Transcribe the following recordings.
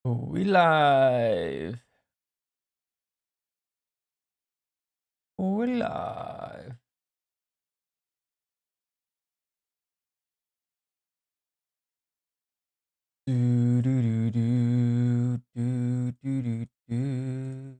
We live. We live. Do do do do do do do do.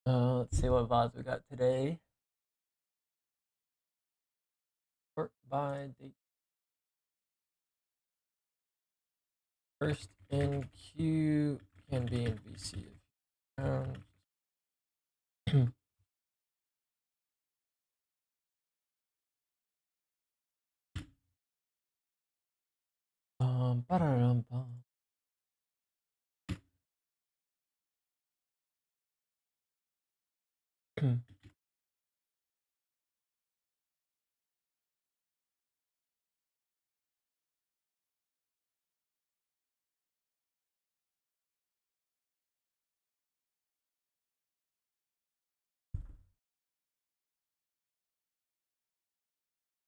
Let's see what VODs we got today. Sort by date. First in queue can be in VC. Ba-da-dum-bum.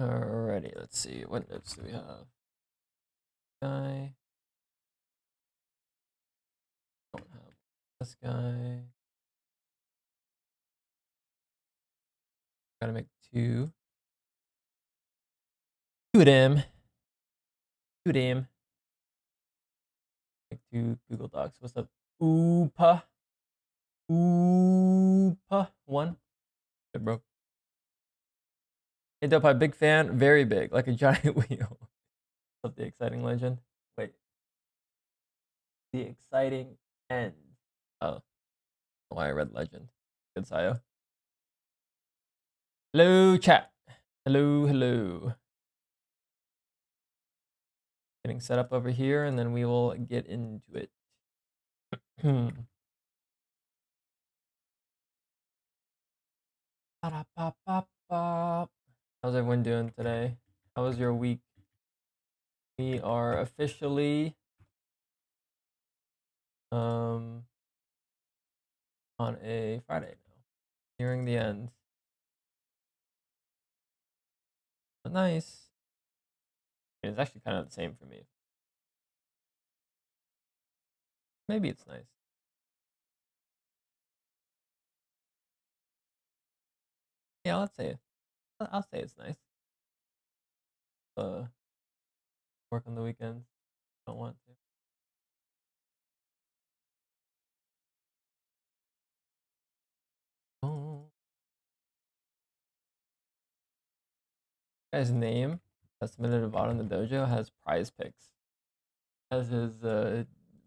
Alrighty, let's see. What notes do we have? Guy. Don't have this guy. Gotta make two. Two of them. Two of them. Make two Google Docs. What's up? Oopa. Oopa. One. Good, bro. Hey, Dope, big fan. Very big. Like a giant wheel. Of the exciting legend. Wait. The exciting end. Oh. Why I read legend. Good, Sayo. Hello, chat. Hello, hello. Getting set up over here, and then we will get into it. How's everyone doing today? How was your week? We are officially on a Friday now, nearing the end. But nice. It's actually kind of the same for me. Maybe it's nice. Yeah, let's say it. I'll say it's nice. Work on the weekends. Don't want to. Oh. Guy's name that's submitted a bot in the dojo has prize picks as his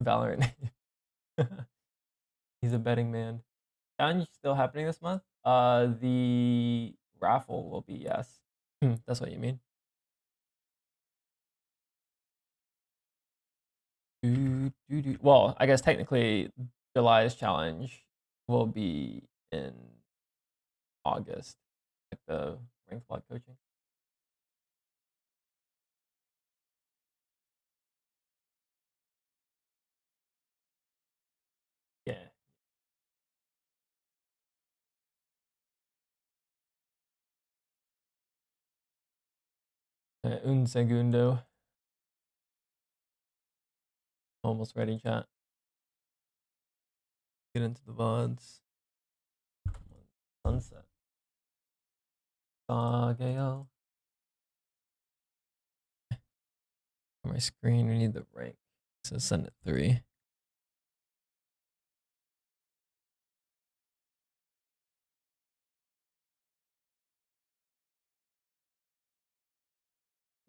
Valorant name. He's a betting man. Challenge still happening this month? The raffle will be, yes. That's what you mean. Well, I guess technically July's challenge will be in August, like the rank block coaching. Yeah. Un segundo. Almost ready, chat. Get into the VODs. Sunset. Sageo. On my screen, we need the rank. So send it 3.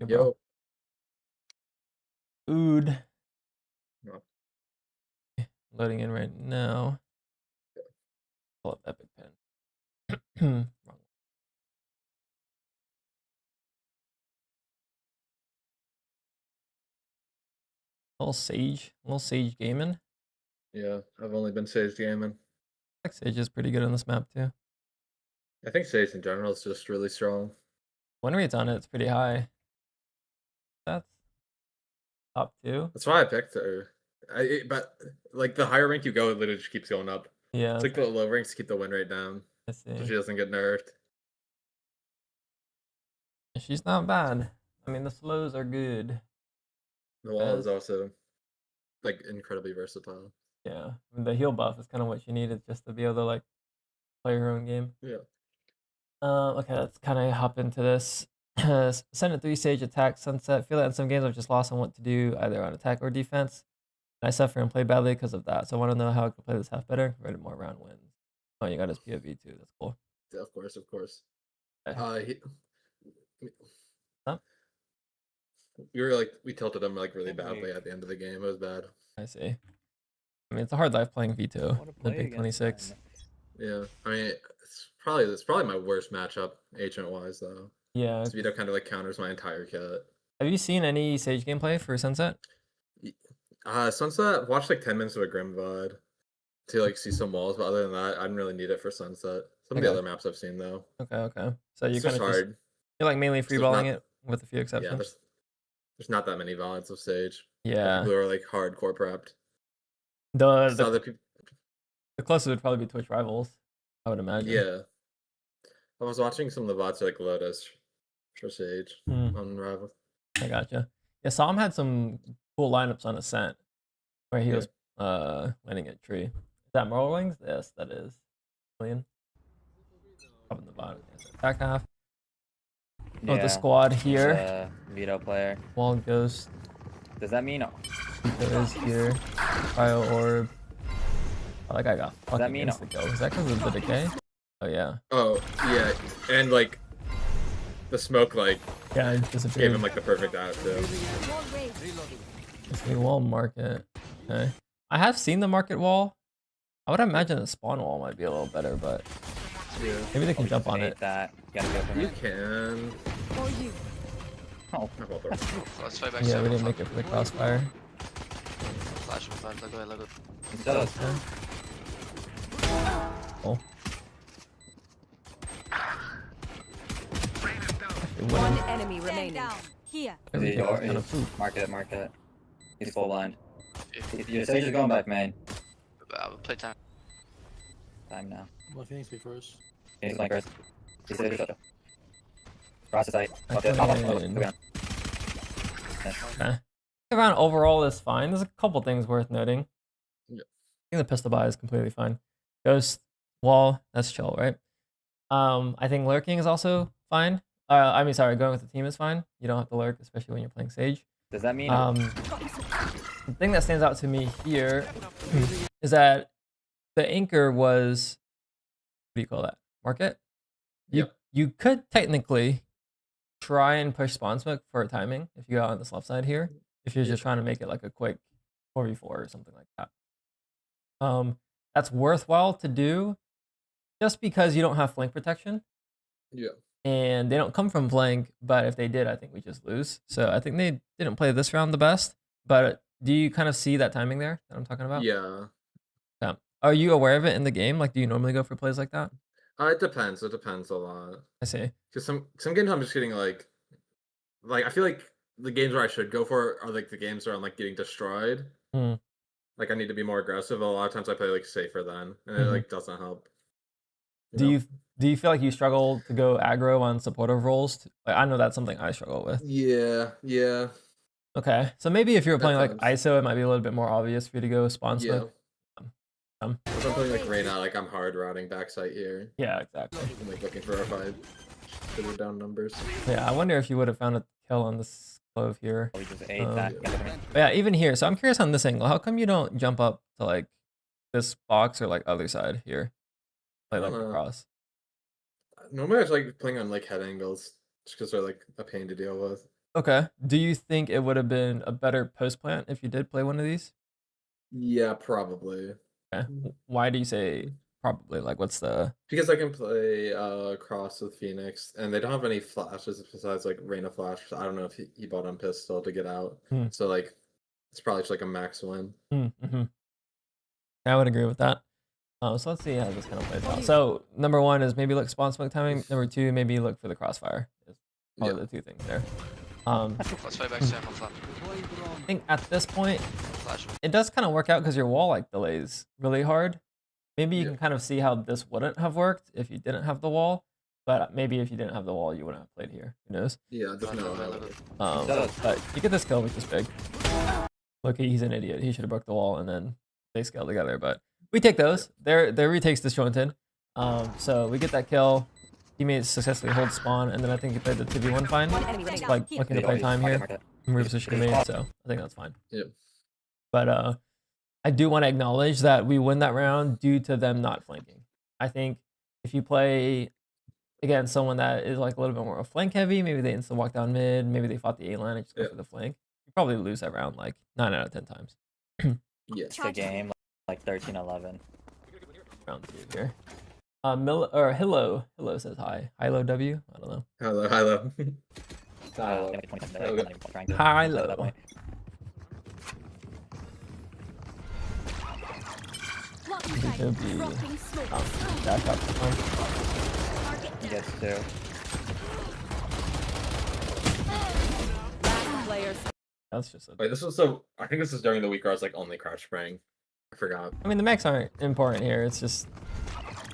Yo. Food. No. Loading in right now. Pull up Epic Pen. Wrong. Little Sage gaming. Yeah, I've only been Sage gaming. Sage is pretty good on this map too. I think Sage in general is just really strong. win rate's on it's pretty high. That's top 2. That's why I picked her. But like the higher rank you go, it literally just keeps going up. Yeah, It's like the low ranks keep the win rate down, I so see. she doesn't get nerfed. She's not bad. I mean, the slows are good. The wall is also like incredibly versatile. Yeah, I mean, the heal buff is kind of what she needed just to be able to like play her own game. Yeah. Okay, let's kind of hop into this. Send a 3-stage attack sunset. Feel that in some games I've just lost on what to do, either on attack or defense. And I suffer and play badly because of that. So I want to know how I can play this half better. Ready more round wins. Oh, you got his POV too. That's cool. Yeah, of course, of course. Okay. Huh? We tilted him like really badly at the end of the game. It was bad. I see. I mean, it's a hard life playing Vito. What a The play big against 26. them. Yeah, I mean, it's probably my worst matchup agent wise though. Yeah. Vito kind of like counters my entire kit. Have you seen any Sage gameplay for Sunset? Sunset, watched like 10 minutes of a Grim VOD to like see some walls, but other than that, I didn't really need it for Sunset. Some of the other maps I've seen though. Okay. So you It's kind just of hard. you're like mainly There's freeballing not- it with a few Yeah, exceptions. there's not that many VODs of Sage. Yeah. People who are like hardcore prepped. The Other people, the closest would probably be Twitch Rivals, I would imagine. yeah. I was watching some of the VODs like Lotus for Sage on Rival. I gotcha. Yeah, Psalm had some cool lineups on Ascent where he was landing at tree. Is that Merle Wings? Yes, that is. Million. Up in the bottom. Yes, attack half. Oh, the squad here. Vito player. Wall Ghost. Does that mean? Vito is here. Cryo Orb. Oh, that guy got fucking that mean- insta-kill. Is that because of the decay? Oh, yeah. Oh, yeah. And like the smoke like Yeah, it gave disappeared. him like the perfect out too. The wall market. Okay. I have seen the market wall. I would imagine the spawn wall might be a little better, but Yeah. maybe they can jump on Hate it. that. You gotta go from You it. can. Oh. How about that? Let's fight back. Yeah, we didn't make it for the crossfire. Flash him, flash. Look away, look away. It does. Oh. One enemy remaining. Here. Kind of poop. Mark it. He's full blind. Your Sage is going back, man. Play time. Time now. Well, Phoenix be first. He's flank first. He's Sage shut. Cross the site. Okay. Okay. Okay. Around overall is fine. There's a couple things worth noting. Yeah. I think the pistol buy is completely fine. Ghost, wall, that's chill, right? I think lurking is also fine. I mean, sorry, going with the team is fine. You don't have to lurk, especially when you're playing Sage. Does that mean? The thing that stands out to me here is that the anchor was, what do you call that? Market? You could technically try and push spawn smoke for timing if you go on this left side here. If you're just trying to make it like a quick 4v4 or something like that. That's worthwhile to do just because you don't have flank protection. Yeah. And they don't come from flank, but if they did, I think we just lose. So I think they didn't play this round the best. But do you kind of see that timing there that I'm talking about? Yeah. Yeah. Are you aware of it in the game? Like, do you normally go for plays like that? It depends. It depends a lot. I see. Because some games I'm just getting like I feel like the games where I should go for are like the games where I'm like getting destroyed. Like I need to be more aggressive. A lot of times I play like safer then, and it like doesn't help. Do you feel like you struggle to go aggro on supportive roles? Like, I know that's something I struggle with. Yeah. Okay, so maybe if you were playing like Depends. ISO, it might be a little bit more obvious for you to go spawn Yeah. smoke. If I'm playing like Reyna, like I'm hard routing backside here. Yeah, exactly. I'm like looking for if I should have down numbers. Yeah, I wonder if you would have found a kill on this clove here. We just ate that. But yeah, even here. So I'm curious on this angle. How come you don't jump up to like this box or like other side here? Play like across. Normally I just like playing on like head angles just because they're like a pain to deal with. Okay. Do you think it would have been a better post plant if you did play one of these? Yeah, probably. Okay. Why do you say probably? Like, what's the? Because I can play cross with Phoenix, and they don't have any flashes besides like Reyna flash. So I don't know if he bought on pistol to get out. So like, it's probably just like a max win. I would agree with that. So let's see how this kind of plays out. So number one is maybe look spawn smoke timing. Number two, maybe look for the crossfire. Probably the two things there. Let's fight back stand on flap. I think at this point, Flash. it does kind of work out because your wall like delays really hard. Maybe you can kind of see how this wouldn't have worked if you didn't have the wall. But maybe if you didn't have the wall, you wouldn't have played here. Who knows? Yeah, there's no. But you get this kill, which is big. Look, he's an idiot. He should have broke the wall and then they scale together. But we take those. Their retakes disjointed. So we get that kill. Teammates successfully hold spawn, and then I think he played the 2v1 fine. Just like looking to play time here. Reposition made, so I think that's fine. Yep. But I do want to acknowledge that we win that round due to them not flanking. I think if you play against someone that is like a little bit more flank heavy, maybe they instant walk down mid, maybe they fought the A line and just go for the flank, you probably lose that round like 9 out of 10 times. Yeah. It's the game, like 13-11. Round 2 here. Hello says hi. Hilo W? I don't know. Hello. Hilo. Back up. Gets two. That's just Wait, this was so. I think this is during the week where I was like only crouch spraying. I forgot. I mean, the mechs aren't important here. It's just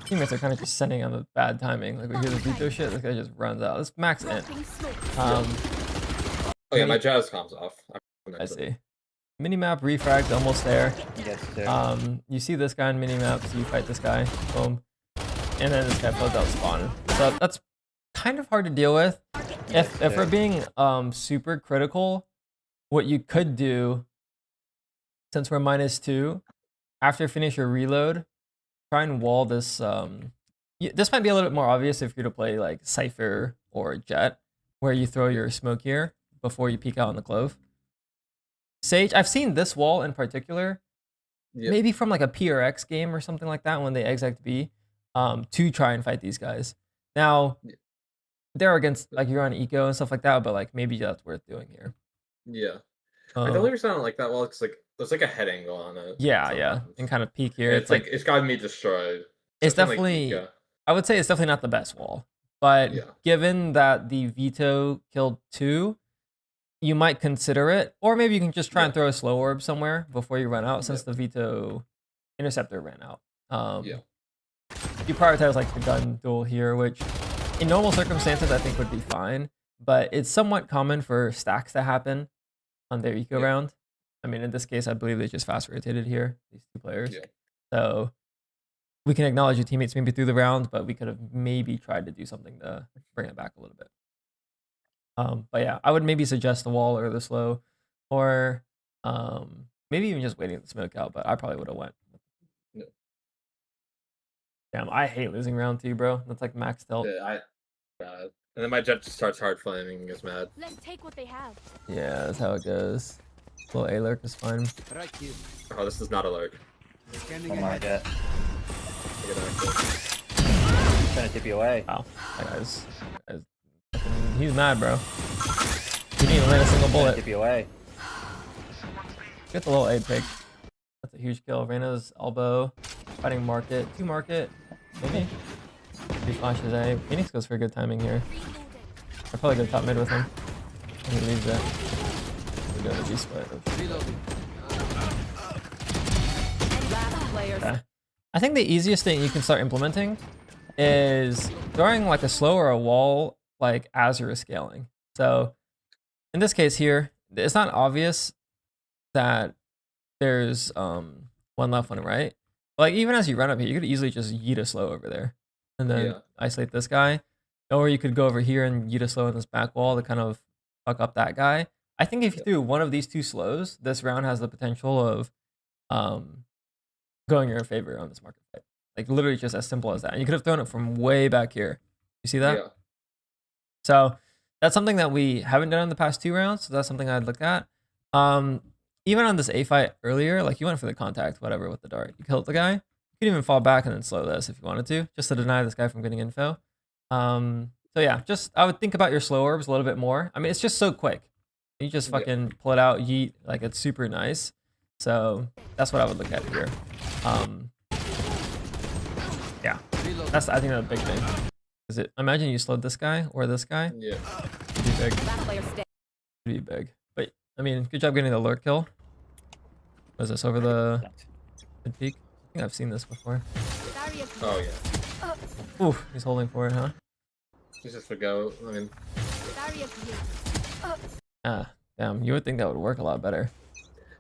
teammates are kind of just sending on the bad timing. Like we hear the veto shit, this guy just runs out. This max in. Oh yeah, my jazz comms off. I see. Minimap refragged, almost there. You see this guy in minimap, so you fight this guy. Boom. And then this guy floats out spawn. So that's kind of hard to deal with. If we're being super critical, what you could do, since we're -2, after you finish your reload, try and wall this. This might be a little bit more obvious if you're to play like Cypher or Jet, where you throw your smoke here before you peek out on the Clove. Sage, I've seen this wall in particular, maybe from like a PRX game or something like that when they exec B, to try and fight these guys. Now, they're against like you're on eco and stuff like that, but like maybe that's worth doing here. Yeah. Like, the only reason I don't like that wall is like there's like a head angle on it. Yeah, and kind of peek here. It's like it's gotten me destroyed. It's definitely. Like, I would say it's definitely not the best wall, but given that the veto killed 2. You might consider it, or maybe you can just try and throw a slow orb somewhere before you run out, since the veto interceptor ran out. You prioritize like the gun duel here, which in normal circumstances I think would be fine, but it's somewhat common for stacks to happen on their eco round. I mean, in this case, I believe they just fast rotated here, these 2 players. So we can acknowledge your teammates maybe through the round, but we could have maybe tried to do something to bring it back a little bit. But yeah, I would maybe suggest the wall or the slow, or maybe even just waiting to smoke out, but I probably would have went. Damn, I hate losing round 2, bro. That's like max tilt. Yeah, and then my jet just starts hard flaming and gets mad. Let's take what they have. Yeah, that's how it goes. Little A lurk is fine. Oh, this is not a lurk. Oh my god. Trying to tip you away. Wow, that guy's he's mad, bro. He didn't even land a single bullet. Tip you away. Get the little A pick. That's a huge kill. Reyna's elbow. Fighting market. 2 market. Maybe. He flashes A. Phoenix goes for good timing here. I'll probably go top mid with him. He leaves it. We go to B split. Okay. I think the easiest thing you can start implementing is throwing like a slow or a wall like as you're scaling. So in this case here, it's not obvious that there's one left, one right. But like even as you run up here, you could easily just yeet a slow over there and then isolate this guy. Or you could go over here and yeet a slow in this back wall to kind of fuck up that guy. I think if you do one of these 2 slows, this round has the potential of going in your favor on this market fight. Like literally just as simple as that. And you could have thrown it from way back here. You see that? Yeah. So that's something that we haven't done in the past 2 rounds. So that's something I'd look at. Even on this A fight earlier, like you went for the contact, whatever, with the dart. You killed the guy. You could even fall back and then slow this if you wanted to, just to deny this guy from getting info. So yeah, just I would think about your slow orbs a little bit more. I mean, it's just so quick. You just fucking pull it out, yeet, like it's super nice. So that's what I would look at here. Yeah, I think that's a big thing. Is it? Imagine you slowed this guy or this guy. Yeah. big. Last player standing. Pretty big. But I mean, good job getting the lurk kill. Was this over the mid peak? I think I've seen this before. Oh yeah. Ooh, he's holding for it, huh? He's just a go. I mean, Ah, damn. You would think that would work a lot better.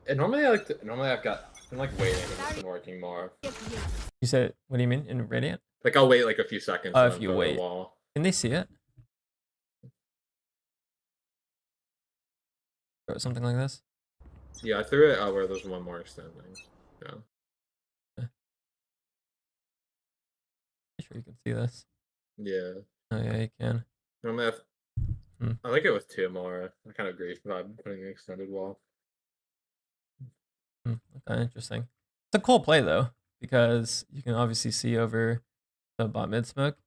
and normally I've been like waiting and it's been working more. You said, what do you mean in Radiant? Like I'll wait like a few seconds. Oh, and if then you throw the wait. wall. Can they see it? Or something like this? Yeah, I threw it out where there's one more extending. Yeah. Pretty sure you can see this. Yeah. Oh yeah, you can. Normally Hmm. I like it with two more. I kind of agree about putting an extended wall. Okay, interesting. It's a cool play though, because you can obviously see over the bot mid smoke.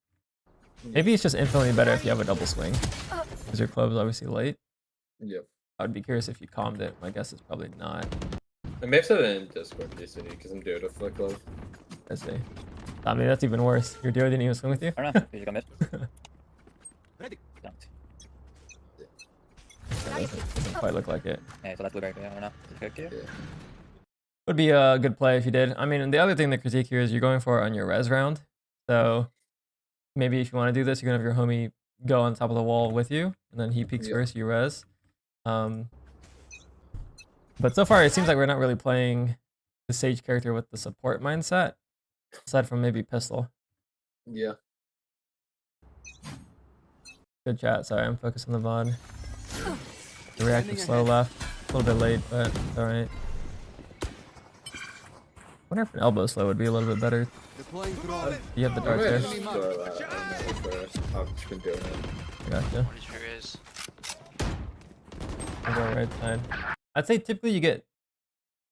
Maybe it's just infinitely better if you have a double swing, because your club is obviously late. Yep. I would be curious if you calmed it. My guess is probably not. I may have said it in Discord DC because I'm due to flick glove. I see. I mean, that's even worse. Your duo didn't even swing with you? I don't know. Did you go mid? Ready. Don't. That doesn't quite look like it. Yeah, so that's blueberry. I don't know. Is it Yeah. Would be a good play if you did. I mean, and the other thing to critique here is you're going for it on your res round. So maybe if you want to do this, you're going to have your homie go on top of the wall with you, and then he peeks first, you res. But so far, it seems like we're not really playing the Sage character with the support mindset, aside from maybe Pistol. Yeah. Good chat. Sorry, I'm focused on the VOD. The reactive slow left. A little bit late, but it's alright. I wonder if an elbow slow would be a little bit better. Deploying drone. You have the I darts might there. just throw that. I don't know if I've just been doing it. Gotcha. What is your guys? I'll go right side. I'd say typically you get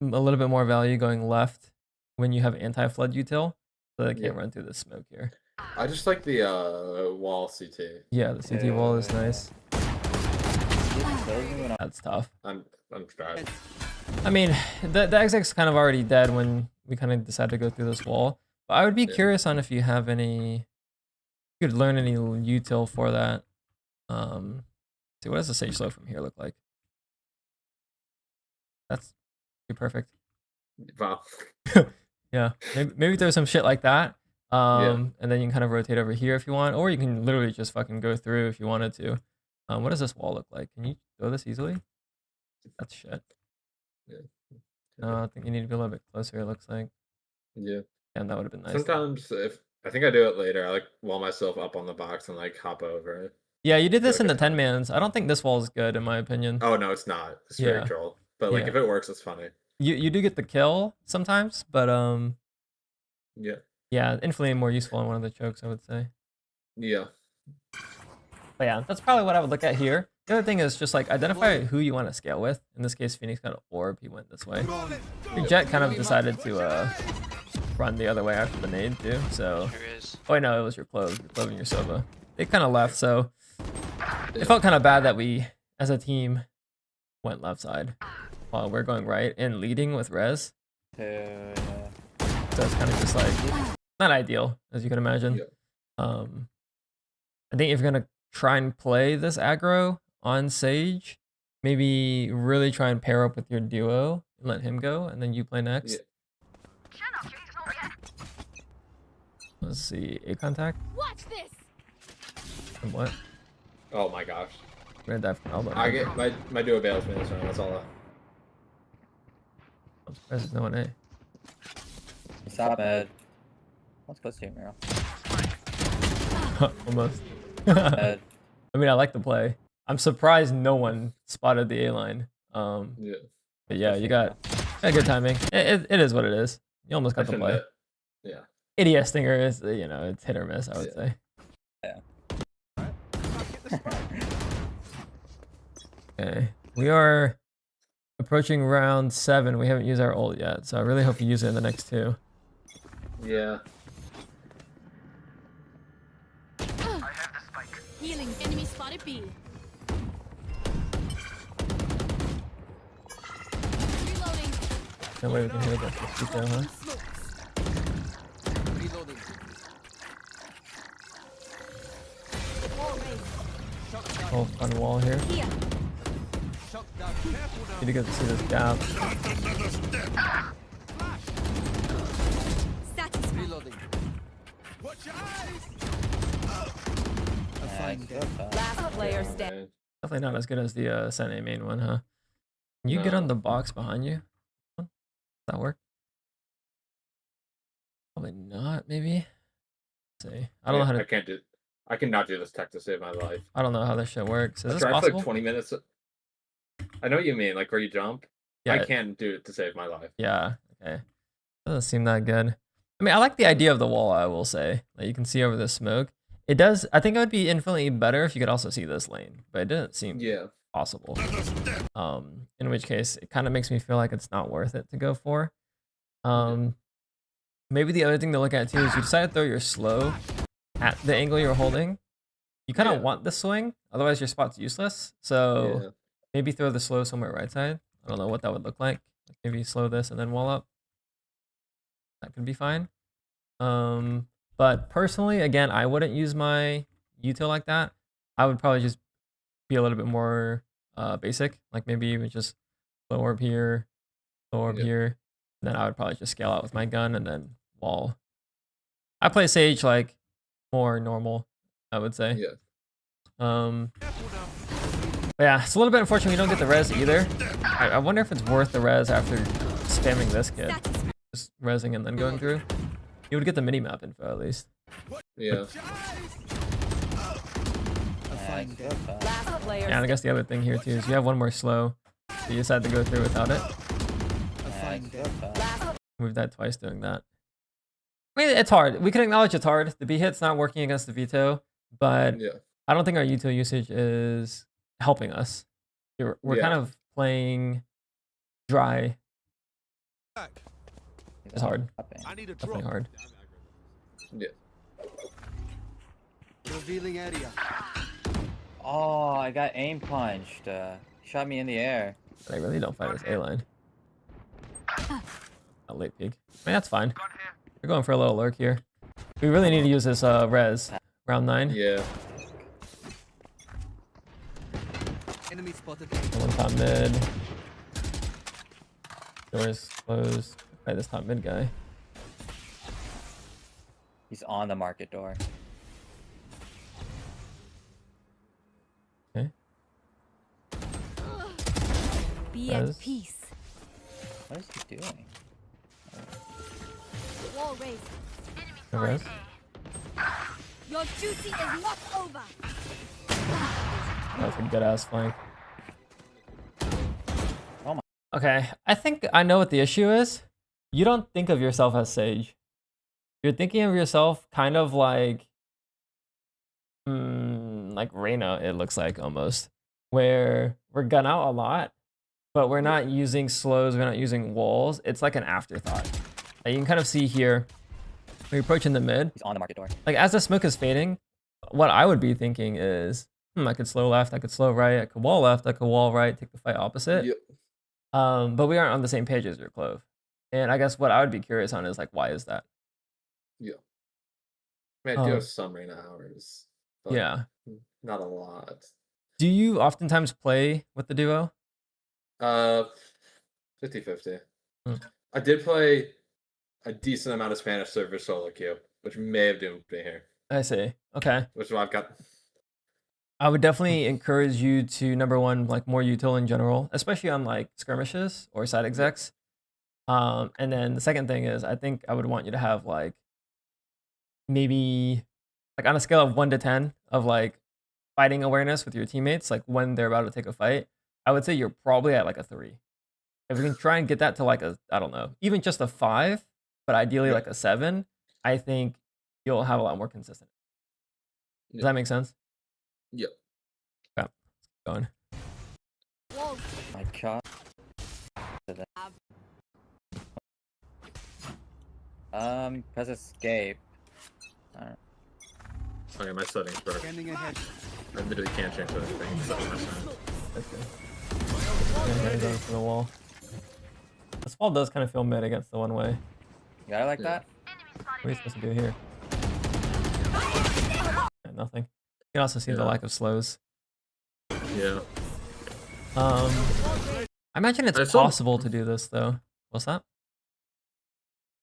a little bit more value going left when you have anti-flood util, so they can't run through the smoke here. I just like the wall CT. Yeah, the CT wall is nice. it? That's tough. I'm trying. I mean, the exec's kind of already dead when we kind of decide to go through this wall. But I would be curious on if you have any, you could learn any util for that. See, what does the Sage slow from here look like? That's pretty perfect. Wow. Yeah, maybe there's some shit like that. And then you can kind of rotate over here if you want, or you can literally just fucking go through if you wanted to. What does this wall look like? Can you throw this easily? That's shit. Yeah. No, I think you need to be a little bit closer, it looks like. Yeah. And that would have been nice. Sometimes if I think I do it later, I like wall myself up on the box and like hop over it. Yeah, you did this in the 10 mans. I don't think this wall is good in my opinion. Oh no, it's not. It's very troll. But like if it works, it's funny. You do get the kill sometimes, but yeah, infinitely more useful on one of the chokes, I would say. Yeah. But yeah, that's probably what I would look at here. The other thing is just like identify who you want to scale with. In this case, Phoenix got an orb. He went this way. Jet kind of decided to run the other way after the nade too. So, oh wait, no, it was your Clove and your Sova. They kind of left, so it felt kind of bad that we, as a team, went left side while we're going right and leading with res. So it's kind of just like not ideal, as you can imagine. I think if you're gonna try and play this aggro on Sage, maybe really try and pair up with your duo and let him go, and then you play next. Let's see, A contact. Watch this. And what? Oh my gosh. Ran that from elbow. I get my duo bails me this round. That's all. I'm surprised there's no one A. Stop it. Let's close to you, Miro. Almost. I mean, I like the play. I'm surprised no one spotted the A line. But yeah, you got good timing. It is what it is. You almost got the play. Yeah. ADS stinger is, you know, it's hit or miss, I would say. Yeah. Okay, we are approaching round 7. We haven't used our ult yet, so I really hope you use it in the next 2. Yeah. I have the spike. Healing. Enemy spotted B. Reloading. No way we can hit it against this there, huh? Reloading. whole fun wall here. Here. Shut down. Need to get to see this gap. Satisfied. Reloading. Watch your eyes. A fine day. Last player standing. Okay. Definitely not as good as the Senate main one, huh? Can you get No. on the box behind you? Does that work? Probably not, maybe. Let's see. I don't know how I to. can't do. I cannot do this tech to save my life. I don't know how this shit works. Is I this tried for possible? like 20 minutes. I know what you mean, like where you jump. Yeah. I can't do it to save my life. Yeah. Okay. Doesn't seem that good. I mean, I like the idea of the wall. I will say, like you can see over the smoke. It does. I think it would be infinitely better if you could also see this lane, but it doesn't seem Yeah. possible. In which case, it kind of makes me feel like it's not worth it to go for. Maybe the other thing to look at too is you decide to throw your slow at the angle you're holding. You kind of want the swing, otherwise your spot's useless. So maybe throw the slow somewhere right side. I don't know what that would look like. Maybe slow this and then wall up. That could be fine. But personally, again, I wouldn't use my util like that. I would probably just be a little bit more basic, like maybe even just slow orb here, here. And then I would probably just scale out with my gun and then wall. I play Sage like more normal, I would say. Yeah. But yeah, it's a little bit unfortunate we don't get the res either. I wonder if it's worth the res after spamming this kid. Just resing and then going through. You would get the mini-map info at least. Yeah. A fine day. Last player. Yeah, and I guess the other thing here too is you have one more slow. So you decide to go through without it. A fine day. We've died twice doing that. I mean, it's hard. We can acknowledge it's hard. The B hit's not working against the veto, but Yeah. I don't think our util usage is helping us. We're kind of playing dry. It's hard. I need a Definitely drop. hard. Yeah. Revealing area. Oh, I got aim punched. Shot me in the air. But I really don't fight this A line. A late peek. I mean, that's fine. We're going for a little lurk here. We really need to use this res. Round 9. Yeah. Enemy spotted. One top mid. Doors closed. Play this top mid guy. He's on the market door. Okay. Be Res. at peace. What is he doing? Wall raised. No res. Your duty is not over. That's a good ass flank. Oh my. Okay, I think I know what the issue is. You don't think of yourself as Sage. You're thinking of yourself kind of like Reyna, it looks like almost. Where we're gun out a lot, but we're not using slows, we're not using walls. It's like an afterthought. Like you can kind of see here, we're approaching the mid. He's on the market door. Like as the smoke is fading, what I would be thinking is, I could slow left, I could slow right, I could wall left, I could wall right, take the fight opposite. Yep. But we aren't on the same page as your Clove. And I guess what I would be curious on is like, why is that? Yeah. I mean, I do have some Reyna hours. But Yeah. Not a lot. Do you oftentimes play with the duo? 50-50. I did play a decent amount of Spanish server solo queue, which may have doomed me here. I see. Okay. Which is why I've got. I would definitely encourage you to, number one, like more util in general, especially on like skirmishes or side execs. And then the second thing is, I think I would want you to have like maybe like on a scale of 1 to 10 of like fighting awareness with your teammates, like when they're about to take a fight, I would say you're probably at like a 3. If we can try and get that to like a, I don't know, even just a 5, but ideally like a 7, I think you'll have a lot more consistent. Does that make sense? Yep. Okay. Going. Wall. My god. Press escape. Alright. Okay, my settings broke. Scanning ahead. I literally can't change anything. 7%. That's good. Yeah, going for the wall. This wall does kind of feel mid against the one way. You got it like Yeah. that? What are you supposed to do here? Yeah, nothing. You can also see the Yeah. lack of slows. Yeah. I imagine it's I saw- possible to do this though. What's that?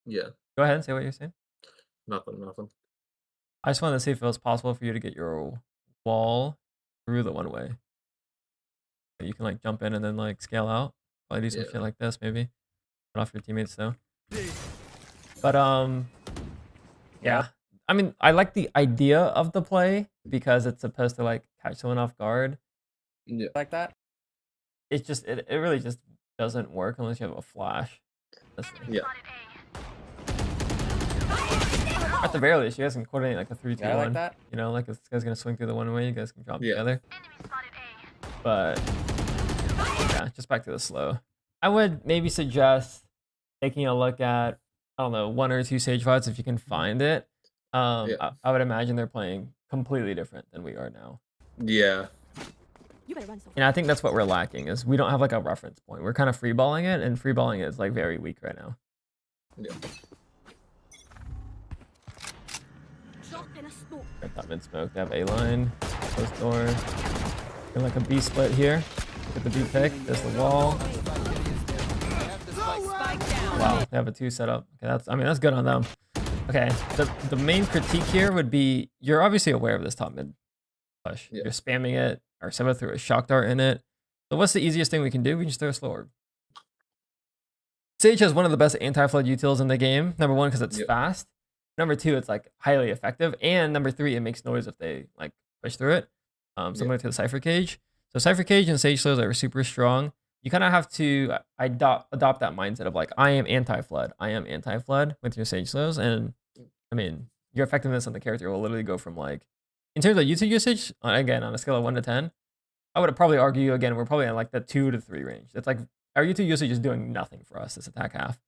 Yeah. Go ahead and say what you're saying. Nothing. I just wanted to see if it was possible for you to get your wall through the one way. You can like jump in and then like scale out. Probably do some Yeah. shit like this maybe. Cut off your teammates though. But yeah. I mean, I like the idea of the play because it's supposed to like catch someone off guard. Yeah. Like that? It's just it really just doesn't work unless you have a flash. Yeah. At the very least, you guys can coordinate like a 3-2-1. Yeah, I like that. You know, like if this guy's gonna swing through the one way, you guys can drop Yeah. together. But yeah, just back to the slow. I would maybe suggest taking a look at, I don't know, 1 or 2 Sage VODs if you can find it. Yeah. I would imagine they're playing completely different than we are now. Yeah. You better run so. And I think that's what we're lacking is we don't have like a reference point. We're kind of freeballing it, and freeballing it is like very weak right now. Yeah. Dropped in a smoke. Got that mid smoke. They have A line, close door. And like a B split here. Get the B pick. There's the wall. Wow, they have a 2 set up. Okay, that's good on them. Okay, the main critique here would be you're obviously aware of this top mid push. Yeah. You're spamming it. Our Seba threw a shock dart in it. So what's the easiest thing we can do? We just throw a slow orb. Sage has one of the best anti-flood utils in the game. Number 1, because it's fast. Number 2, it's like highly effective. And number 3, it makes noise if they like push through it. Similar to the Cypher Cage. So Cypher Cage and Sage Slows are super strong. You kind of have to adopt that mindset of like, I am anti-flood. I am anti-flood with your Sage Slows. And I mean, your effectiveness on the character will literally go from like, in terms of YouTube usage, again, on a scale of 1 to 10, I would probably argue, again, we're probably in like the 2 to 3 range. It's like our YouTube usage is doing nothing for us this attack half.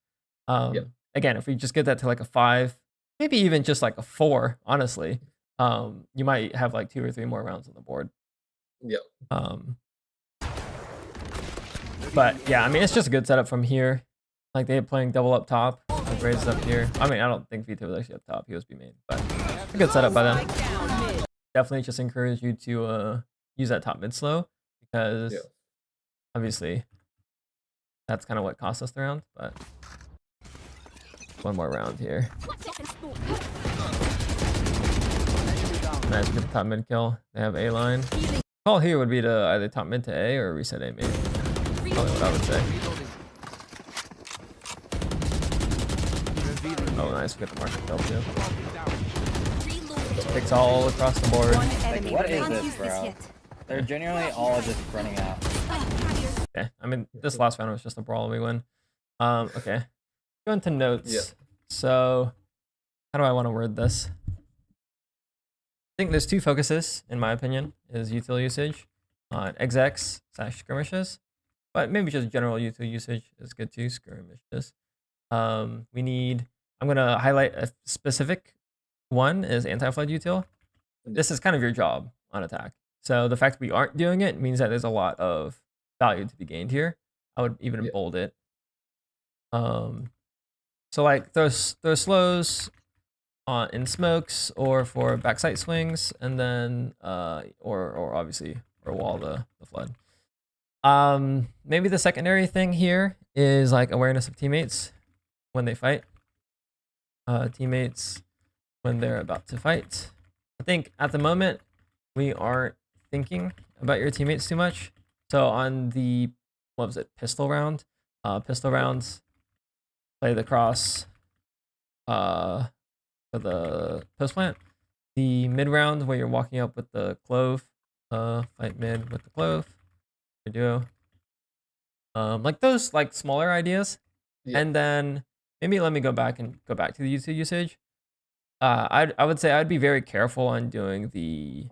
Again, if we just get that to like a 5, maybe even just like a 4, honestly, you might have like 2 or 3 more rounds on the board. Yeah. But yeah, I mean, it's just a good setup from here. Like they're playing double up top. Like Ray's up here. I mean, I don't think Vito was actually up top. He was B main, but a good setup by them. Definitely just encourage you to use that top mid slow because obviously that's kind of what cost us the round. But one more round here. Nice, get the top mid kill. They have A line. Call here would be to either top mid to A or reset A main. Probably what I would say. Oh, nice. We got the market kill too. Picks all across the board. Like, what is this, bro? They're genuinely all just running out. Okay, I mean, this last round was just a brawl. We win. Okay. Go into notes. Yeah. So, how do I want to word this? I think there's 2 focuses, in my opinion, is util usage on execs/skirmishes, but maybe just general util usage is good too, skirmishes. I'm going to highlight a specific one is anti-flood util. This is kind of your job on attack. So the fact we aren't doing it means that there's a lot of value to be gained here. I would even bold it. So like those slows in smokes or for backside swings, and then or obviously or wall the flood. Maybe the secondary thing here is like awareness of teammates when they fight. Teammates when they're about to fight. I think at the moment we aren't thinking about your teammates too much. So on the pistol round, pistol rounds play the cross for the post plant. The mid round where you're walking up with the clove, fight mid with the clove, your duo. Like those like smaller ideas. And then maybe let me go back to the YouTube usage. I would say I'd be very careful on doing the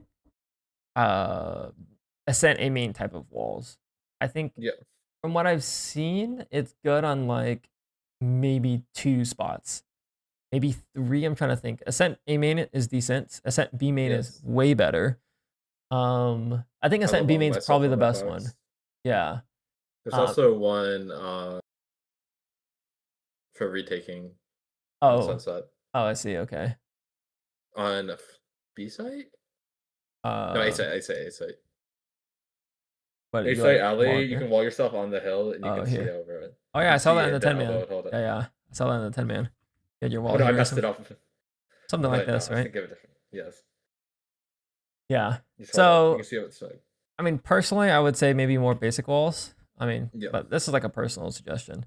ascent A main type of walls. I think from what I've seen, it's good on like maybe 2 spots, maybe 3. I'm trying to think. Ascent A main is decent. Ascent B main is way better. I think Ascent B main is probably the best one. Yeah. There's also one for retaking. Sunset. Oh, I see. Okay. On B site? No, A site. What You you say like alley, wall you here? can wall yourself on the hill and you Oh, can see here. over it. Oh You yeah, I can saw see that in the it, 10 elbow man. and hold it. Yeah, I saw that in the 10 man. You had your Oh wall no, I here or messed it up. something like Wait, no, this, I right? think of it different. Yes. Yeah. You just hold it. You So can see what's like. I mean, personally, I would say maybe more basic walls. I mean, Yeah. but this is like a personal suggestion.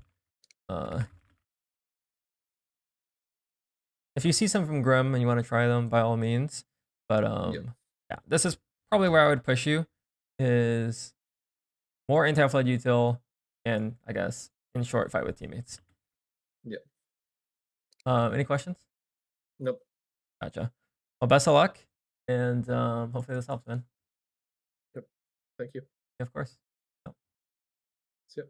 If you see some from Grim and you want to try them, by all means. But yeah, this is probably where I would push you. Is more anti-flood util, and I guess in short, fight with teammates. Yeah. Any questions? Nope. Gotcha. Well, best of luck, and hopefully this helps, man. Yep. Thank you. Yeah, of course. Yep.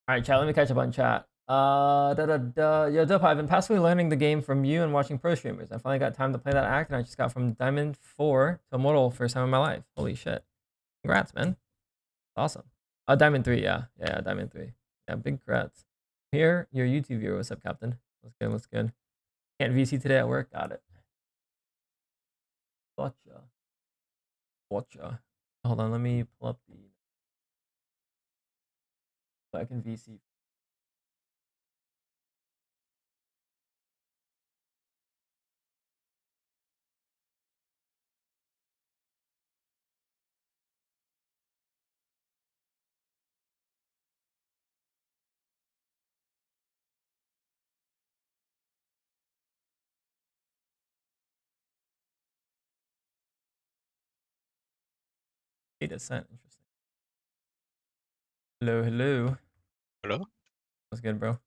All right, chat. Let me catch up on chat. Yo, Dope, I've been passively learning the game from you and watching pro streamers. I finally got time to play that act, and I just got from Diamond 4 to Immortal first time in my life. Holy shit. Congrats, man. Awesome. Diamond 3, yeah. Yeah, Diamond 3. Yeah, big congrats. Here, your YouTube viewer. What's up, Captain? What's good? What's good? Can't VC today at work? Got it. Gotcha. Gotcha. Hold on, let me pull up the... So I can VC. Data cent. Interesting. Hello, hello. Hello? What's good, bro?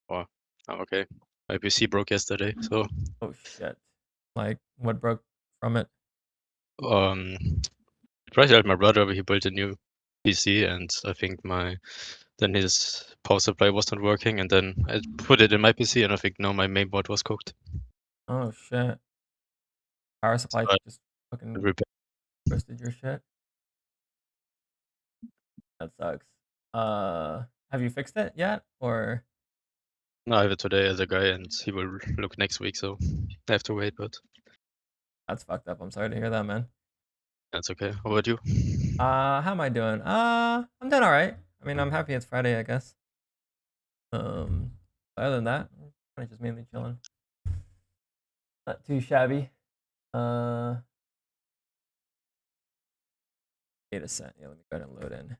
Oh, I'm okay. My PC broke yesterday, so Oh, shit. Like, what broke from it? um tried to help my brother, but he built a new PC and I think then his power supply was not working and then I put it in my PC and I think now my mainboard was cooked. Oh, shit. Power supply So I just fucking repair. twisted your shit? That sucks. Have you fixed it yet? Or... No, I have it today as a guy and he will look next week, so I have to wait, but That's fucked up. I'm sorry to hear that, man. that's okay. How about you? How am I doing? I'm doing all right. I mean, I'm happy it's Friday, I guess. Other than that, I'm just mainly chilling. Not too shabby. Data set. Yeah, let me go ahead and load in.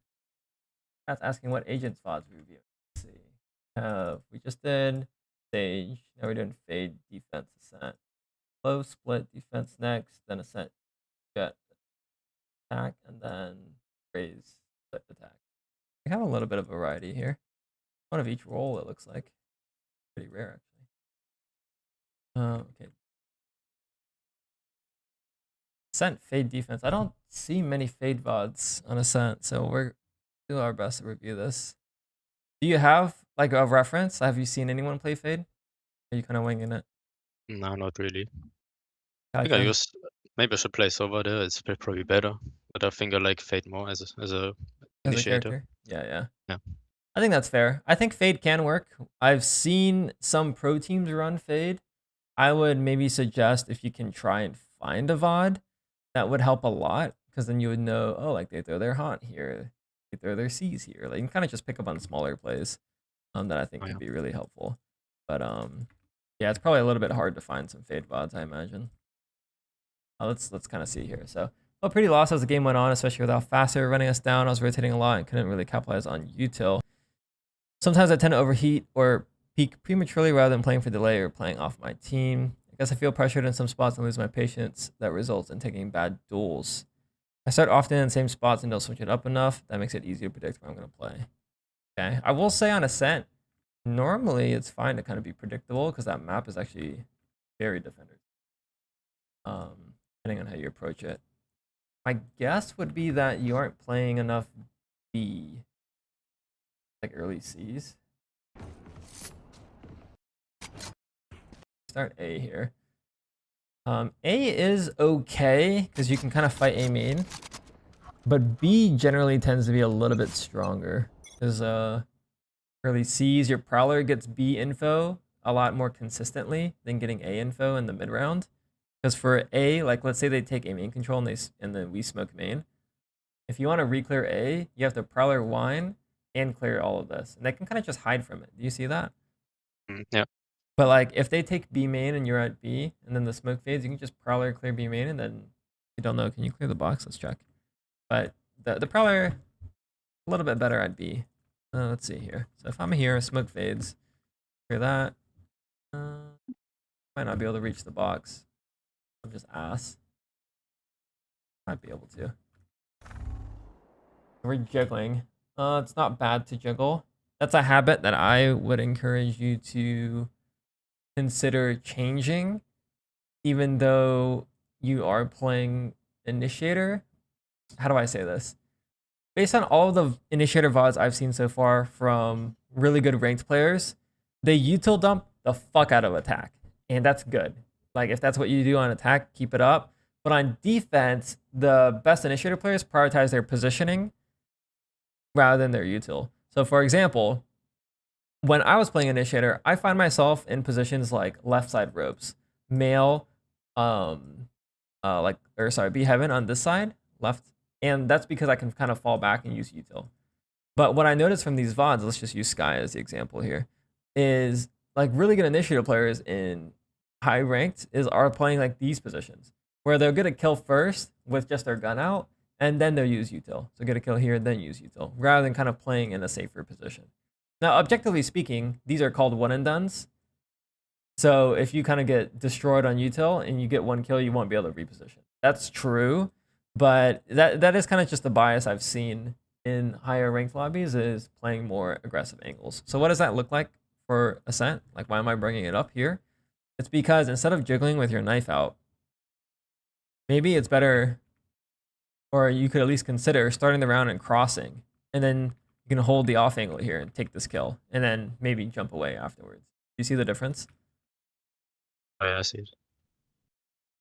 That's asking what agents VODs we review. Let's see. We just did Sage. Now we're doing Fade Defense Ascent. Low split defense next, then Ascent Jet attack, and then Raise split attack. We have a little bit of variety here. One of each role, it looks like. Pretty rare, actually. Okay. Ascent Fade defense. I don't see many Fade VODs on Ascent, so we're doing our best to review this. Do you have like a reference? Have you seen anyone play Fade? Are you kind of winging it? No, not really. Gotcha. I think I use maybe I should play Sova there, it's probably better. But I think I like Fade more as a initiator. Character? Yeah. Yeah. I think that's fair. I think Fade can work. I've seen some pro teams run Fade. I would maybe suggest if you can try and find a VOD, that would help a lot. Because then you would know, oh, like they throw their haunt here. They throw their C's here. Like you can kind of just pick up on smaller plays that I think could be really helpful. But yeah, it's probably a little bit hard to find some Fade VODs, I imagine. Let's kind of see here. So, pretty lost as the game went on, especially with how fast they were running us down. I was rotating a lot and couldn't really capitalize on util. Sometimes I tend to overheat or peak prematurely rather than playing for delay or playing off my team. I guess I feel pressured in some spots and lose my patience. That results in taking bad duels. I start often in the same spots and don't switch it up enough. That makes it easier to predict where I'm going to play. Okay, I will say on Ascent, normally it's fine to kind of be predictable because that map is actually very defender. Depending on how you approach it. My guess would be that you aren't playing enough B, like early C's. Start A here. A is okay because you can kind of fight A main, but B generally tends to be a little bit stronger because early C's, your Prowler gets B info a lot more consistently than getting A info in the mid round. Because for A, like let's say they take A main control and then we smoke main. If you want to re-clear A, you have to prowler wine and clear all of this. And they can kind of just hide from it. Do you see that? Yeah. But like if they take B main and you're at B and then the smoke fades, you can just prowler clear B main and then if you don't know, can you clear the box? Let's check. But the prowler a little bit better at B. Let's see here. So if I'm here, smoke fades, clear that. Might not be able to reach the box. I'm just ass. Might be able to. We're jiggling. It's not bad to jiggle. That's a habit that I would encourage you to consider changing, even though you are playing initiator. How do I say this? Based on all of the initiator VODs I've seen so far from really good ranked players, they util dump the fuck out of attack. And that's good. Like if that's what you do on attack, keep it up. But on defense, the best initiator players prioritize their positioning rather than their util. So for example, when I was playing initiator, I find myself in positions like left side ropes, male, B heaven on this side, left. And that's because I can kind of fall back and use util. But what I noticed from these VODs, let's just use Sky as the example here, is like really good initiator players in high ranked are playing like these positions where they're gonna kill first with just their gun out and then they'll use util. So get a kill here, then use util, rather than kind of playing in a safer position. Now, objectively speaking, these are called one and dones. So if you kind of get destroyed on util and you get one kill, you won't be able to reposition. That's true, but that is kind of just the bias I've seen in higher ranked lobbies is playing more aggressive angles. So what does that look like for Ascent? Like, why am I bringing it up here? It's because instead of jiggling with your knife out, maybe it's better, or you could at least consider starting the round and crossing, and then you can hold the off angle here and take this kill, and then maybe jump away afterwards. Do you see the difference? Oh, yeah, I see it.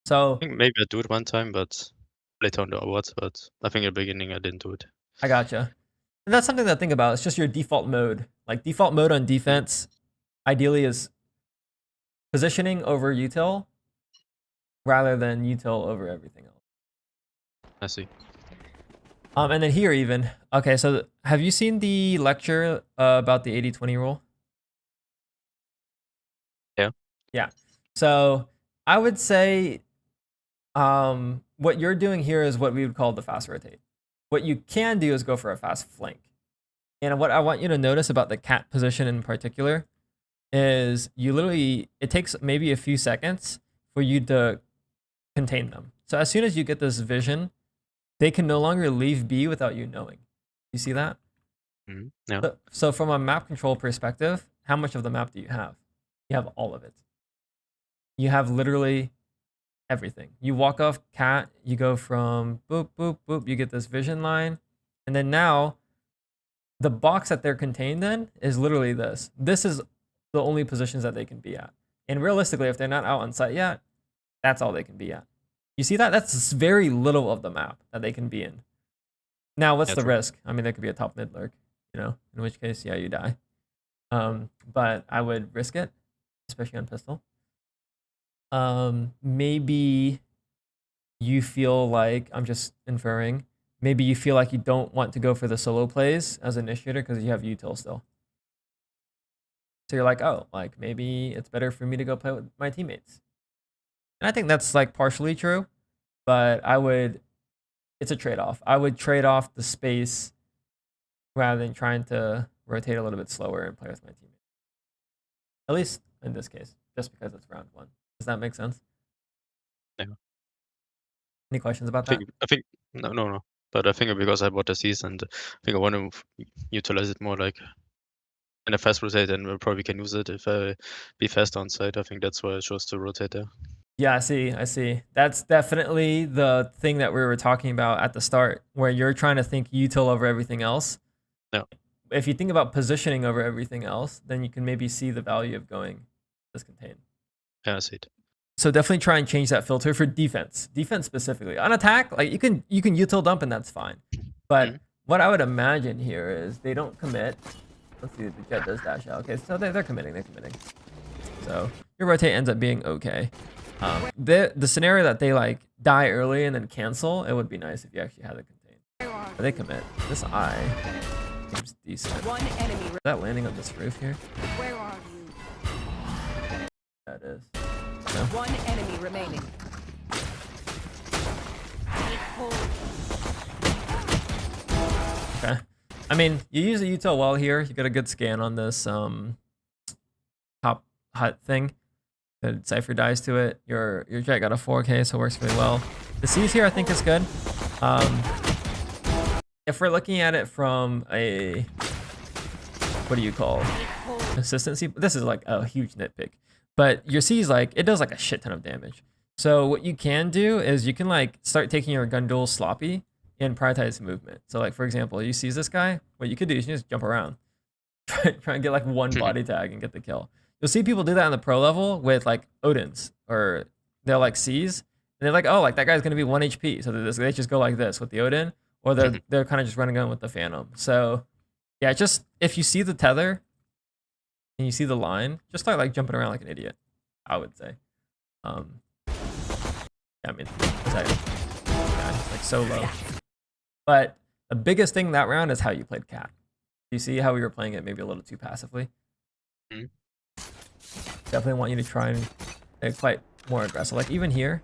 So I think maybe I do it one time, but later on the awards, but I think at the beginning I didn't do it. I gotcha. And that's something to think about. It's just your default mode. Like default mode on defense, ideally is positioning over util rather than util over everything else. I see. And then here even, okay, so have you seen the lecture about the 80-20 rule? Yeah. Yeah. So I would say what you're doing here is what we would call the fast rotate. What you can do is go for a fast flank. And what I want you to notice about the cat position in particular is it takes maybe a few seconds for you to contain them. So as soon as you get this vision, they can no longer leave B without you knowing. You see that? Mm-hmm. Yeah. So from a map control perspective, how much of the map do you have? You have all of it. You have literally everything. You walk off cat, you go from boop, boop, boop, you get this vision line. And then now the box that they're contained in is literally this. This is the only positions that they can be at. And realistically, if they're not out on site yet, that's all they can be at. You see that? That's very little of the map that they can be in. Now, what's the risk? I mean, there could be a top mid lurk, in which case, yeah, you die. But I would risk it, especially on pistol. Maybe you feel like, I'm just inferring, maybe you feel like you don't want to go for the solo plays as an initiator because you have util still. So you're like, oh, like maybe it's better for me to go play with my teammates. And I think that's like partially true, but it's a trade-off. I would trade off the space rather than trying to rotate a little bit slower and play with my teammates. At least in this case, just because it's round one. Does that make sense? Yeah. Any questions about that? I think no. But I think because I bought the season, I think I want to utilize it more like in a fast rotate, and we probably can use it if I be fast on site. I think that's why I chose to rotate there. Yeah, I see. That's definitely the thing that we were talking about at the start, where you're trying to think util over everything else. No. If you think about positioning over everything else, then you can maybe see the value of going this contain. Yeah, I see it. So definitely try and change that filter for defense. Defense specifically. On attack, like you can util dump and that's fine. But what I would imagine here is they don't commit. Let's see if the jet does dash out. Okay, so they're committing. So your rotate ends up being okay. The scenario that they like die early and then cancel, it would be nice if you actually had it contained. But they commit. This eye seems decent. One enemy. Is that landing on this roof here? Where are you? That is. One enemy remaining. Okay. I mean, you use the util well here. You got a good scan on this top hut thing. The Cypher dies to it. Your Jet got a 4K, so it works really well. The C's here I think is good. If we're looking at it from a, what do you call, consistency, this is like a huge nitpick. But your C's like, it does like a shit ton of damage. So what you can do is you can like start taking your gun duels sloppy and prioritize movement. So like, for example, you seize this guy, what you could do is you just jump around. Try and get like one body tag and get the kill. You'll see people do that on the pro level with like Odins, or they'll like seize, and they're like, oh, like that guy's gonna be 1 HP. So they just go like this with the Odin, or they're kind of just running on with the Phantom. So yeah, just if you see the tether and you see the line, just start like jumping around like an idiot, I would say. Yeah, I mean, it's like so low. But the biggest thing that round is how you played Cat. You see how we were playing it maybe a little too passively? Definitely want you to try and fight more aggressive. Like even here,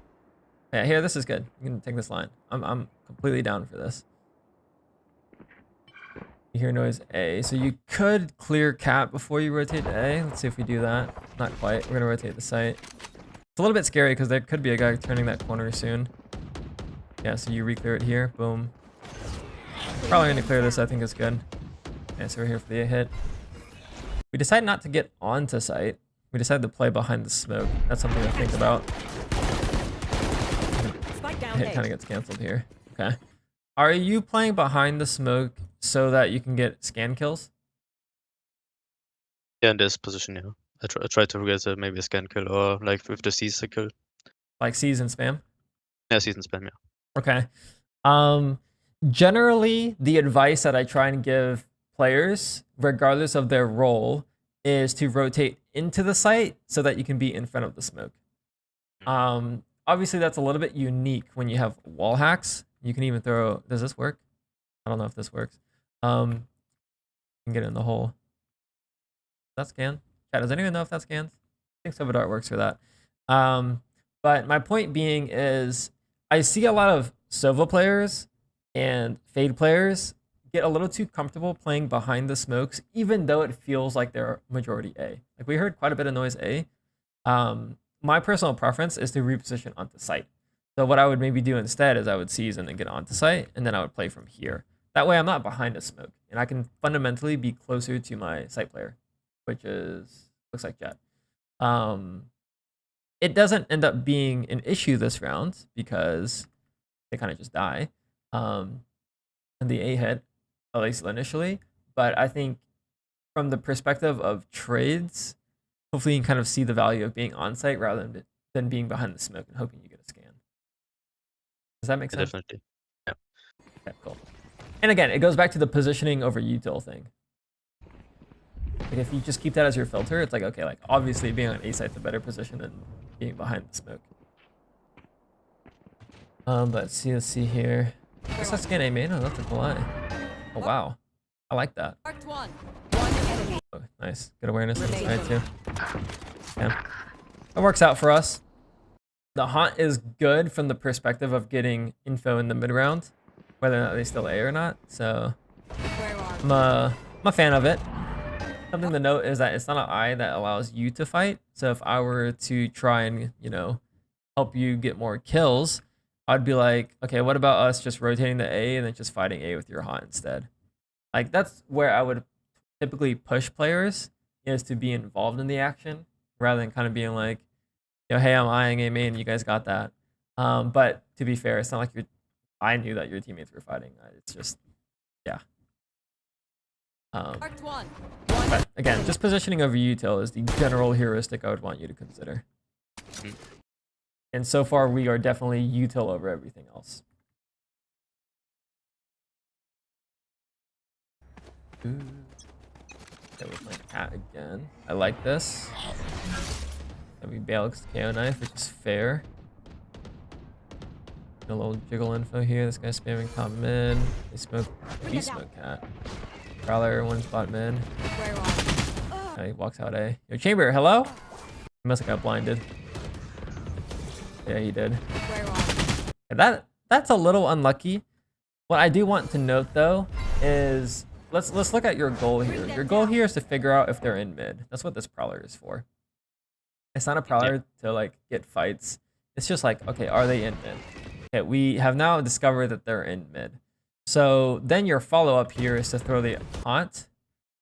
yeah, here this is good. You can take this line. I'm completely down for this. You hear noise A, so you could clear Cat before you rotate to A. Let's see if we do that. Not quite. We're gonna rotate the site. It's a little bit scary because there could be a guy turning that corner soon. Yeah, so you re-clear it here. Boom. Probably gonna clear this. I think is good. Okay, so we're here for the A hit. We decided not to get onto site. We decided to play behind the smoke. That's something to think about. Hit kind of gets canceled here. Okay. Are you playing behind the smoke so that you can get scan kills? Yeah, in this position, yeah. I try to get maybe a scan kill, or like with the C's a kill. Like C's and spam? Yeah, C's and spam, yeah. Okay. Generally, the advice that I try and give players, regardless of their role, is to rotate into the site so that you can be in front of the smoke. Obviously, that's a little bit unique when you have wall hacks. You can even throw... Does this work? I don't know if this works. You can get it in the hole. Does that scan? Yeah, does anyone know if that scans? I think Silverdart works for that. But my point being is I see a lot of Sova players and Fade players get a little too comfortable playing behind the smokes, even though it feels like they're majority A. Like we heard quite a bit of noise A. My personal preference is to reposition onto site. So what I would maybe do instead is I would seize and then get onto site, and then I would play from here. That way I'm not behind a smoke, and I can fundamentally be closer to my site player, which is, looks like Jet. It doesn't end up being an issue this round because they kind of just die. And the A hit, at least initially. But I think from the perspective of trades, hopefully you can kind of see the value of being on site rather than being behind the smoke and hoping you get a scan. Does that make sense? Definitely. Yeah. Okay, cool. And again, it goes back to the positioning over util thing. Like if you just keep that as your filter, it's like, okay, like obviously being on A site's a better position than being behind the smoke. But let's see here. What's that scan A main? Oh, that's a lie. Oh wow. I like that. One enemy. Oh, nice. Good awareness on this side too. Yeah. That works out for us. The haunt is good from the perspective of getting info in the mid round, whether or not they still A or not. So I'm a fan of it. Something to note is that it's not an eye that allows you to fight. So if I were to try and, you know, help you get more kills, I'd be like, okay, what about us just rotating the A and then just fighting A with your haunt instead? Like that's where I would typically push players, is to be involved in the action rather than kind of being like, you know, hey, I'm eyeing A main, you guys got that. But to be fair, it's not like I knew that your teammates were fighting. It's just, yeah. But again, just positioning over util is the general heuristic I would want you to consider. And so far, we are definitely util over everything else. Ooh. Okay, we're playing cat again. I like this. Then we Balix KO knife, which is fair. A little jiggle info here. This guy's spamming top mid. They smoke. We smoke cat. Prowler, one spot mid. He walks out A. Yo, Chamber, hello? He must have got blinded. Yeah, he did. That's a little unlucky. What I do want to note though is let's look at your goal here. Your goal here is to figure out if they're in mid. That's what this Prowler is for. It's not a Prowler to like get fights. It's just like, okay, are they in mid? Okay, we have now discovered that they're in mid. So then your follow-up here is to throw the haunt.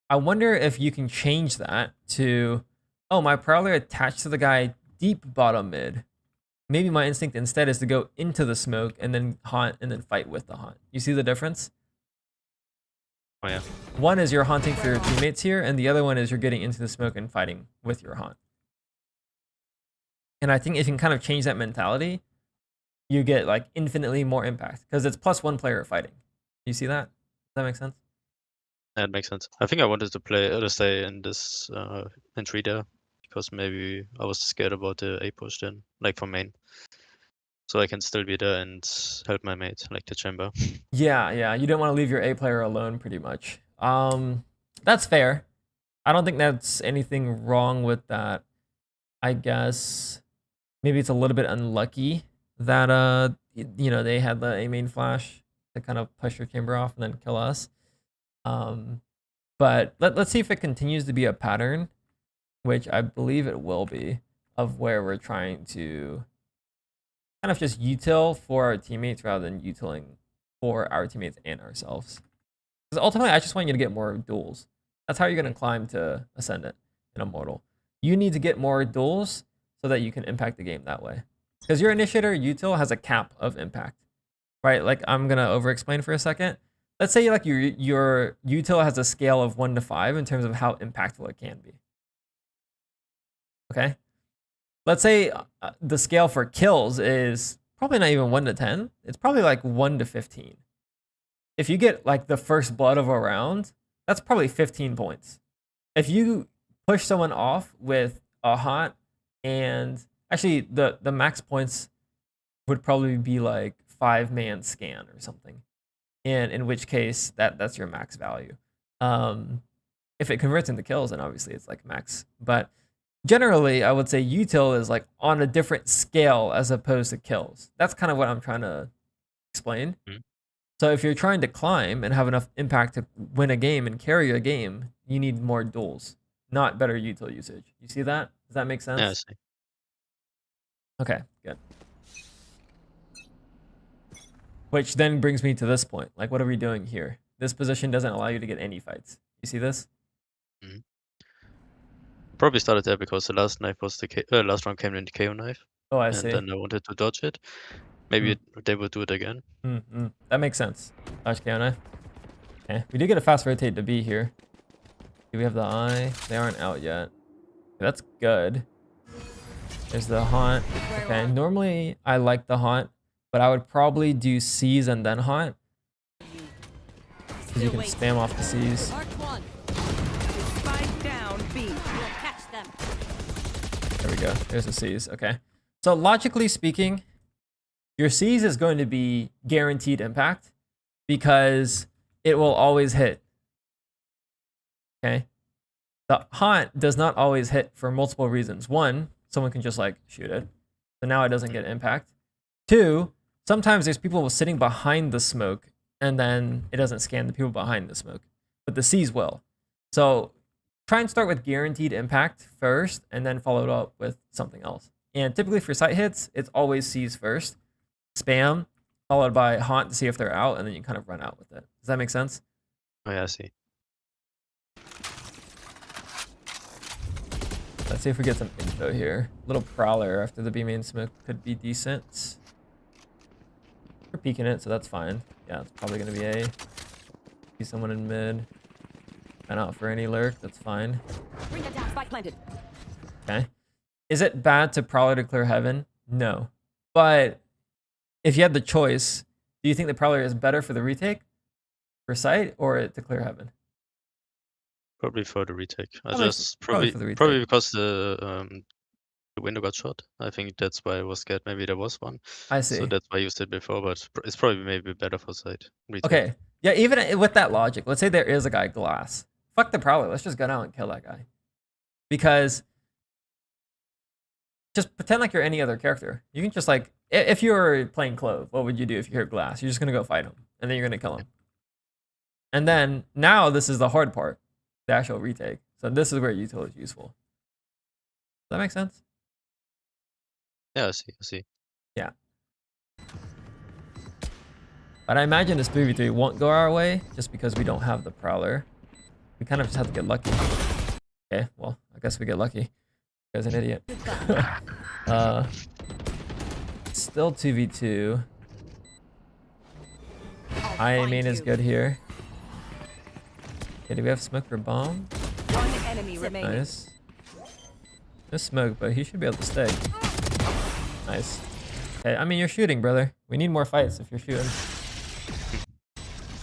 I wonder if you can change that to, oh, my Prowler attached to the guy deep bottom mid. Maybe my instinct instead is to go into the smoke and then haunt and then fight with the haunt. You see the difference? Oh yeah. One is you're haunting for your teammates here, and the other one is you're getting into the smoke and fighting with your haunt. And I think if you can kind of change that mentality, you get like infinitely more impact because it's plus one player fighting. You see that? Does that make sense? That makes sense. I think I wanted to play to stay in this entry there because maybe I was scared about the A push then, like for main. So I can still be there and help my mate, like the chamber. Yeah. You don't want to leave your A player alone, pretty much. That's fair. I don't think that's anything wrong with that. I guess maybe it's a little bit unlucky that you know, they had the A main flash to kind of push your chamber off and then kill us. But let's see if it continues to be a pattern, which I believe it will be, of where we're trying to kind of just util for our teammates rather than utiling for our teammates and ourselves. Because ultimately, I just want you to get more duels. That's how you're going to climb to Ascendant in Immortal. You need to get more duels so that you can impact the game that way. Because your Initiator util has a cap of impact, right? Like, I'm going to over-explain for a second. Let's say like your util has a scale of 1 to 5 in terms of how impactful it can be. Okay? Let's say the scale for kills is probably not even 1 to 10. It's probably like 1 to 15. If you get like the first blood of a round, that's probably 15 points. If you push someone off with a haunt, and actually the max points would probably be like 5-man scan or something. And in which case that's your max value. If it converts into kills, then obviously it's like max. But generally, I would say util is like on a different scale as opposed to kills. That's kind of what I'm trying to explain. Mm-hmm. So if you're trying to climb and have enough impact to win a game and carry a game, you need more duels, not better util usage. You see that? Does that make sense? Yeah, I see. Okay, good. Which then brings me to this point. Like, what are we doing here? This position doesn't allow you to get any fights. You see this? Mm-hmm. Probably started there because the last knife was the last round came in the KO knife. Oh, I and see. Then I wanted to dodge it. Maybe they will do it again. That makes sense. Dodge KO knife. Okay, we do get a fast rotate to B here. Do we have the eye? They aren't out yet. That's good. There's the haunt. Okay, normally I like the haunt, but I would probably do C's and then haunt. Because you can spam off the C's. Spike down B. There we go. There's the C's. Okay. So logically speaking, your C's is going to be guaranteed impact because it will always hit. Okay. The haunt does not always hit for multiple reasons. One, someone can just like shoot it. So now it doesn't get impact. Two, sometimes there's people sitting behind the smoke and then it doesn't scan the people behind the smoke, but the C's will. So try and start with guaranteed impact first and then follow it up with something else. And typically for sight hits, it's always C's first, spam, followed by haunt to see if they're out, and then you kind of run out with it. Does that make sense? Oh yeah, I see. Let's see if we get some info here. Little Prowler after the B main smoke could be decent. We're peeking it, so that's fine. Yeah, it's probably going to be A. See someone in mid. And out for any lurk, that's fine. Bring it down. Spike planted. Okay. Is it bad to Prowler to clear heaven? No. But if you had the choice, do you think the Prowler is better for the retake, for sight, or to clear heaven? Probably for the retake. Probably Just probably for the retake. probably because the the window got shot. I think that's why I was scared. Maybe there was one. I So see. that's why I used it before, but it's probably maybe better for side. Retake. Okay. Yeah, even with that logic, let's say there is a guy glass. Fuck the prowler. Let's just go down and kill that guy. Because just pretend like you're any other character. You can just like, if you were playing Clove, what would you do if you hear glass? You're just going to go fight him. And then you're going to kill him. And then now this is the hard part. The actual retake. So this is where util is useful. Does that make sense? Yeah, I see. Yeah. But I imagine this 3v3 won't go our way just because we don't have the prowler. We kind of just have to get lucky. Okay, well, I guess we get lucky. You guys an idiot. Still 2v2. I main is good here. Okay, do we have smoke for bomb? One enemy remaining. Nice. No smoke, but he should be able to stay. Nice. Okay, I mean, you're shooting, brother. We need more fights if you're shooting.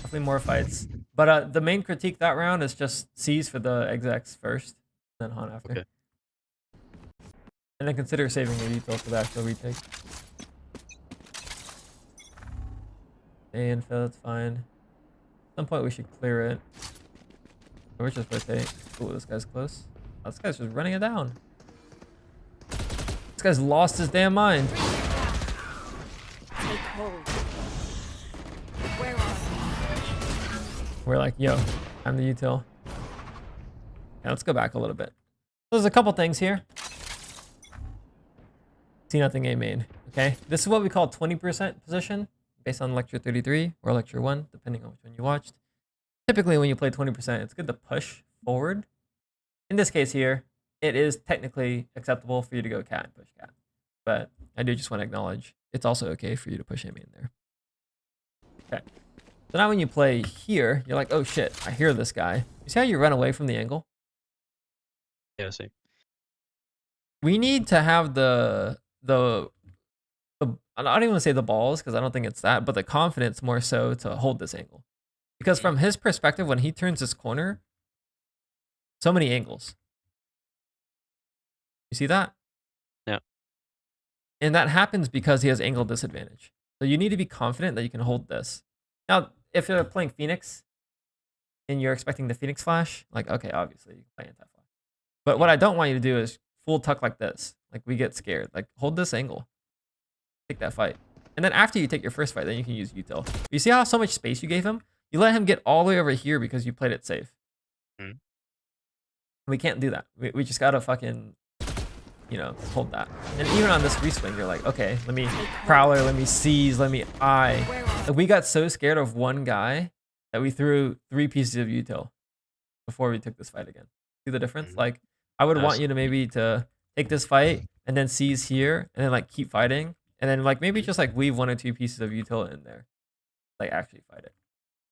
Definitely more fights. But the main critique that round is just C's for the execs first, then Han after. Okay. And then consider saving the util for the actual retake. A infill, it's fine. At some point we should clear it. Or just rotate. Ooh, this guy's close. Oh, this guy's just running it down. This guy's lost his damn mind. Take hold. Where are We're like, yo, I'm the util. Yeah, let's go back a little bit. So there's a couple things here. See nothing A main. Okay, this is what we call 20% position based on lecture 33 or lecture 1, depending on which one you watched. Typically, when you play 20%, it's good to push forward. In this case here, it is technically acceptable for you to go cat and push cat. But I do just want to acknowledge it's also okay for you to push A main there. Okay. So now when you play here, you're like, oh shit, I hear this guy. You see how you run away from the angle? Yeah, I see. We need to have the I don't even want to say the balls because I don't think it's that, but the confidence more so to hold this angle. Because from his perspective, when he turns this corner, so many angles. You see that? Yeah. And that happens because he has angle disadvantage. So you need to be confident that you can hold this. Now, if you're playing Phoenix and you're expecting the Phoenix flash, like, okay, obviously you can play anti-flash. But what I don't want you to do is full tuck like this. Like we get scared. Like hold this angle. Take that fight. And then after you take your first fight, then you can use util. You see how so much space you gave him? You let him get all the way over here because you played it safe. Mm. We can't do that. We just gotta fucking, you know, hold that. And even on this reswing, you're like, okay, let me prowler, let me seize, let me eye. Like, we got so scared of one guy that we threw 3 pieces of util before we took this fight again. See the difference? Mhm. Like, I would want you to maybe to take this fight and then seize here and then like keep fighting. And then like maybe just like weave 1 or 2 pieces of util in there. Like actually fight it.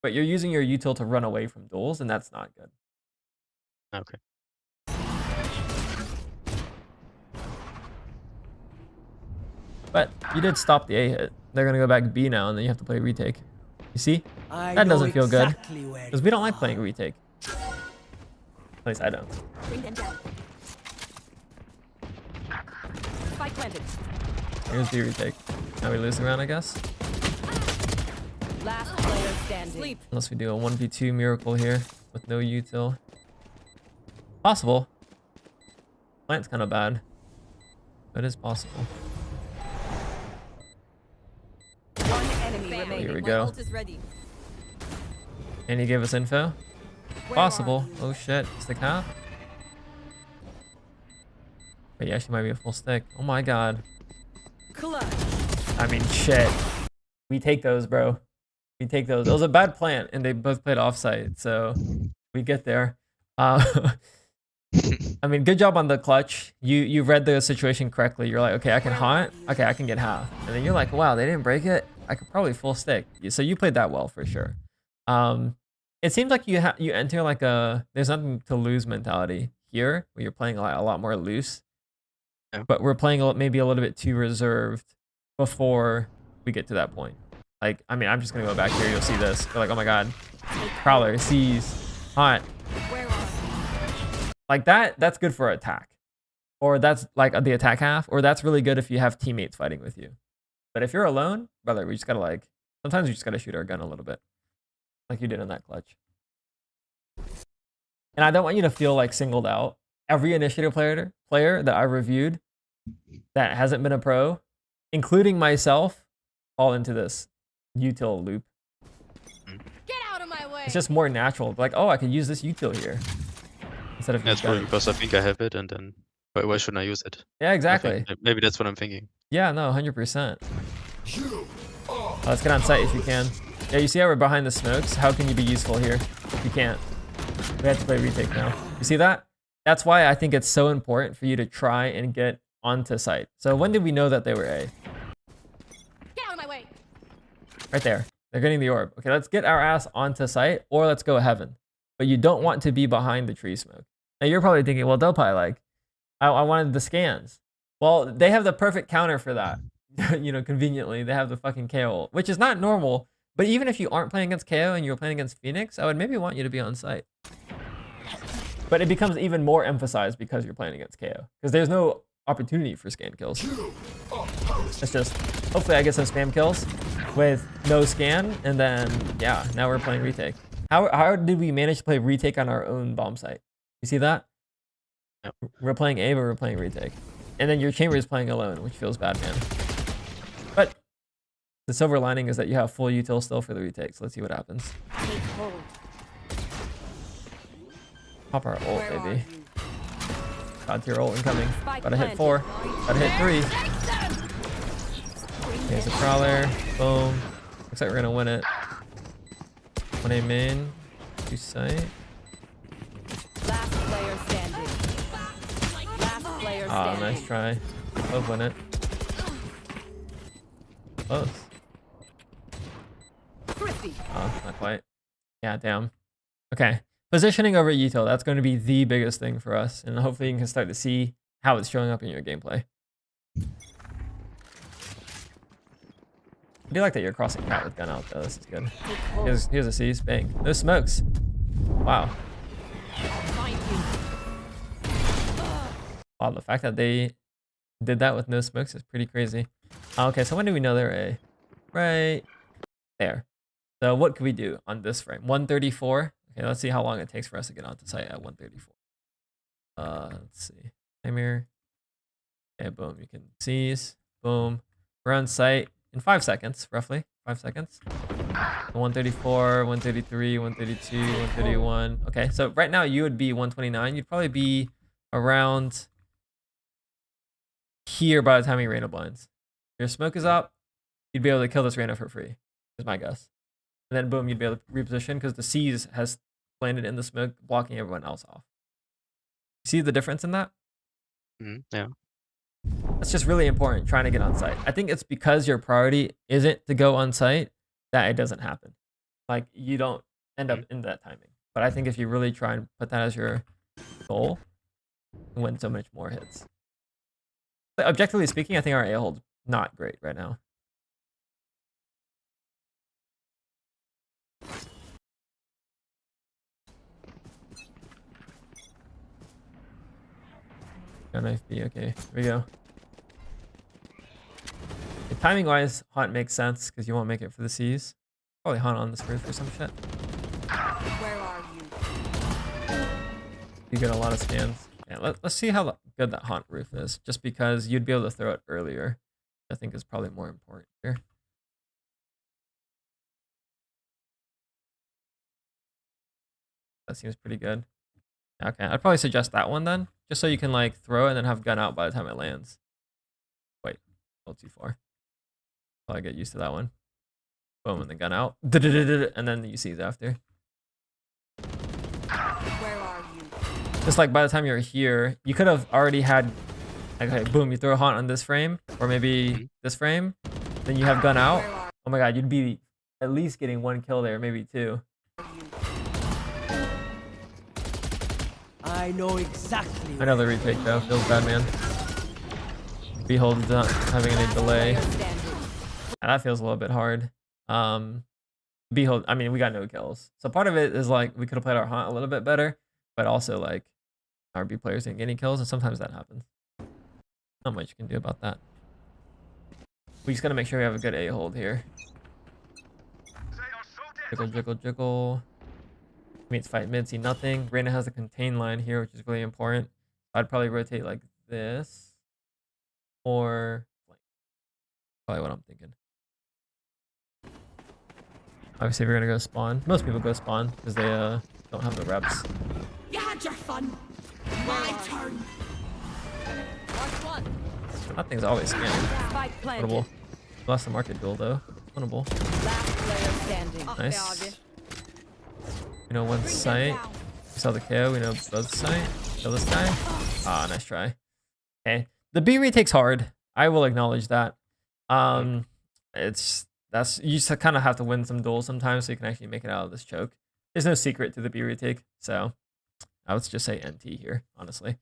But you're using your util to run away from duels and that's not good. Okay. But you did stop the A hit. They're gonna go back B now and then you have to play retake. You see? That doesn't feel good. Because we don't like playing retake. At least I don't. Bring them down. Spike planted. Here's the retake. Now we lose the round, I guess. Last player standing. Sleep. Unless we do a 1v2 miracle here with no util. Possible. Plant's kind of bad. But it's possible. One enemy remaining. Here we go. My ult is ready. And he gave us info. Where Possible. are you? Oh shit. Stick half. But yeah, she might be a full stick. Oh my god. Clutch. I mean, shit. We take those, bro. We take those. It was a bad plant, and they both played offsite, so we get there. I mean, good job on the clutch. You read the situation correctly. You're like, okay, I can haunt. Okay, I can get half. And then you're like, wow, they didn't break it. I could probably full stick. So you played that well for sure. It seems like you enter like a there's nothing to lose mentality here, where you're playing a lot more loose. Yeah. But we're playing maybe a little bit too reserved before we get to that point. Like, I mean, I'm just gonna go back here. You'll see this. You're like, oh my god, prowler, seize, haunt. Where are you? Like that. That's good for attack. or that's like the attack half, or that's really good if you have teammates fighting with you. But if you're alone, brother, we just gotta like, sometimes we just gotta shoot our gun a little bit, like you did in that clutch. And I don't want you to feel like singled out. Every initiative player that I reviewed that hasn't been a pro, including myself, fall into this util loop. Get out of my way. It's just more natural. Like, oh, I could use this util here instead of. That's probably because I think I have it, and then why shouldn't I use it? Yeah, exactly. Maybe that's what I'm thinking. Yeah, no, 100%. Let's get on site if you can. Yeah, you see how we're behind the smokes? How can you be useful here? You can't. We have to play retake now. You see that? That's why I think it's so important for you to try and get onto site. So when did we know that they were A? Get out of my way. Right there. They're getting the orb. Okay, let's get our ass onto site, or let's go heaven. But you don't want to be behind the tree smoke. Now you're probably thinking, well, they'll probably like, I wanted the scans. Well, they have the perfect counter for that. You know, conveniently, they have the fucking KO, which is not normal. But even if you aren't playing against KO and you're playing against Phoenix, I would maybe want you to be on site. But it becomes even more emphasized because you're playing against KO. Because there's no opportunity for scan kills. It's just, hopefully I get some spam kills with no scan, and then, yeah, now we're playing retake. How did we manage to play retake on our own bomb site? You see that? Yep. We're playing A, but we're playing retake. And then your chamber is playing alone, which feels bad, man. But the silver lining is that you have full util still for the retake, so let's see what happens. Take hold. Pop our ult, Where are baby. you? God tier ult incoming. Spike Gotta hit planted. 4. Gotta hit 3. Here's a prowler. Boom. Looks like we're gonna win it. 1A main. 2 site. Last player standing. Last player Ah, standing. nice try. Love win it. Close. Crispy. Oh, not quite. Yeah, damn. Okay. Positioning over util, that's going to be the biggest thing for us. And hopefully you can start to see how it's showing up in your gameplay. I do like that you're crossing cat with gun out though. This is good. Here's a C's. Bang. No smokes. Wow. Find you. Wow, the fact that they did that with no smokes is pretty crazy. Okay, so when do we know they're A? Right there. So what could we do on this frame? 134. Okay, let's see how long it takes for us to get onto site at 134. Let's see. Timer. Okay, boom. You can seize. Boom. We're on site in 5 seconds, roughly. 5 seconds. 134, 133, 132, 131. Okay, so right now you would be 129. You'd probably be around here by the time you Reyna blinds. Your smoke is up, you'd be able to kill this Reyna for free, is my guess. And then boom, you'd be able to reposition because the C's has landed in the smoke, blocking everyone else off. See the difference in that? Yeah. That's just really important, trying to get on site. I think it's because your priority isn't to go on site that it doesn't happen. Like, you don't end up in that timing. But I think if you really try and put that as your goal, you win so much more hits. But objectively speaking, I think our A hold's not great right now. Got knife B, okay, here we go. Timing wise, Haunt makes sense because you won't make it for the C's. Probably Haunt on this roof or some shit. Where are you? You get a lot of scans. Yeah, let's see how good that Haunt roof is, just because you'd be able to throw it earlier. I think is probably more important here. That seems pretty good. Okay, I'd probably suggest that one then, just so you can like throw it and then have gun out by the time it lands. Wait, a little too far. Probably get used to that one. Boom, and then gun out. And then you seize after. Where are you? Just like by the time you're here, you could have already had, okay, boom, you throw a Haunt on this frame, or maybe this frame, then you have gun out. Oh my god, you'd be at least getting 1 kill there, maybe 2. I know exactly. I know the retake though, feels bad, man. Behold is not having any delay. Player standing. And that feels a little bit hard. Behold, I mean, we got no kills. So part of it is like, we could have played our Haunt a little bit better, but also like, our B players didn't get any kills, and sometimes that happens. Not much you can do about that. We just gotta make sure we have a good A hold here. Jiggle, jiggle, jiggle. Meets fight mid, see nothing. Reyna has a contain line here, which is really important. I'd probably rotate like this. Or probably what I'm thinking. Obviously, we're gonna go spawn. Most people go spawn because they don't have the reps. You had your fun. My turn. That thing's always scanning. Spike planted. Winnable. Lost the market duel though. Winnable. Last player standing. Nice. We know one site. We saw the KO. We know both site. Kill this guy. Ah, nice try. Okay. The B retake's hard. I will acknowledge that. You just kind of have to win some duels sometimes so you can actually make it out of this choke. There's no secret to the B retake, so I would just say NT here, honestly.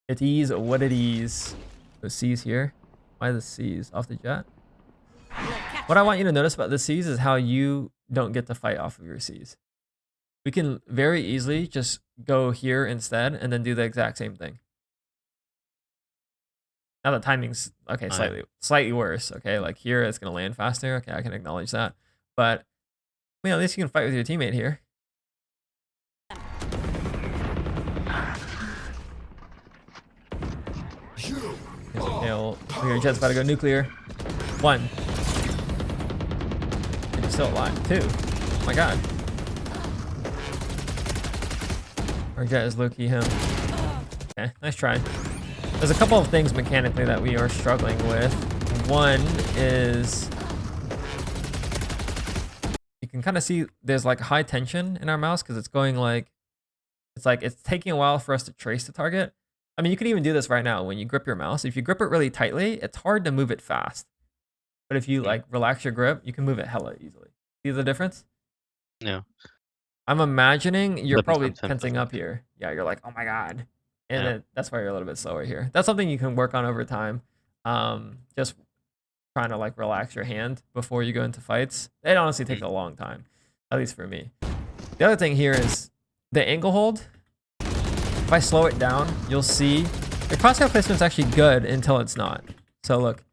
It is what it is. Those C's here. Why the C's? Off the jet? What I want you to notice about the C's is how you don't get to fight off of your C's. We can very easily just go here instead and then do the exact same thing. Now the timing's okay, slightly worse. Okay, like here it's gonna land faster. Okay, I can acknowledge that. But at least you can fight with your teammate here. Your jet's about to go nuclear. 1. And you're still alive. 2. Oh my god. Our jet is low-key him. Okay, nice try. There's a couple of things mechanically that we are struggling with. One is you can kind of see there's like high tension in our mouse because it's going like it's taking a while for us to trace the target. I mean, you can even do this right now when you grip your mouse. If you grip it really tightly, it's hard to move it fast. But if you like relax your grip, you can move it hella easily. See the difference? Yeah. I'm imagining you're probably tensing up here. Yeah, you're like, oh my god. And that's why you're a little bit slower here. That's something you can work on over time. Just trying to like relax your hand before you go into fights. It honestly takes a long time, at least for me. The other thing here is the angle hold. If I slow it down, you'll see the crosshair placement's actually good until it's not. So look,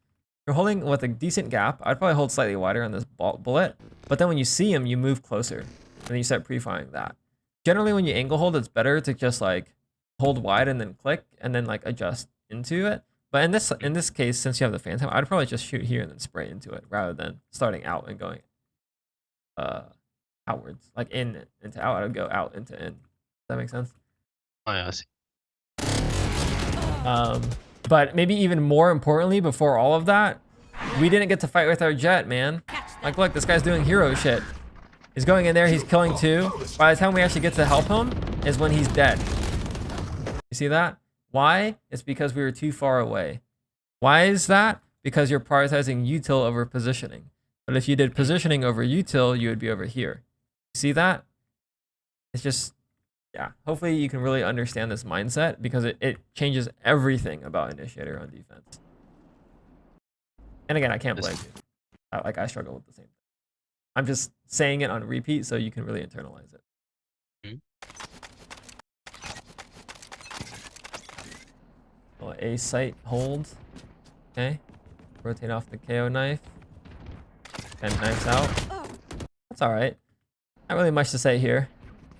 you're holding with a decent gap. I'd probably hold slightly wider on this bullet, but then when you see him, you move closer and then you start pre-firing that. Generally, when you angle hold, it's better to just like hold wide and then click and then like adjust into it. But in this case, since you have the phantom, I'd probably just shoot here and then spray into it rather than starting out and going outwards, like in into out. I'd go out into in. Does that make sense? Oh yeah, I see. But maybe even more importantly, before all of that, we didn't get to fight with our jet, man. Like, look, this guy's doing hero shit. He's going in there, he's killing 2. By the time we actually get to help him is when he's dead. You see that? Why? It's because we were too far away. Why is that? Because you're prioritizing util over positioning. But if you did positioning over util, you would be over here. You see that? It's just, yeah. Hopefully you can really understand this mindset because it changes everything about initiator on defense. And again, I can't blame you. I struggle with the same thing. I'm just saying it on repeat so you can really internalize it. Well, A site hold. Okay. Rotate off the KO knife. 10 knives out. That's alright. Not really much to say here.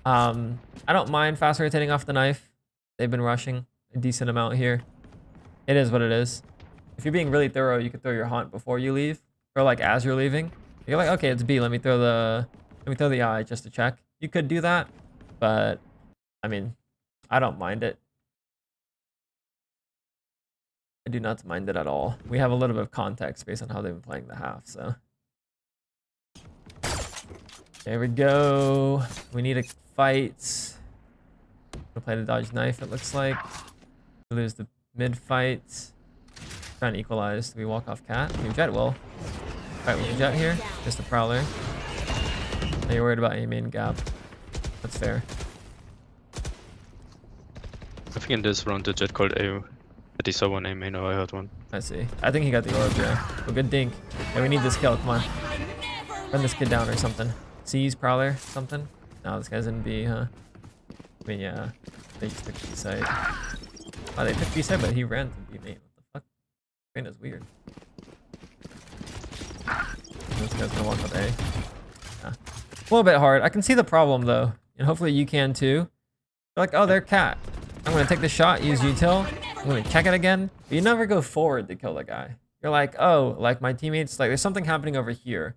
I don't mind fast rotating off the knife. They've been rushing a decent amount here. It is what it is. If you're being really thorough, you could throw your haunt before you leave. Or like as you're leaving. You're like, okay, it's B. Let me throw the eye just to check. You could do that, but I mean, I don't mind it. I do not mind it at all. We have a little bit of context based on how they've been playing the half, so. There we go. We need a fight. We'll play the dodge knife, it looks like. We lose the mid fight. Trying to equalize. Do we walk off cat? Your jet will. Fight with the jet here. Just a prowler. Now you're worried about a main gap. That's fair. I think in this round the jet called A. That he saw one A main, or I heard one. I see. I think he got the orb, yeah. Well, good dink. Yeah, we need this kill. Come on. Run this kid down or something. C's prowler, something. No, this guy's in B, huh? I mean, yeah. They just took the site. Oh, they took B side, but he ran to B main. What the fuck? Main is weird. This guy's gonna walk up A. Yeah. A little bit hard. I can see the problem though, and hopefully you can too. You're like, oh, they're cat. I'm gonna take the shot, use util. I'm gonna check it again. But you never go forward to kill the guy. You're like, oh, like my teammates, like there's something happening over here.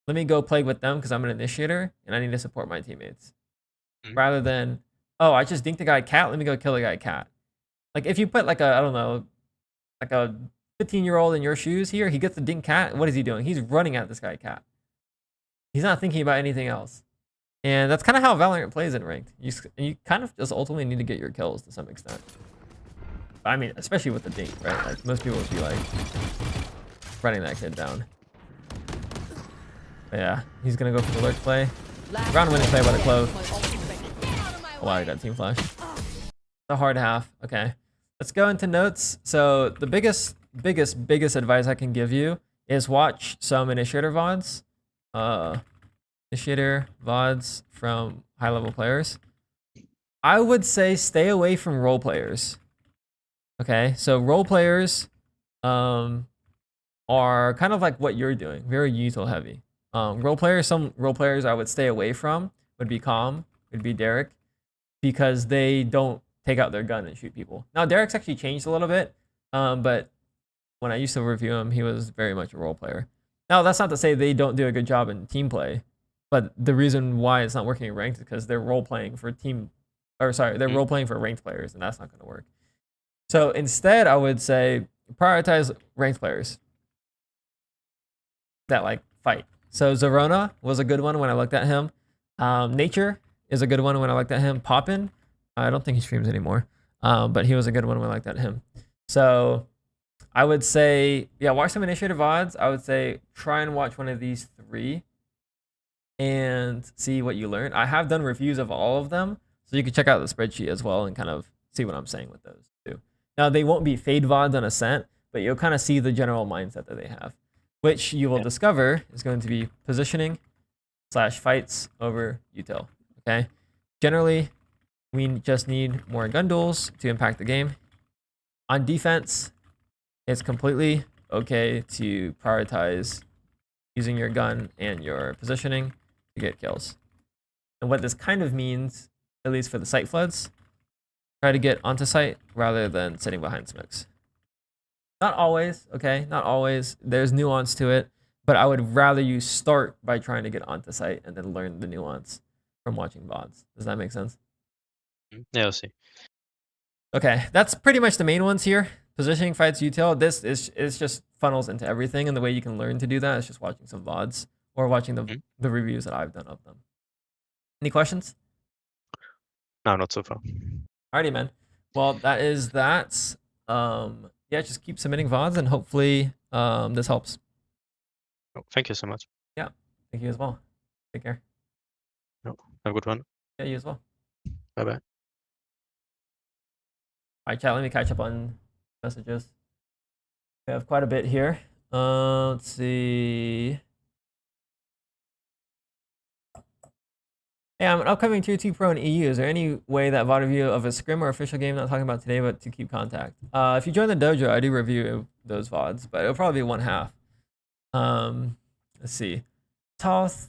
Let me go play with them because I'm an initiator and I need to support my teammates. Rather than, oh, I just dinked the guy cat. Let me go kill the guy cat. Like if you put like a, I don't know, like a 15-year-old in your shoes here, he gets the dink cat. What is he doing? He's running at this guy cat. He's not thinking about anything else. And that's kind of how Valorant plays in ranked. You kind of just ultimately need to get your kills to some extent. I mean, especially with the dink, right? Like most people would be like running that kid down. But yeah, he's gonna go for the lurk play. Round winning play by the clove. Oh, wow, I got team flash. The hard half. Okay, let's go into notes. So the biggest advice I can give you is watch some initiator VODs. Initiator VODs from high level players. I would say stay away from role players. Okay, so role players are kind of like what you're doing, very util heavy. Some role players I would stay away from would be Calm, would be Derek, because they don't take out their gun and shoot people. Now Derek's actually changed a little bit, but when I used to review him, he was very much a role player. Now that's not to say they don't do a good job in team play, but the reason why it's not working in ranked is because they're role playing for they're role playing for ranked players, and that's not going to work. So instead, I would say prioritize ranked players that like fight. So Zorona was a good one when I looked at him. Nature is a good one when I looked at him. Poppin, I don't think he streams anymore, but he was a good one when I looked at him. So I would say, yeah, watch some initiative VODs. I would say try and watch one of these 3 and see what you learn. I have done reviews of all of them, so you can check out the spreadsheet as well and kind of see what I'm saying with those too. Now, they won't be fade VODs on Ascent, but you'll kind of see the general mindset that they have, which you will discover is going to be positioning / fights over util. Okay? Generally, we just need more gun duels to impact the game. On defense, it's completely okay to prioritize using your gun and your positioning to get kills. And what this kind of means, at least for the site floods, try to get onto site rather than sitting behind smokes. Not always, okay? Not always. There's nuance to it, but I would rather you start by trying to get onto site and then learn the nuance from watching VODs. Does that make sense? Yeah, I see. Okay, that's pretty much the main ones here. Positioning, fights, util. This is just funnels into everything, and the way you can learn to do that is just watching some VODs or watching the reviews that I've done of them. Any questions? No, not so far. Alrighty, man. Well, that is that. Yeah, just keep submitting VODs, and hopefully this helps. Oh, thank you so much. Yeah, thank you as well. Take care. No, have a good one. Yeah, you as well. Bye-bye. All right, chat, let me catch up on messages. We have quite a bit here. Let's see. Hey, I'm an upcoming Tier 2 Pro in EU. Is there any way that VOD review of a scrim or official game not talking about today, but to keep contact? If you join the dojo, I do review those VODs, but it'll probably be 1/2. Let's see. Tosted.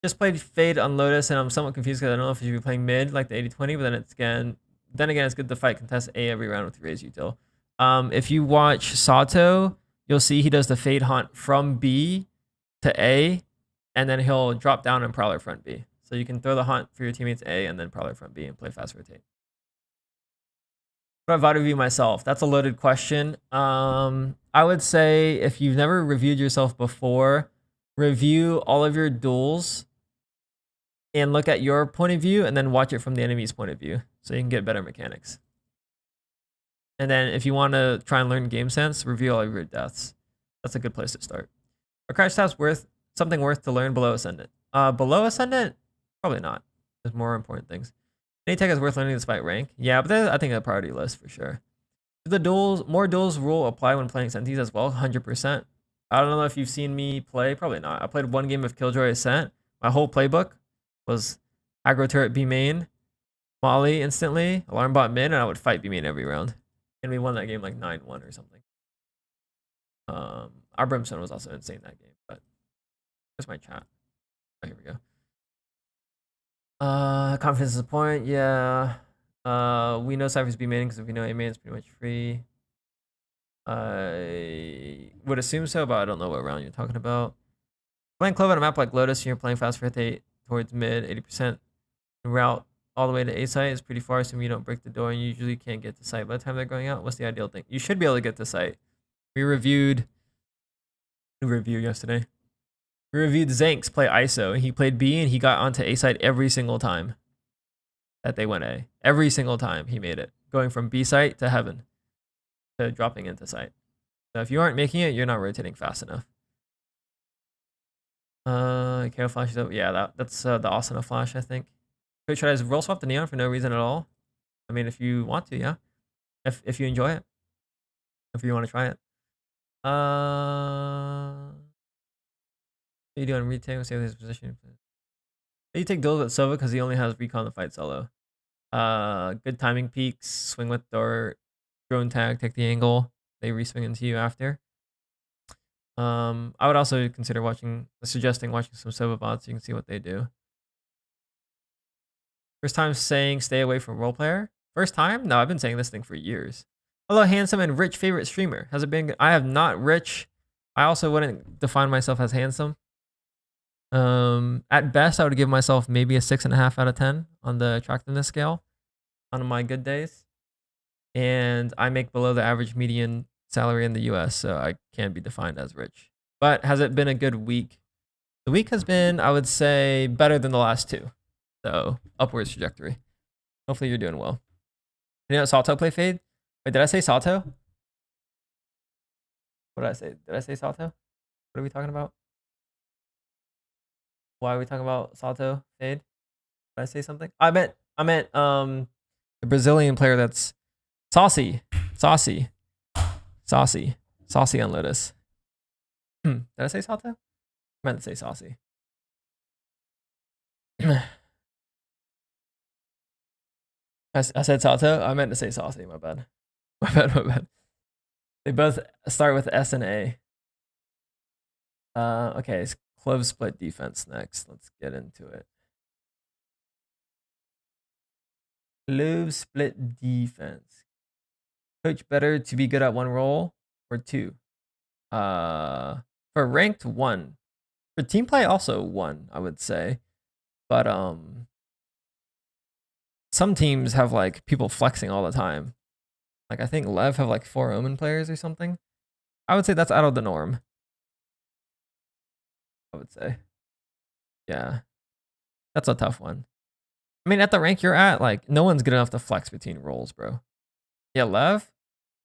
Just played Fade on Lotus, and I'm somewhat confused because I don't know if you should be playing mid like the 80/20, but then again, it's good to fight contest A every round with raise util. If you watch Sato, you'll see he does the Fade hunt from B to A, and then he'll drop down and Prowler front B. So you can throw the hunt for your teammates A and then Prowler front B and play fast rotate. What about VOD review myself? That's a loaded question. I would say if you've never reviewed yourself before, review all of your duels and look at your point of view and then watch it from the enemy's point of view so you can get better mechanics. And then if you want to try and learn game sense, review all of your deaths. That's a good place to start. Are crash tabs something worth to learn below Ascendant? Below Ascendant? Probably not. There's more important things. Any tech is worth learning despite rank? Yeah, but I think a priority list for sure. Do the more duels rule apply when playing Ascent as well? 100%. I don't know if you've seen me play. Probably not. I played one game of Killjoy Ascent. My whole playbook was aggro turret B main, Molly instantly, alarm bot mid, and I would fight B main every round. And we won that game like 9-1 or something. Our Brimstone was also insane that game, but where's my chat? Oh, here we go. Confidence is a point, yeah. We know Cypher's B main because if we know A main, it's pretty much free. I would assume so, but I don't know what round you're talking about. Playing Clove on a map like Lotus, and you're playing fast for hit 8 towards mid, 80% route all the way to A site is pretty far, so you don't break the door and you usually can't get to site by the time they're going out. What's the ideal thing? You should be able to get to site. We reviewed yesterday. We reviewed Zanks play ISO, and he played B and he got onto A site every single time that they went A. Every single time he made it, going from B site to heaven to dropping into site. So if you aren't making it, you're not rotating fast enough. KO flash is over. Yeah, that's the Asana flash, I think. Coach, should I roll swap the Neon for no reason at all? I mean, if you want to, yeah. If you enjoy it. If you want to try it. What do you do on retake? We'll save his position. You take duels with Sova because he only has recon to fight solo. Good timing peaks, swing with door, drone tag, take the angle. They reswing into you after. I would also consider suggesting watching some Sova bots so you can see what they do. First time saying stay away from role player? First time? No, I've been saying this thing for years. Hello, handsome and rich favorite streamer. Has it been good? I have not rich. I also wouldn't define myself as handsome. At best, I would give myself maybe a 6.5 out of 10 on the attractiveness scale on my good days. And I make below the average median salary in the US, so I can't be defined as rich. But has it been a good week? The week has been, I would say, better than the last two. So, upwards trajectory. Hopefully you're doing well. You know Salto play fade? Wait, did I say Salto? What did I say? Did I say Salto? What are we talking about? Why are we talking about Salto fade? Did I say something? I meant the Brazilian player that's saucy on Lotus. Did I say Salto? I meant to say saucy. I said Salto. I meant to say saucy. My bad. My bad. They both start with S and A. Okay, it's Clove split defense next. Let's get into it. Clove split defense. Coach, better to be good at one role or two? For ranked 1. For team play, also 1, I would say. But some teams have like people flexing all the time. Like I think Lev have like 4 Omen players or something. I would say that's out of the norm. I would say. Yeah. That's a tough one. I mean, at the rank you're at, like no one's good enough to flex between roles, bro. Yeah, Lev.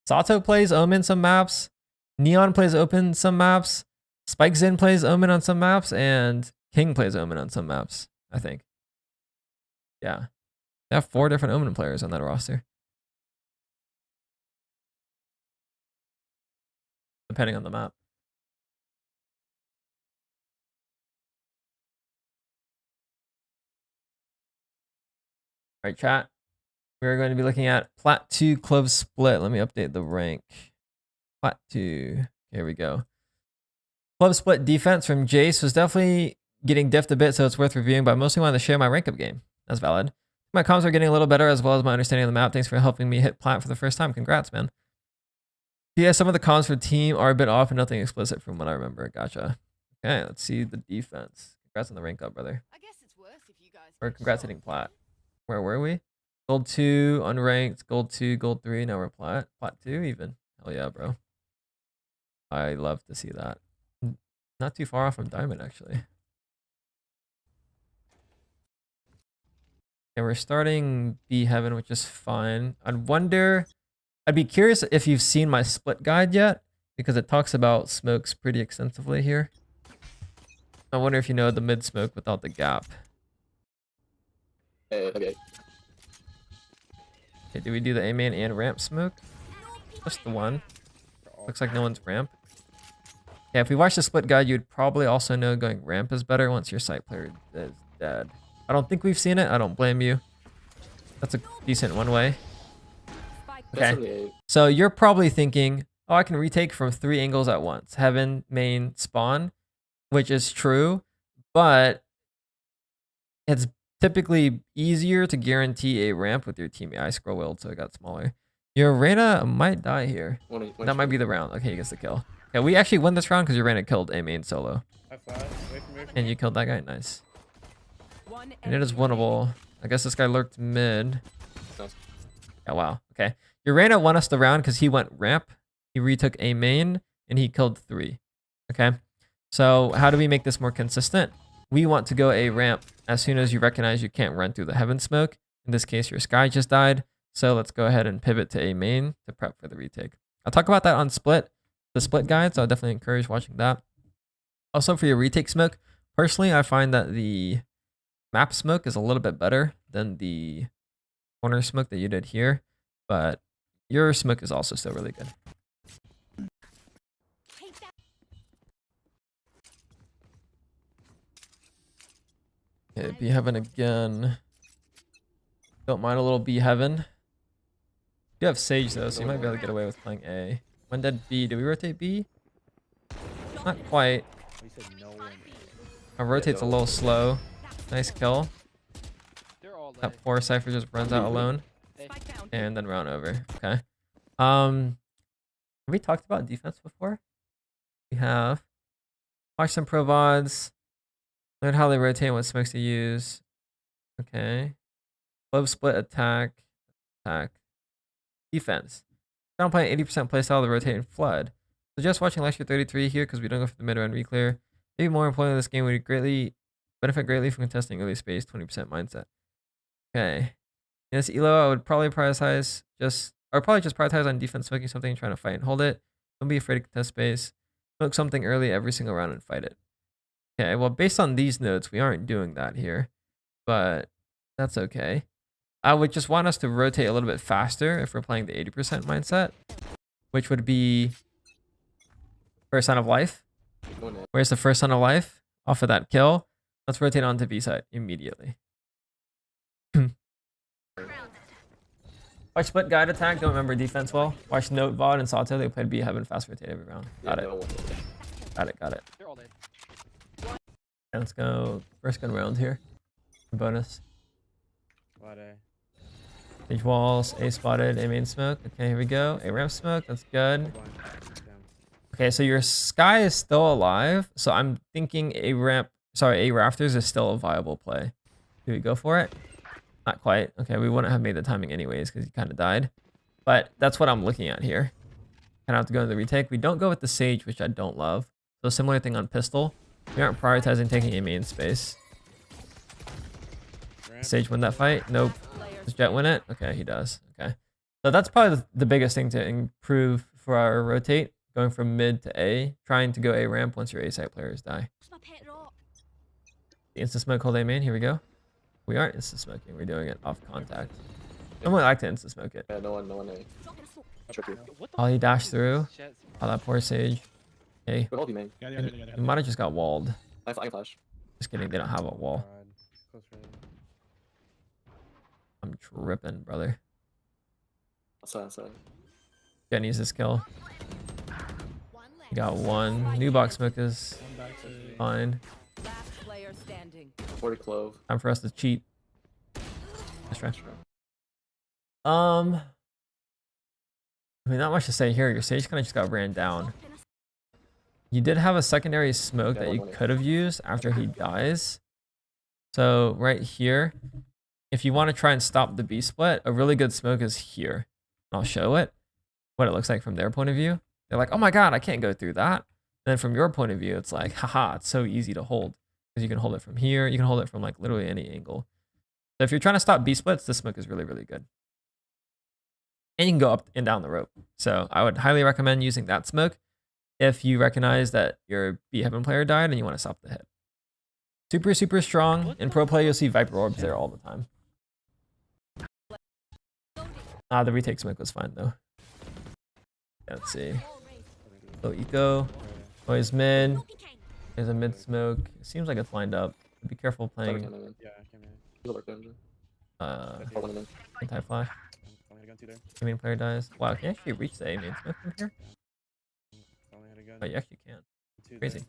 Sato plays Omen some maps. Neon plays Open some maps. Spike Zen plays Omen on some maps. And King plays Omen on some maps, I think. Yeah. They have 4 different Omen players on that roster. Depending on the map. All right, chat. We're going to be looking at Plat 2 Clove Split. Let me update the rank. Plat 2. Here we go. Clove Split defense from Jace was definitely getting diffed a bit, so it's worth reviewing, but I mostly wanted to share my rank up game. That's valid. My comms are getting a little better as well as my understanding of the map. Thanks for helping me hit Plat for the first time. Congrats, man. Yeah, some of the comms for team are a bit off and nothing explicit from what I remember. Gotcha. Okay, let's see the defense. Congrats on the rank up, brother. I guess it's worse if you guys. Or congrats hitting Plat. Where were we? Gold 2, unranked, gold 2, gold 3, now we're Plat 2 even. Hell yeah, bro. I love to see that. Not too far off from Diamond, actually. Okay, we're starting B Heaven, which is fine. I'd be curious if you've seen my split guide yet, because it talks about smokes pretty extensively here. I wonder if you know the mid smoke without the gap. Okay. Okay, do we do the A main and ramp smoke? Just the one. Looks like no one's ramp. Yeah, if we watch the split guide, you'd probably also know going ramp is better once your site player is dead. I don't think we've seen it. I don't blame you. That's a decent one way. Spike Okay. 78. So you're probably thinking, oh, I can retake from 3 angles at once. Heaven, main, spawn, which is true, but it's typically easier to guarantee a ramp with your teammate. I scroll wheeled, so it got smaller. Your Reyna might die here. That might be the round. Okay, he gets the kill. Okay, we actually won this round because your Reyna killed a main solo. And you killed that guy. Nice. one And it is winnable. I guess this guy lurked mid. Oh, wow. Okay. Your Reyna won us the round because he went ramp. He retook a main, and he killed 3. Okay. So how do we make this more consistent? We want to go a ramp as soon as you recognize you can't run through the heaven smoke. In this case, your Sky just died. So let's go ahead and pivot to a main to prep for the retake. I'll talk about that on split, the split guide. So I'll definitely encourage watching that. Also for your retake smoke, personally, I find that the map smoke is a little bit better than the corner smoke that you did here, but your smoke is also still really good. Okay, B heaven again. Don't mind a little B heaven. You have Sage though, so you might be able to get away with playing A. When did B? Did we rotate B? Not quite. Our rotate's a little slow. Nice kill. That poor Cypher just runs out alone. And then round over. Okay. Have we talked about defense before? We have. Watch some pro VODs. Learn how they rotate and what smokes to use. Okay. Glove split attack. Attack. Defense. I don't play 80% playstyle the rotate and flood. So just watching lecture 33 here because we don't go for the mid-round reclear. Maybe more importantly, this game would benefit greatly from contesting early space 20% mindset. Okay. In this elo, I would probably prioritize on defense, smoking something, trying to fight and hold it. Don't be afraid to contest space. Smoke something early every single round and fight it. Okay, well, based on these notes, we aren't doing that here, but that's okay. I would just want us to rotate a little bit faster if we're playing the 80% mindset, which would be first sign of life. Where's the first sign of life? Off of that kill. Let's rotate on to B side immediately. Watch split guide attack. Don't remember defense well. Watch note VOD and Sato. They played B heaven fast rotate every round. Got it. Got it. Let's go. First gun round here. Bonus. Stage walls. A spotted. A main smoke. Okay, here we go. A ramp smoke. That's good. Okay, so your Sky is still alive. So I'm thinking a rafters is still a viable play. Do we go for it? Not quite. Okay, we wouldn't have made the timing anyways because he kind of died. But that's what I'm looking at here. Kind of have to go to the retake. We don't go with the Sage, which I don't love. So similar thing on pistol. We aren't prioritizing taking a main space. Sage win that fight? Nope. Does Jet win it? Okay, he does. Okay. So that's probably the biggest thing to improve for our rotate. Going from mid to A. Trying to go A ramp once your A side players die. The instant smoke hold A main. Here we go. We aren't instant smoking. We're doing it off contact. I would like to instant smoke it. Yeah, no one A. Oh, he dashed through. Oh, that poor Sage. Okay. You We might have just got walled. I flash. Just kidding. They don't have a wall. I'm tripping, brother. Jen needs this kill. We got one. New box smoke is fine. Last player standing. 40 clove. Time for us to cheat. Let's try. I mean, not much to say here. Your Sage kind of just got ran down. You did have a secondary smoke that you could have used after he dies. So right here, if you want to try and stop the B split, a really good smoke is here. I'll show it, what it looks like from their point of view. They're like, oh my God, I can't go through that. And then from your point of view, it's like, haha, it's so easy to hold. Because you can hold it from here. You can hold it from like literally any angle. So if you're trying to stop B splits, this smoke is really, really good. And you can go up and down the rope. So I would highly recommend using that smoke if you recognize that your B heaven player died and you want to stop the hit. Super, super strong. In pro play, you'll see Viper orbs there all the time. The retake smoke was fine though. Let's see. So eco. Always mid. There's a mid smoke. It seems like it's lined up. Be careful playing. Anti-flash. Main player dies. Wow, can you actually reach the A main smoke from here? Oh, you actually can. Crazy.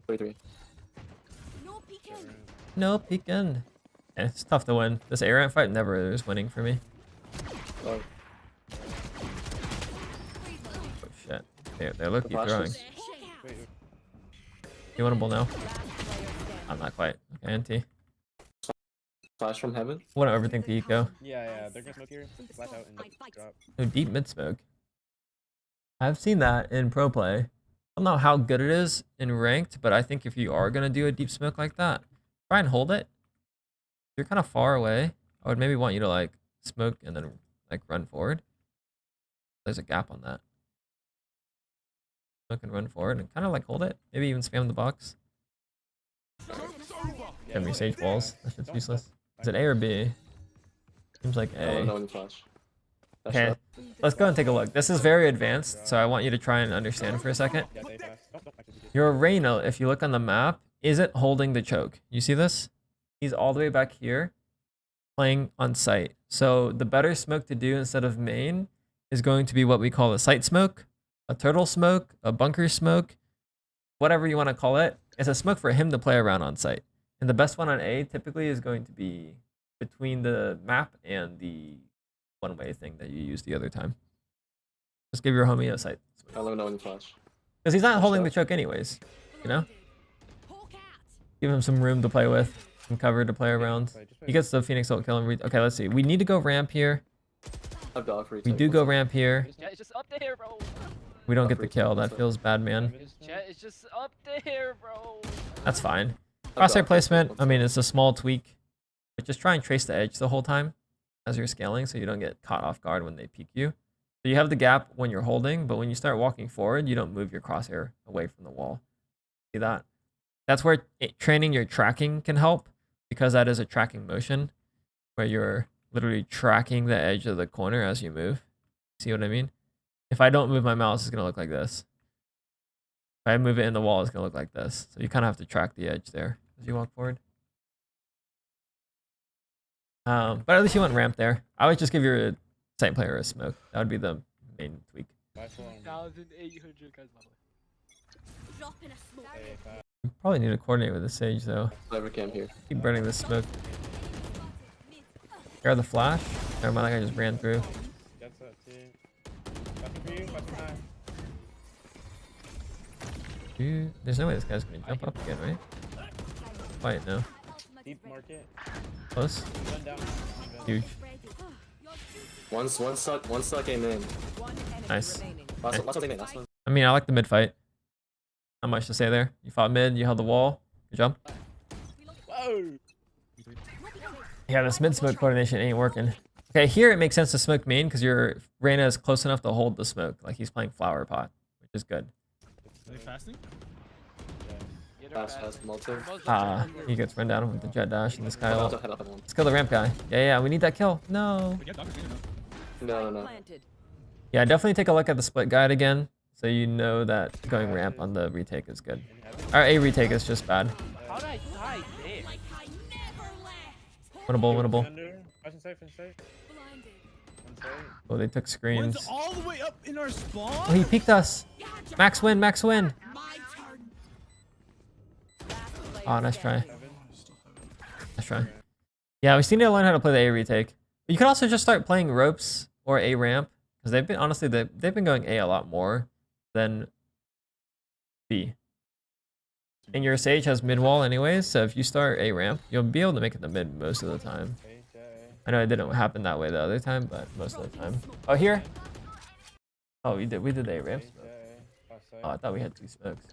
33. No peeking. No peeking. Yeah, it's tough to win. This A ramp fight never is winning for me. Oh, Oh shit. They're low-key throwing. You winnable now? Last player standing. I'm not quite. Okay, NT. flash from heaven. Want to overthink the eco. Yeah, they're gonna smoke here. Flash out and drop. No, deep mid smoke. I've seen that in pro play. I don't know how good it is in ranked, but I think if you are gonna do a deep smoke like that, try and hold it. If you're kind of far away, I would maybe want you to like smoke and then like run forward. There's a gap on that. Smoke and run forward and kind of like hold it. Maybe even spam the box. Give me sage walls. That shit's useless. Is it A or B? Seems like A. No, in flash. Flash Okay, up. let's go and take a look. This is very advanced, so I want you to try and understand for a second. Yeah, they fast. Actually, Your Reyna, if you look on the map, isn't holding the choke. You see this? He's all the way back here, playing on site. So the better smoke to do instead of main is going to be what we call a site smoke, a turtle smoke, a bunker smoke, whatever you want to call it. It's a smoke for him to play around on site. And the best one on A typically is going to be between the map and the one-way thing that you used the other time. Just give your homie a site. I'll let him know in flash. Because he's not holding the choke anyways, you know? Give him some room to play with, some cover to play around. He gets the Phoenix ult kill and okay, let's see. We need to go ramp here. I've got for We do go ramp here. It's just up there, bro. We don't get the kill. That feels bad, man. It's just up there, bro. That's fine. Crosshair placement, I mean, it's a small tweak. But just try and trace the edge the whole time as you're scaling so you don't get caught off guard when they peek you. So you have the gap when you're holding, but when you start walking forward, you don't move your crosshair away from the wall. See that? That's where training your tracking can help, because that is a tracking motion where you're literally tracking the edge of the corner as you move. See what I mean? If I don't move my mouse, it's going to look like this. If I move it in the wall, it's going to look like this. So you kind of have to track the edge there as you walk forward. But at least you went ramp there. I would just give your site player a smoke. That would be the main tweak. 1,800 guys. Dropping a smoke. You probably need to coordinate with the Sage though. Clever cam here. Keep burning this smoke. Here are the flash. Never mind, I just ran through. That's it, too. Flashing for you, flashing high. Dude, there's no way this guy's gonna jump up again, right? Fight no. Deep market. Close. Run down. Huge. One stuck came in. One enemy Nice. remaining. Last one came in. Last one. I mean, I like the mid fight. Not much to say there. You fought mid, you held the wall. Good job. Whoa! Yeah, this mid smoke coordination ain't working. Okay, here it makes sense to smoke main because your Reyna is close enough to hold the smoke. Like he's playing flower pot, which is good. Are they fasting? Fast, multi. He gets run down with the jet dash and this guy Head ult. up, head up, head up. Let's kill the ramp guy. Yeah, we need that kill. No. We get Dr. Green enough. No. Planted. Yeah, definitely take a look at the split guide again, so you know that going ramp on the retake is good. Our A retake is just bad. How did I die there? Like I never left. Winnable. Flashing safe, flashing safe. Blinded. One safe. Oh, they took screens. One's all the way up in our spawn. Oh, he peeked us. Max win. My turn. Last player Oh, nice try. standing. Nice try. Yeah, we still need to learn how to play the A retake. You could also just start playing ropes or A ramp, because they've been honestly they've been going A a lot more than B. And your Sage has mid wall anyways, so if you start A ramp, you'll be able to make it the mid most of the time. I know it didn't happen that way the other time, but most of the time. Oh, here. Oh, we did the A ramp smoke. Oh, I thought we had 2 smokes.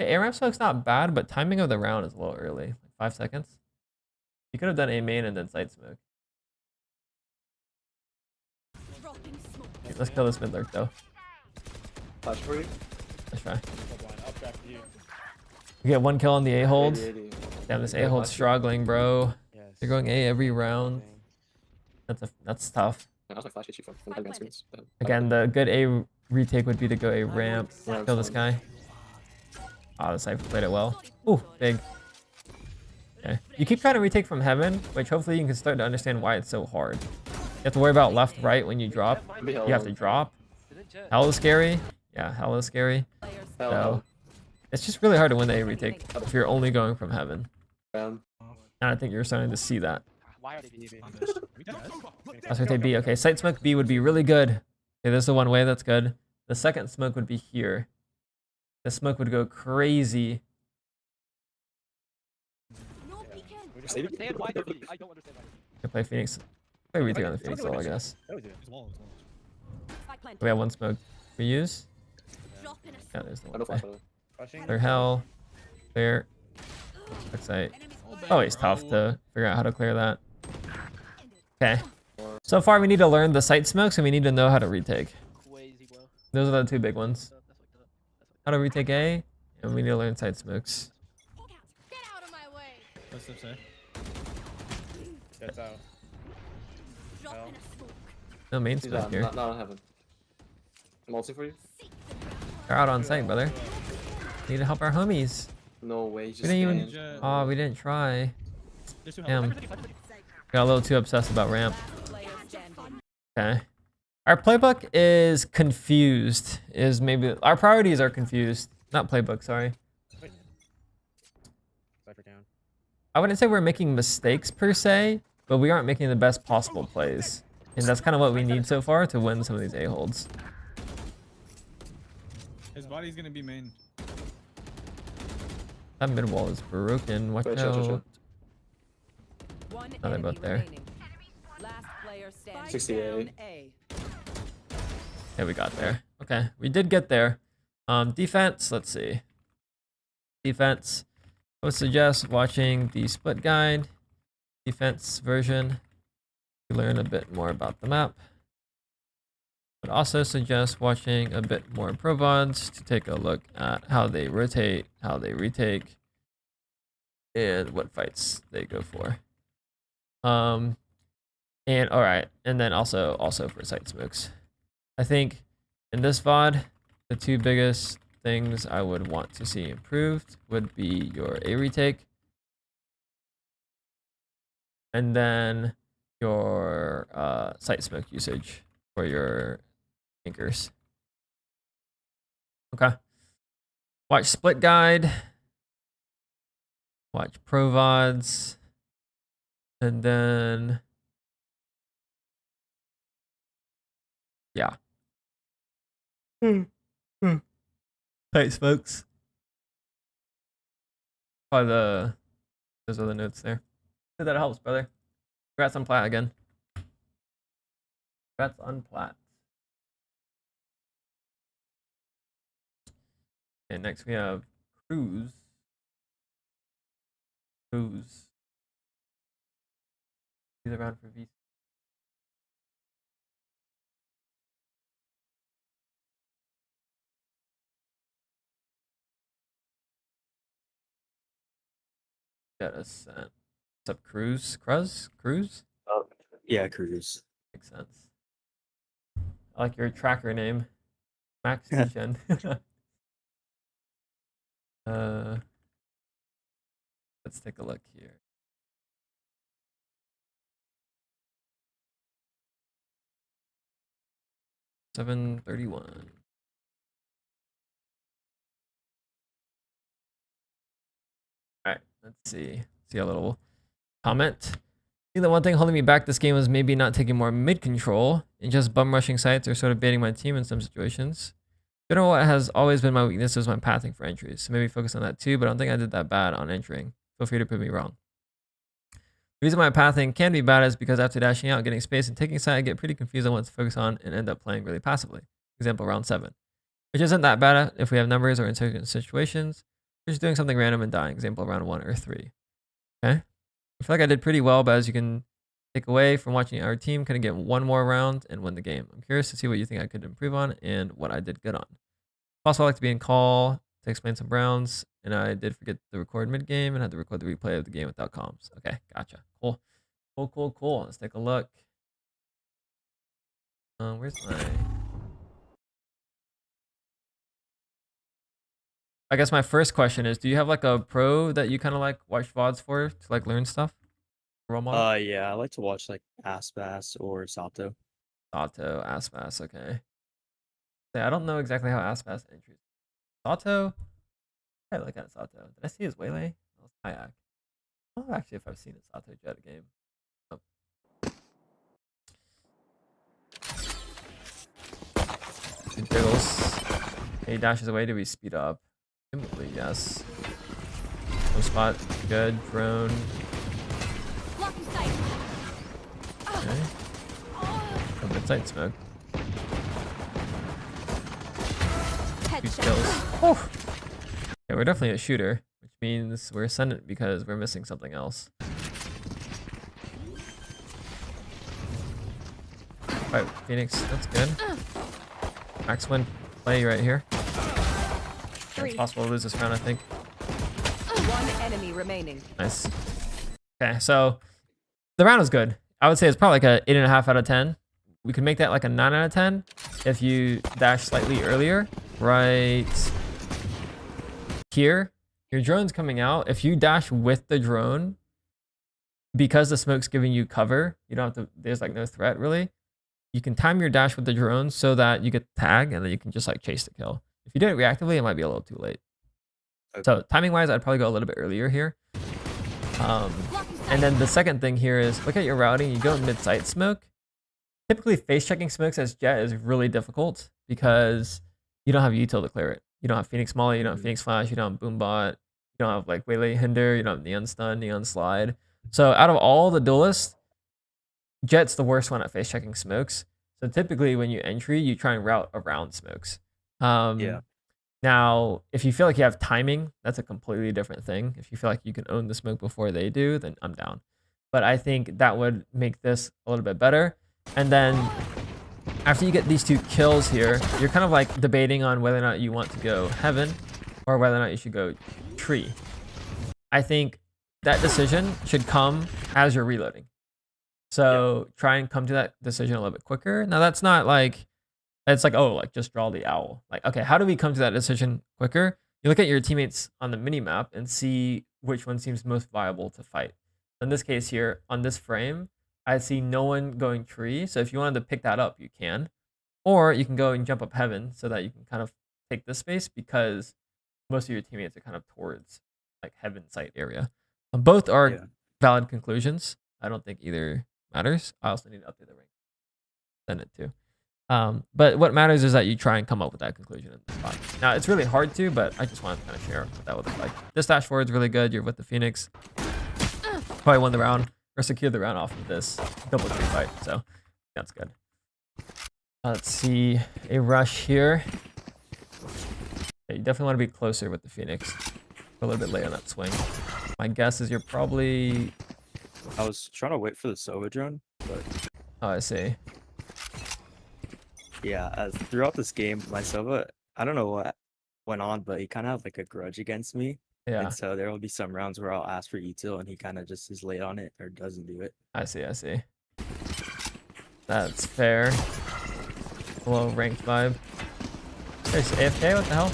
Okay, A ramp smoke's not bad, but timing of the round is a little early, like 5 seconds. You could have done A main and then side smoke. Dropping smoke. Okay, let's kill this mid lurk though. Flash for you. Let's try. Up draft you. We get 1 kill on the A hold. 80, 80. Damn, this A hold's struggling, bro. Yes. They're going A every round. That's tough. Yeah, that's my flash hit you from advanced screens. Again, the good A retake would be to go A ramp, kill this guy. Oh, the Cypher played it well. Ooh, big. Okay. You keep trying to retake from heaven, which hopefully you can start to understand why it's so hard. You have to worry about left, right when you drop. You have to drop. Hell is scary. Yeah, hell is scary. So it's just really hard to win the A retake if you're only going from heaven. And I think you're starting to see that. Why are they being Let's rotate B. Okay, site smoke B would be really good. Okay, this is the one way that's good. The second smoke would be here. The smoke would go crazy. I don't understand why they're being. I don't understand why. I play Phoenix. Play retake on the Phoenix wall, I guess. We have one smoke. We use? Yeah, there's the one. Clear hell. Clear. Looks like always tough to figure out how to clear that. Okay. So far we need to learn the site smokes and we need to know how to retake. Those are the two big ones. How to retake A, and we need to learn site smokes. Get out of my way. What's up, say? Gets out. Drop in a smoke. No main smoke here. Not on heaven. Multi for you? They're out on site, brother. Need to help our homies. No way. We didn't even. Oh, we didn't try. Damn. Got a little too obsessed about ramp. Okay. Our playbook is confused. Is maybe our priorities are confused. Not playbook, sorry. I wouldn't say we're making mistakes per se, but we aren't making the best possible plays. And that's kind of what we need so far to win some of these A-holds. His body's gonna be main. That mid wall is broken. Watch out. One Oh, they're both there. remaining. Last player standing. 68. Yeah, we got there. Okay, we did get there. Defense, let's see. Defense. I would suggest watching the split guide, defense version, to learn a bit more about the map. Would also suggest watching a bit more pro VODs to take a look at how they rotate, how they retake, and what fights they go for. And all right, and then also for site smokes. I think in this VOD, the two biggest things I would want to see improved would be your A retake, and then your site smoke usage for your anchors. Okay. Watch split guide. Watch pro VODs, and then yeah. Thanks, folks. Probably those are the notes there. Hope that helps, brother. Congrats on plat again. Congrats on plat. Okay, next we have Cruz. Cruz. He's around for VC. Get a cent. What's up, Cruz? Cruz? Yeah, Cruz. Makes sense. I like your tracker name. Max Chen. Let's take a look here. $731. Alright, let's see. See a little comment. I think the one thing holding me back this game was maybe not taking more mid control and just bum rushing sites or sort of baiting my team in some situations. You know what has always been my weakness is my pathing for entries. So maybe focus on that too, but I don't think I did that bad on entering. Feel free to prove me wrong. The reason my pathing can be bad is because after dashing out, getting space, and taking side, I get pretty confused on what to focus on and end up playing really passively. Example, round 7. Which isn't that bad if we have numbers or in certain situations. We're just doing something random and dying. Example, round 1 or 3. Okay? I feel like I did pretty well, but as you can take away from watching our team, kind of get one more round and win the game. I'm curious to see what you think I could improve on and what I did good on. Also, I like to be in call to explain some Browns, and I did forget to record mid-game and had to record the replay of the game without comms. Okay, gotcha. Cool. Cool. Let's take a look. Where's my... I guess my first question is, do you have like a pro that you kind of like watch VODs for to like learn stuff? Role model? Yeah, I like to watch like Aspas or Sato. Sato, Aspas, okay. Yeah, I don't know exactly how Aspas entries. Sato? I look at Sato. Did I see his Waylay? That was Kayak. I don't know actually if I've seen a Sato Jet game. Oh. He jiggles. He dashes away. Do we speed up? Presumably, yes. No spot. Good. Drone. Blocking sight. Okay. Oh, mid-sight smoke. Two kills. Oh. Yeah, we're definitely a shooter, which means we're ascendant because we're missing something else. Alright, Phoenix, that's good. Max win play right here. Yeah, it's possible to lose this round, I think. One enemy remaining. Nice. Okay, so the round was good. I would say it's probably like a 8.5 out of 10. We could make that like a 9 out of 10 if you dash slightly earlier. Right here, your drone's coming out. If you dash with the drone, because the smoke's giving you cover, you don't have to, there's like no threat really. You can time your dash with the drone so that you get the tag and then you can just like chase the kill. If you do it reactively, it might be a little too late. Okay. So timing wise, I'd probably go a little bit earlier here. And then the second thing here is look at your routing. You go mid-sight smoke. Typically face checking smokes as Jet is really difficult because you don't have util to clear it. You don't have Phoenix Molly, you don't have Phoenix Flash, you don't have Boombot, you don't have like Waylay Hinder, you don't have Neon Stun, Neon Slide. So out of all the duelists, Jet's the worst one at face checking smokes. So typically when you entry, you try and route around smokes. Yeah. Now, if you feel like you have timing, that's a completely different thing. If you feel like you can own the smoke before they do, then I'm down. But I think that would make this a little bit better. And then after you get these two kills here, you're kind of like debating on whether or not you want to go heaven or whether or not you should go tree. I think that decision should come as you're reloading. So try and come to that decision a little bit quicker. Now that's not like, it's like, oh, like just draw the owl. Like, okay, how do we come to that decision quicker? You look at your teammates on the mini map and see which one seems most viable to fight. In this case here, on this frame, I see no one going tree. So if you wanted to pick that up, you can. Or you can go and jump up heaven so that you can kind of take this space because most of your teammates are kind of towards like heaven site area. Both are valid conclusions. I don't think either matters. I also need to update the rank. Send it too. But what matters is that you try and come up with that conclusion in the spot. Now it's really hard to, but I just wanted to kind of share what that would look like. This dash forward is really good. You're with the Phoenix. Probably won the round or secured the round off of this double tree fight. So that's good. Let's see a rush here. Yeah, you definitely want to be closer with the Phoenix. A little bit late on that swing. My guess is you're probably. I was trying to wait for the Sova drone, but. Oh, I see. Yeah, throughout this game, my Sova, I don't know what went on, but he kind of had like a grudge against me. Yeah. And so there will be some rounds where I'll ask for util and he kind of just is late on it or doesn't do it. I see, I see. That's fair. Low ranked vibe. There's AFK, what the hell?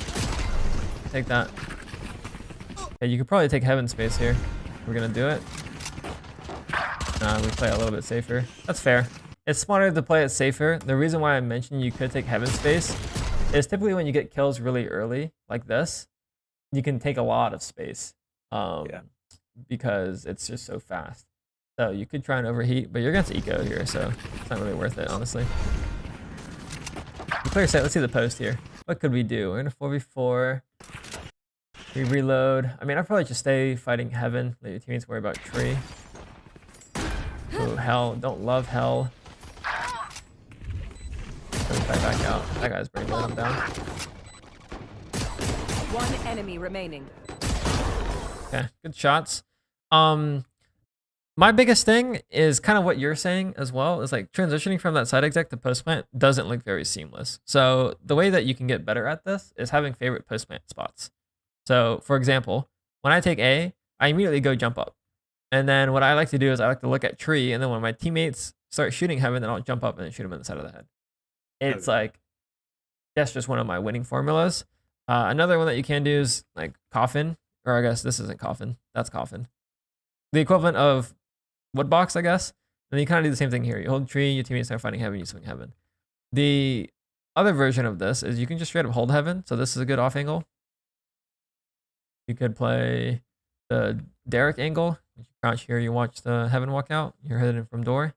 Take that. Yeah, you could probably take heaven space here. We're gonna do it. Nah, we play it a little bit safer. That's fair. It's smarter to play it safer. The reason why I mentioned you could take heaven space is typically when you get kills really early, like this, you can take a lot of space because it's just so fast. So you could try and overheat, but you're against eco here, so it's not really worth it, honestly. Clear set. Let's see the post here. What could we do? We're in a 4v4. We reload. I mean, I'd probably just stay fighting heaven. Let your teammates worry about tree. Oh, hell. Don't love hell. Let me fight back out. That guy's pretty good. I'm down. One enemy remaining. Okay, good shots. My biggest thing is kind of what you're saying as well, is like transitioning from that side exec to post plant doesn't look very seamless. So the way that you can get better at this is having favorite post plant spots. So for example, when I take A, I immediately go jump up. And then what I like to do is I like to look at tree, and then when my teammates start shooting heaven, then I'll jump up and then shoot them in the side of the head. It's like, that's just one of my winning formulas. Another one that you can do is like coffin, or I guess this isn't coffin. That's coffin. The equivalent of woodbox, I guess. And then you kind of do the same thing here. You hold tree, your teammates start fighting heaven, you swing heaven. The other version of this is you can just straight up hold heaven. So this is a good off angle. You could play the Derek angle. You crouch here, you watch the heaven walk out. You're hidden from door.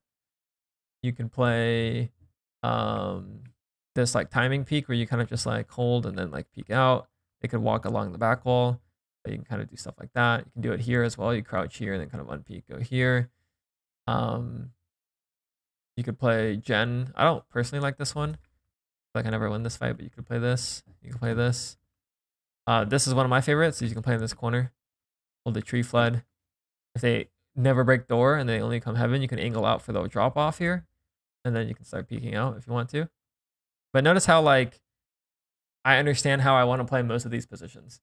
You can play this like timing peek where you kind of just like hold and then like peek out. They could walk along the back wall. But you can kind of do stuff like that. You can do it here as well. You crouch here and then kind of unpeek, go here. You could play Gen. I don't personally like this one. Like I never win this fight, but you could play this. You can play this. This is one of my favorites. So you can play in this corner. Hold the tree flood. If they never break door and they only come heaven, you can angle out for the drop off here. And then you can start peeking out if you want to. But notice how like I understand how I want to play most of these positions.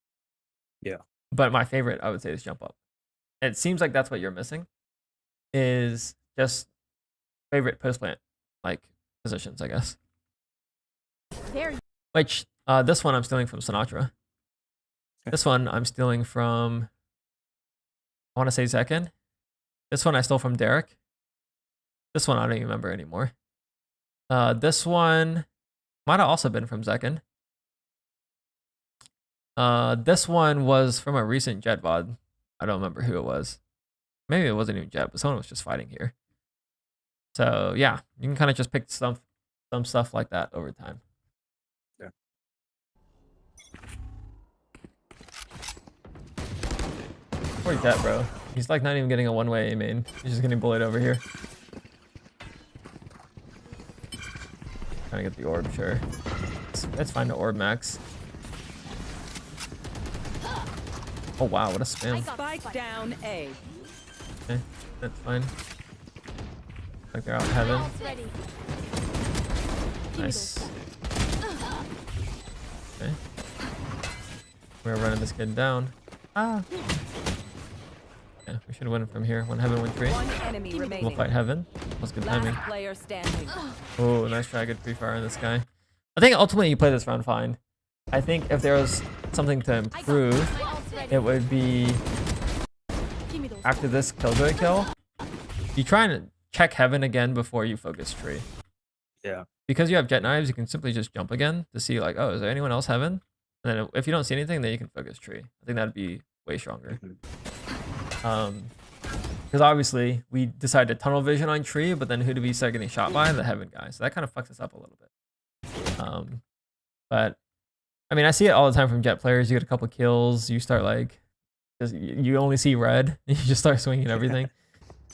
Yeah. But my favorite, I would say, is jump up. It seems like that's what you're missing. Is just favorite post plant like positions, I guess. There. Which this one I'm stealing from Sinatra. This one I'm stealing from, I want to say Zekin. This one I stole from Derek. This one I don't even remember anymore. This one might have also been from Zekin. This one was from a recent Jet VOD. I don't remember who it was. Maybe it wasn't even Jet, but someone was just fighting here. So yeah, you can kind of just pick some stuff like that over time. Yeah. Poor Jet, bro. He's like not even getting a one-way main. He's just getting bullied over here. Trying to get the orb, sure. It's fine to orb max. Oh wow, what a spam. Spike down A. Okay, that's fine. Like they're out in heaven. Nice. Okay. We're running this kid down. Ah. Yeah, we should win from here. When heaven went tree. One enemy remaining. We'll fight heaven. That's good timing. Last player standing. Oh, nice try. Good free fire on this guy. I think ultimately you play this round fine. I think if there was something to improve, it would be after this killjoy kill, you try and check heaven again before you focus tree. Yeah. Because you have jet knives, you can simply just jump again to see like, oh, is there anyone else heaven? And then if you don't see anything, then you can focus tree. I think that'd be way stronger. Because obviously we decided to tunnel vision on tree, but then who do we start getting shot by? The heaven guy. So that kind of fucks us up a little bit. But I mean, I see it all the time from jet players. You get a couple kills, you start like, you only see red, and you just start swinging everything.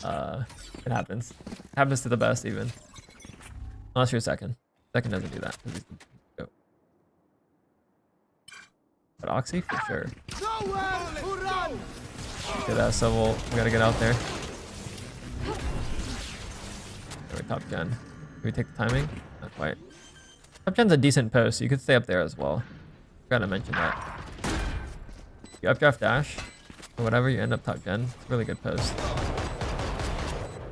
It happens. It happens to the best even. Unless you're second. Second doesn't do that. Go. But Oxy for sure. Okay, that's so we gotta get out there. We're top gen. Can we take the timing? Not quite. Top gen's a decent post, so you could stay up there as well. Forgot to mention that. You updraft dash or whatever, you end up top gen. It's a really good post.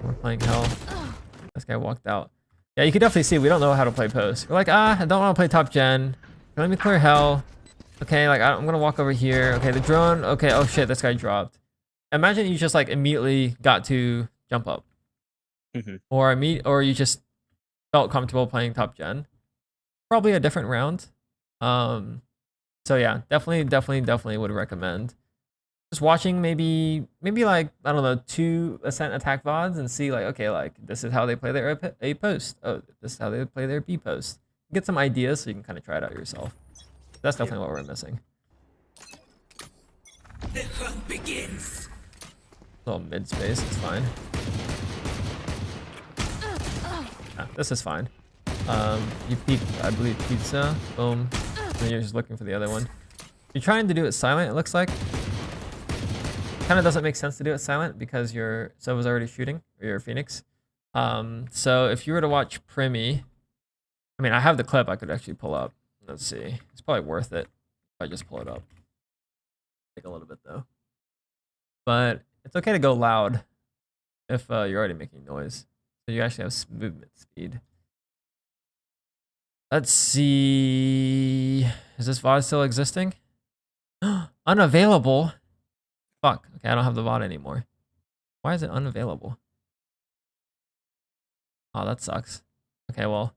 We're playing hell. This guy walked out. Yeah, you can definitely see we don't know how to play post. We're like, I don't want to play top gen. Let me clear hell. Okay, like I'm gonna walk over here. Okay, the drone. Okay, oh shit, this guy dropped. Imagine you just like immediately got to jump up, or you just felt comfortable playing top gen. Probably a different round. So yeah, definitely would recommend just watching maybe like, I don't know, 2 Ascent attack VODs and see like, okay, like this is how they play their A post. Oh, this is how they play their B post. Get some ideas so you can kind of try it out yourself. That's definitely what we're missing. The hunt begins. A little mid space, it's fine. Yeah, this is fine. You peek, I believe, pizza. Boom. And then you're just looking for the other one. You're trying to do it silent, it looks like. Kind of doesn't make sense to do it silent because your Sova's already shooting, or your Phoenix. So if you were to watch Primi, I mean, I have the clip I could actually pull up. Let's see. It's probably worth it if I just pull it up. Take a little bit though. But it's okay to go loud if you're already making noise. So you actually have movement speed. Let's see. Is this VOD still existing? Unavailable. Fuck. Okay, I don't have the VOD anymore. Why is it unavailable? Oh, that sucks. Okay, well,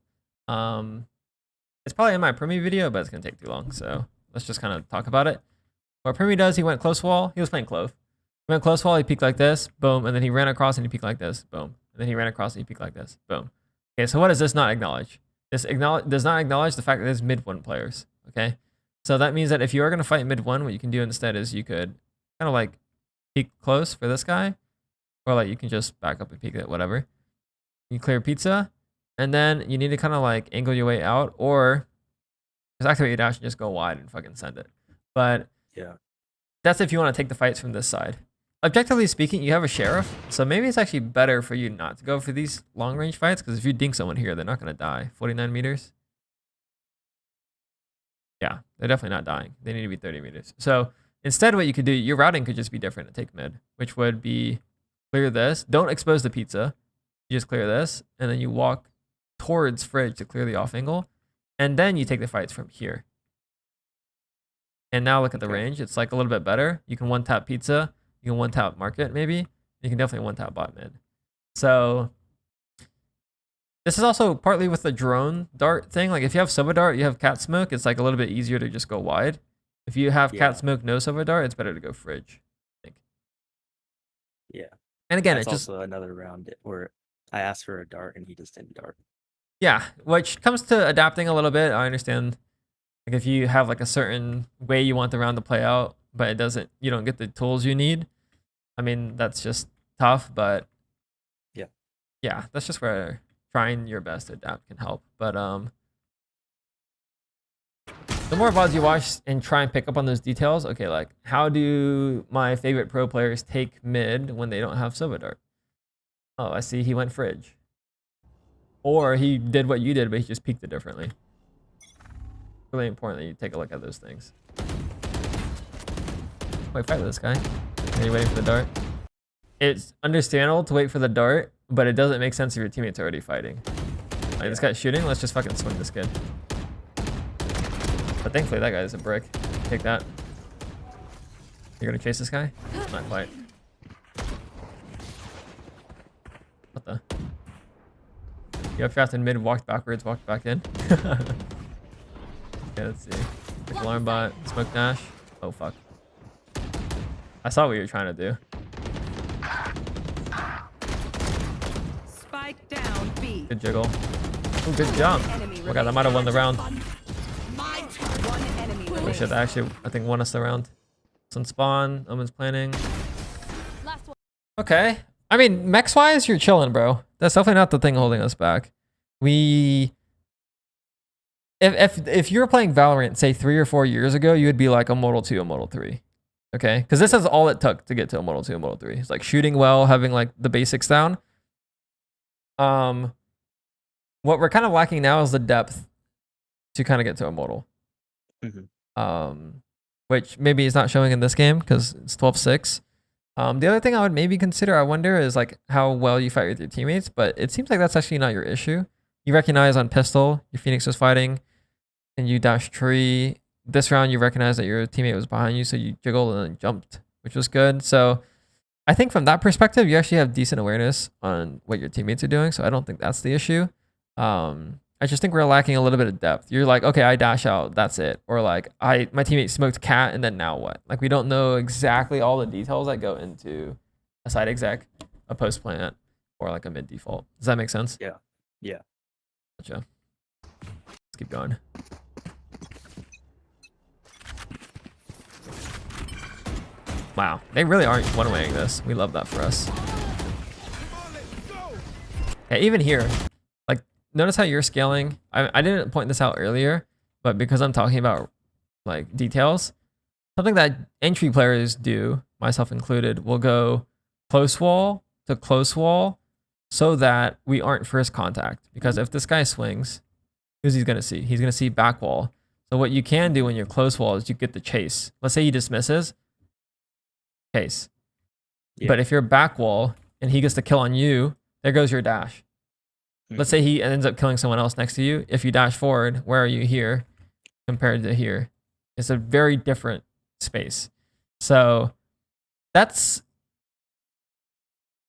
it's probably in my Primi video, but it's gonna take too long. So let's just kind of talk about it. What Primi does, he went close wall. He was playing clove. He went close wall. He peeked like this, boom, and then he ran across and he peeked like this, boom, and then he ran across and he peeked like this, boom. Okay, so what does this not acknowledge? This does not acknowledge the fact that there's mid one players. Okay, so that means that if you are gonna fight mid one, what you can do instead is you could kind of like peek close for this guy, or like you can just back up and peek it, whatever. You clear pizza, and then you need to kind of like angle your way out, or just activate your dash and just go wide and fucking send it. But Yeah. that's if you want to take the fights from this side. Objectively speaking, you have a sheriff, so maybe it's actually better for you not to go for these long range fights, because if you dink someone here, they're not going to die. 49 meters. Yeah, they're definitely not dying. They need to be 30 meters. So instead, what you could do, your routing could just be different and take mid, which would be clear this. Don't expose the pizza. You just clear this, and then you walk towards fridge to clear the off angle, and then you take the fights from here. And now look at the range. It's like a little bit better. You can one tap pizza. You can one tap market maybe. You can definitely one tap bot mid. So this is also partly with the drone dart thing. Like if you have Sova dart, you have cat smoke. It's like a little bit easier to just go wide. If you have cat smoke, no Sova dart, it's better to go fridge, I think. Yeah. And again, That's it's just also another round where I asked for a dart and he just didn't dart. yeah, which comes to adapting a little bit. I understand. Like if you have like a certain way you want the round to play out, but it doesn't, you don't get the tools you need. I mean, that's just tough, but yeah, that's just where trying your best to adapt can help. But the more VODs you watch and try and pick up on those details, okay, like how do my favorite pro players take mid when they don't have Sova dart? Oh, I see he went fridge. Or he did what you did, but he just peeked it differently. Really important that you take a look at those things. Wait, fight with this guy. Are you waiting for the dart? It's understandable to wait for the dart, but it doesn't make sense if your teammate's already fighting. Like this guy's shooting, let's just fucking swing this kid. But thankfully that guy is a brick. Take that. You're gonna chase this guy? Not quite. What the? You updrafted in mid, walked backwards, walked back in. Okay, let's see. Quick alarm bot, smoke dash. Oh fuck. I saw what you were trying to do. Spike down B. Good jiggle. Oh, good jump. Oh god, that might have won the round. One enemy Oh remaining. shit, that actually, I think won us the round. Sun spawn, Omen's planning. Last one. Okay. I mean, mex wise, you're chilling, bro. That's definitely not the thing holding us back. If you were playing Valorant, say 3 or 4 years ago, you would be like a Immortal 2, Immortal 3. Okay? Because this is all it took to get to Immortal 2, Immortal 3. It's like shooting well, having like the basics down. What we're kind of lacking now is the depth to kind of get to Immortal. Which maybe is not showing in this game because it's 12-6. The other thing I would maybe consider, I wonder, is like how well you fight with your teammates, but it seems like that's actually not your issue. You recognize on pistol, your Phoenix was fighting, and you dash tree. This round, you recognize that your teammate was behind you, so you jiggled and then jumped, which was good. So I think from that perspective, you actually have decent awareness on what your teammates are doing, so I don't think that's the issue. I just think we're lacking a little bit of depth. You're like, okay, I dash out, that's it. Or like, my teammate smoked cat, and then now what? Like, we don't know exactly all the details that go into a side exec, a post plant, or like a mid default. Does that make sense? Yeah. Yeah. Gotcha. Let's keep going. Wow, they really aren't one-weighing this. We love that for us. Yeah, even here, like, notice how you're scaling. I didn't point this out earlier, but because I'm talking about like details, something that entry players do, myself included, will go close wall to close wall so that we aren't first contact. Because if this guy swings, who's he gonna see? He's gonna see back wall. So what you can do when you're close wall is you get the chase. Let's say he dismisses, chase. Yeah. But if you're back wall and he gets the kill on you, there goes your dash. Let's say he ends up killing someone else next to you. If you dash forward, where are you here compared to here? It's a very different space. So that's,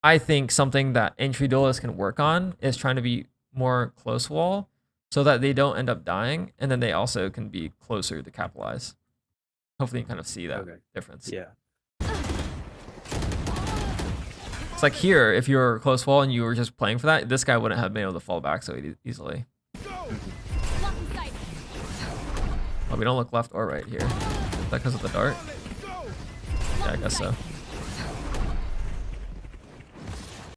I think, something that entry duelists can work on, is trying to be more close wall so that they don't end up dying, and then they also can be closer to capitalize. Hopefully you kind of see that difference. Yeah. It's like here, if you were close wall and you were just playing for that, this guy wouldn't have been able to fall back so easily. Oh, we don't look left or right here. Is that because of the dart? Yeah, I guess so.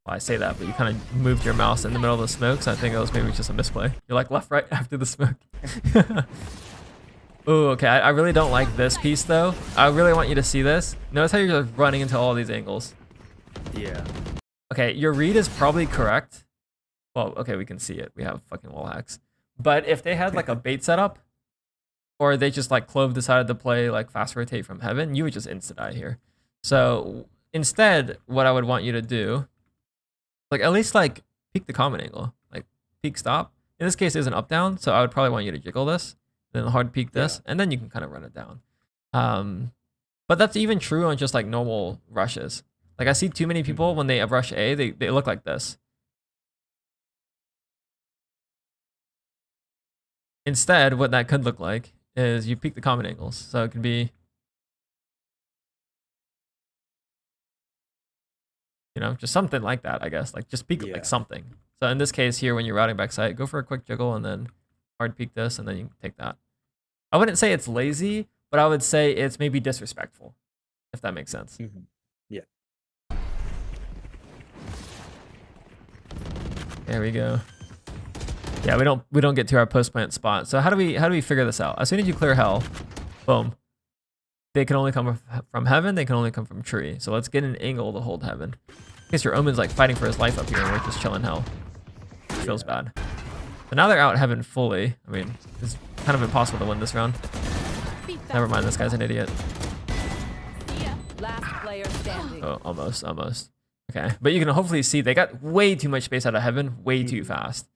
Well, I say that, but you kind of moved your mouse in the middle of the smoke, so I think it was maybe just a misplay. You're like left, right after the smoke. Ooh, okay. I really don't like this piece though. I really want you to see this. Notice how you're just running into all these angles. Yeah. Okay, your read is probably correct. Well, okay, we can see it. We have fucking wall hacks. But if they had like a bait setup, or they just like Clove decided to play like fast rotate from heaven, you would just insta die here. So instead, what I would want you to do, like at least like peek the common angle, like peek stop. In this case, it's an up down, so I would probably want you to jiggle this, then hard peek this, and then you can kind of run it down. But that's even true on just like normal rushes. Like I see too many people when they rush A, they look like this. Instead, what that could look like is you peek the common angles. So it could be, you know, just something like that, I guess. Like just peek like something. So in this case here, when you're routing back sight, go for a quick jiggle and then hard peek this, and then you can take that. I wouldn't say it's lazy, but I would say it's maybe disrespectful, if that makes sense. Yeah. There we go. Yeah, we don't get to our post plant spot. So how do we figure this out? As soon as you clear hell, boom. They can only come from heaven. They can only come from tree. So let's get an angle to hold heaven. In case your Omen's like fighting for his life up here and we're just chilling hell. It feels bad. So now they're out heaven fully. I mean, it's kind of impossible to win this round. Never mind, this guy's an idiot. Last player standing. Oh, almost. Okay, but you can hopefully see they got way too much space out of heaven, way too fast.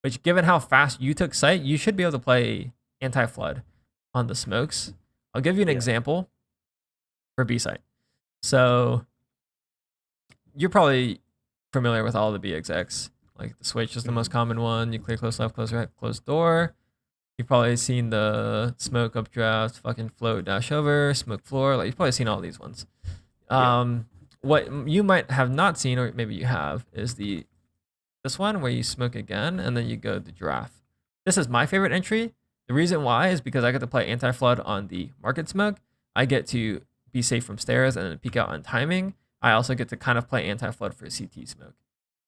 Which, given how fast you took sight, you should be able to play anti-flood on the smokes. I'll give you an example for B site. So you're probably familiar with all the B execs. Like the switch is the most common one. You clear close left, close right, close door. You've probably seen the smoke updraft, fucking float, dash over, smoke floor. Like you've probably seen all these ones. What you might have not seen, or maybe you have, is this one where you smoke again and then you go to giraffe. This is my favorite entry. The reason why is because I get to play anti-flood on the market smoke. I get to be safe from stairs and then peek out on timing. I also get to kind of play anti-flood for CT smoke.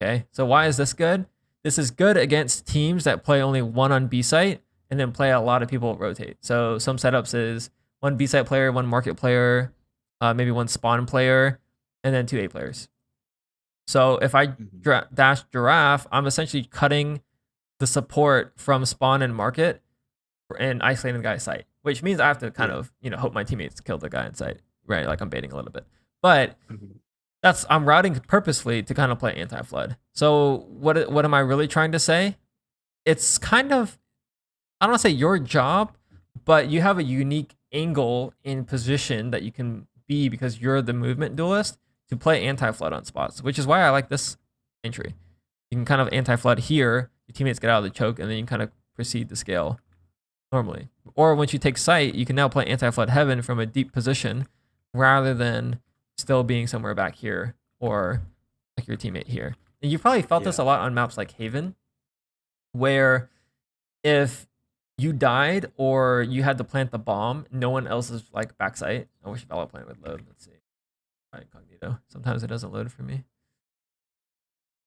Okay, so why is this good? This is good against teams that play only one on B site and then play a lot of people rotate. So some setups is one B site player, one market player, maybe one spawn player, and then 2 A players. So if I dash giraffe, I'm essentially cutting the support from spawn and market and isolating the guy's site, which means I have to kind of, you know, hope my teammates kill the guy in sight, right? Like I'm baiting a little bit, but I'm routing purposefully to kind of play anti-flood. So what am I really trying to say? It's kind of, I don't want to say your job, but you have a unique angle in position that you can be because you're the movement duelist to play anti-flood on spots, which is why I like this entry. You can kind of anti-flood here, your teammates get out of the choke, and then you can kind of proceed to scale normally. Or once you take sight, you can now play anti-flood heaven from a deep position rather than still being somewhere back here or like your teammate here. And you've probably felt this a lot on maps like Haven, where if you died or you had to plant the bomb, no one else is like backside. I wish Valor Plant would load. Let's see. Incognito. Sometimes it doesn't load for me.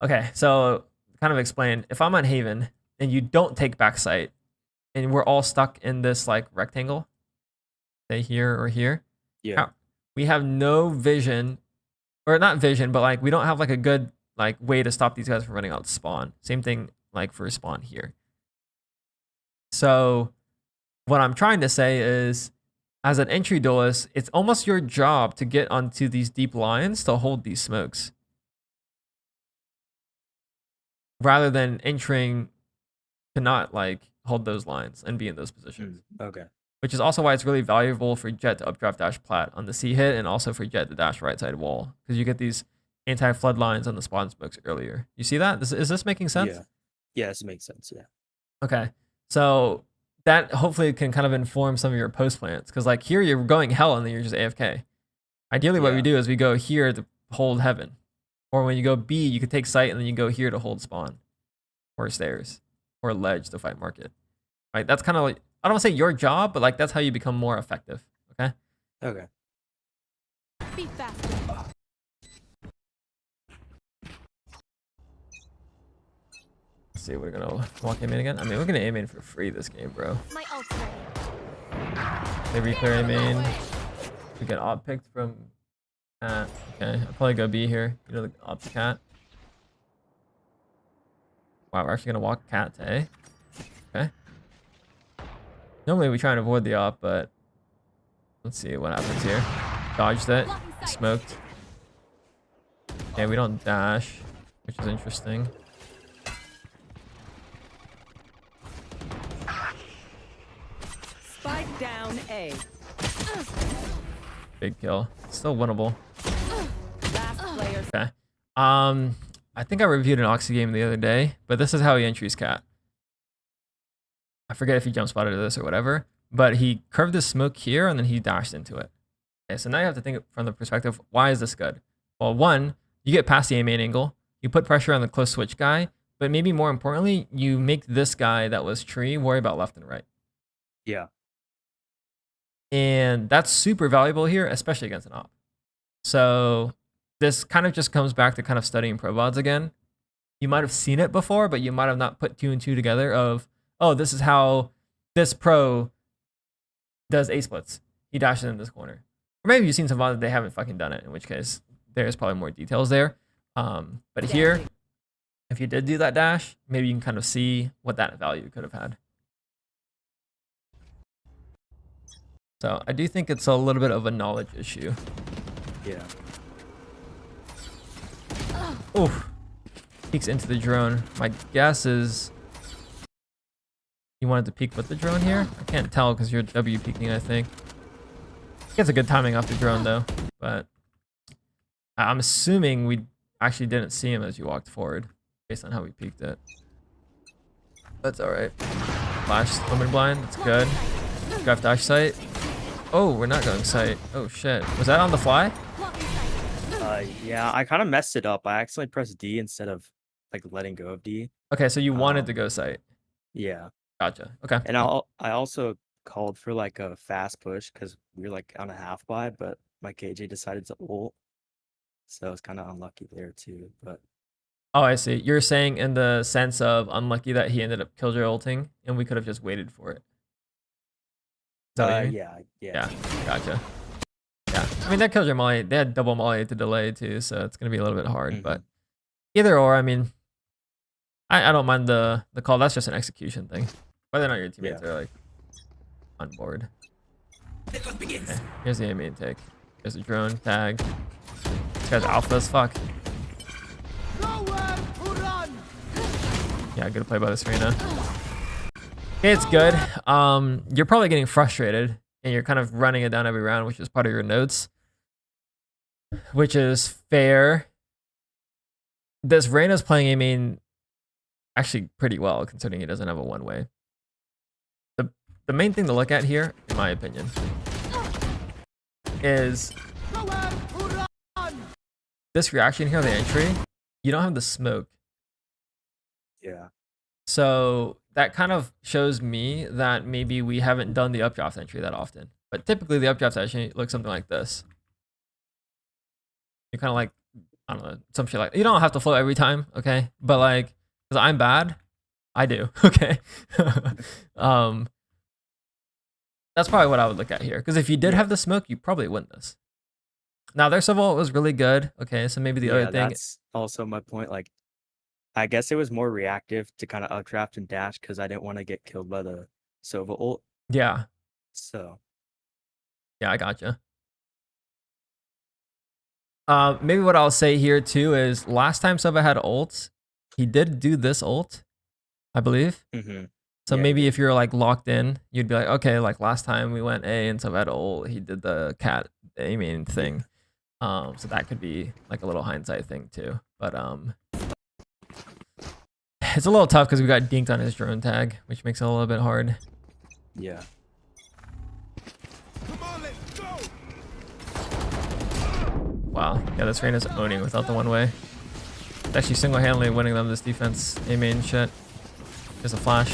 Okay, so kind of explain. If I'm on Haven and you don't take backside, and we're all stuck in this like rectangle, say here or here. Yeah. We have no vision, or not vision, but like we don't have like a good like way to stop these guys from running out spawn. Same thing like for spawn here. So what I'm trying to say is, as an entry duelist, it's almost your job to get onto these deep lines to hold these smokes. rather than entering to not like hold those lines and be in those positions. Okay. Which is also why it's really valuable for Jet to updraft dash plat on the C hit, and also for Jet to dash right side wall, because you get these anti-flood lines on the spawn smokes earlier. You see that? Is this making sense? Yeah. Yeah, this makes sense. Yeah. Okay. So that hopefully can kind of inform some of your post plans, because like here you're going hell and then you're just AFK. Ideally, what we do is we go here to hold heaven, or when you go B, you could take site and then you go here to hold spawn, or stairs, or ledge to fight market. Right? That's kind of like, I don't want to say your job, but like that's how you become more effective. Okay. Okay. Be faster. Let's see, we're gonna walk A main again. I mean, we're gonna A main for free this game, bro. My ult's ready. They reclear A main. We get op picked from cat. Okay, I'll probably go B here. You know, the op to cat. Wow, we're actually gonna walk cat to A. Okay. Normally we try and avoid the op, but let's see what happens here. Dodged it. Smoked. Okay, we don't dash, which is interesting. Spike down A. Big kill. Still winnable. Last player. Okay. I think I reviewed an Oxy game the other day, but this is how he entries cat. I forget if he jump spotted this or whatever, but he curved his smoke here and then he dashed into it. Okay, so now you have to think from the perspective, why is this good? Well, one, you get past the A main angle, you put pressure on the close switch guy, but maybe more importantly, you make this guy that was tree worry about left and right. Yeah. And that's super valuable here, especially against an op. So this kind of just comes back to kind of studying pro VODs again. You might have seen it before, but you might have not put 2 and 2 together of, oh, this is how this pro does A splits. He dashes in this corner. Or maybe you've seen some VODs that they haven't fucking done it, in which case there's probably more details there. But here, if you did do that dash, maybe you can kind of see what that value could have had. So I do think it's a little bit of a knowledge issue. Yeah. Oof. Peeks into the drone. My guess is you wanted to peek with the drone here? I can't tell because you're W peeking, I think. Gets a good timing off the drone though, but I'm assuming we actually didn't see him as you walked forward based on how we peeked it. That's alright. Flash woman blind, that's good. Graph dash sight. Oh, we're not going sight. Oh shit. Was that on the fly? Yeah, I kind of messed it up. I accidentally pressed D instead of like letting go of D. Okay, so you wanted to go sight. Yeah. Gotcha. Okay. And I also called for like a fast push because we were like on a half buy, but my KJ decided to ult. So it's kind of unlucky there too. But oh, I see. You're saying in the sense of unlucky that he ended up killjoy ulting and we could have just waited for it. Is that what you mean? Yeah. Gotcha. Yeah. I mean, that killjoy molly, they had double molly to delay too, so it's going to be a little bit hard. But either or, I mean, I don't mind the call. That's just an execution thing. Whether or not your teammates are like on board. Okay. Here's the A main take. There's a drone tag. This guy's alpha as fuck. Yeah, good play by the Serena. Okay, it's good. You're probably getting frustrated and you're kind of running it down every round, which is part of your notes, which is fair. This Reyna's playing A main actually pretty well, considering he doesn't have a one-way. The main thing to look at here, in my opinion, is this reaction here on the entry. You don't have the smoke. Yeah. So that kind of shows me that maybe we haven't done the updraft entry that often. But typically the updraft entry looks something like this. You're kind of like, I don't know, some shit like, you don't have to float every time, okay? But like, because I'm bad, I do, okay? That's probably what I would look at here. Because if you did have the smoke, you probably win this. Now, their Sova was really good. Okay, so maybe the other thing... that's also my point. Like, I guess it was more reactive to kind of updraft and dash because I didn't want to get killed by the Sova ult. Yeah. So... yeah, I gotcha. Maybe what I'll say here, too, is last time Sova had ults, he did do this ult, I believe. Mm-hmm. So Yeah, maybe if you're like locked in, you'd be like, okay, like last time we went A and so at ult, he did the cat aiming thing. So that could be like a little hindsight thing too. But it's a little tough because we got dinked on his drone tag, which makes it a little bit hard. Yeah. Wow, yeah, this Reyna's owning without the one way. It's actually single-handedly winning them this defense. A main shit. There's a flash.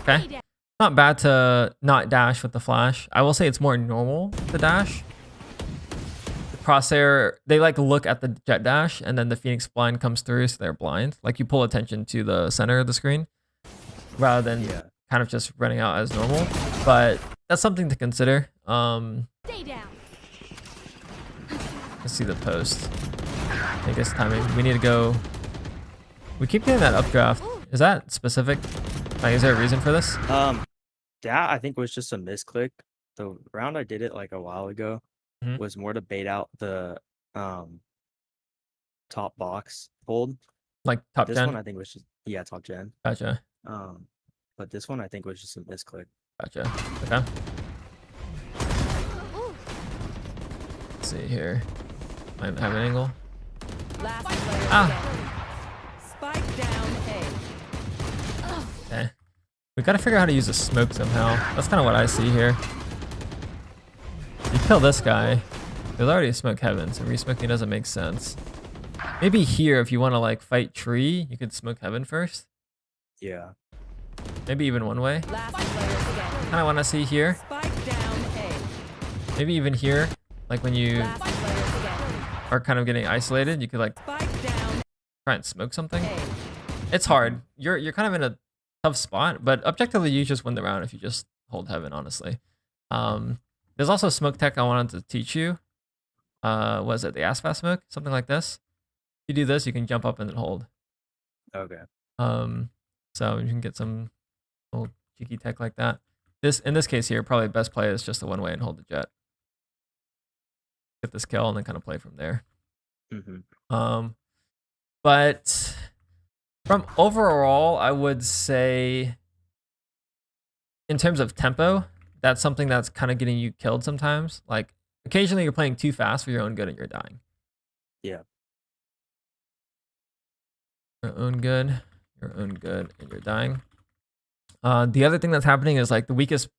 Okay. Not bad to not dash with the flash. I will say it's more normal to dash. The crosshair, they like look at the jet dash and then the Phoenix blind comes through so they're blind. Like you pull attention to the center of the screen rather than kind of just running out as normal. But that's something to consider. Stay down. Let's see the post. I guess timing. We need to go. We keep getting that updraft. Is that specific? Like, is there a reason for this? That I think was just a misclick. The round I did it like a while ago was more to bait out the top box hold. Like top this gen? one I think was just top gen. Gotcha. But this one I think was just a misclick. Gotcha. Okay. Let's see here. Might have an angle. Last player Spike down A. Okay. We gotta figure out how to use a smoke somehow. That's kind of what I see here. You kill this guy. There's already a smoke heaven, so resmoking doesn't make sense. Maybe here, if you want to like fight tree, you could smoke heaven first. Yeah. Maybe even one way. Kind of want to see here. Spike down A. Maybe even here, like when you are kind of getting isolated, you could like try and smoke something. It's hard. You're kind of in a tough spot, but objectively you just win the round if you just hold heaven, honestly. There's also smoke tech I wanted to teach you. Was it the ass fast smoke? Something like this. If you do this, you can jump up and then hold. Okay. So you can get some little cheeky tech like that. In this case here, probably best play is just the one way and hold the jet. Get this kill and then kind of play from there. But from overall, I would say in terms of tempo, that's something that's kind of getting you killed sometimes. Like occasionally you're playing too fast for your own good and you're dying. Yeah. Your own good, and you're dying. The other thing that's happening is like the weakest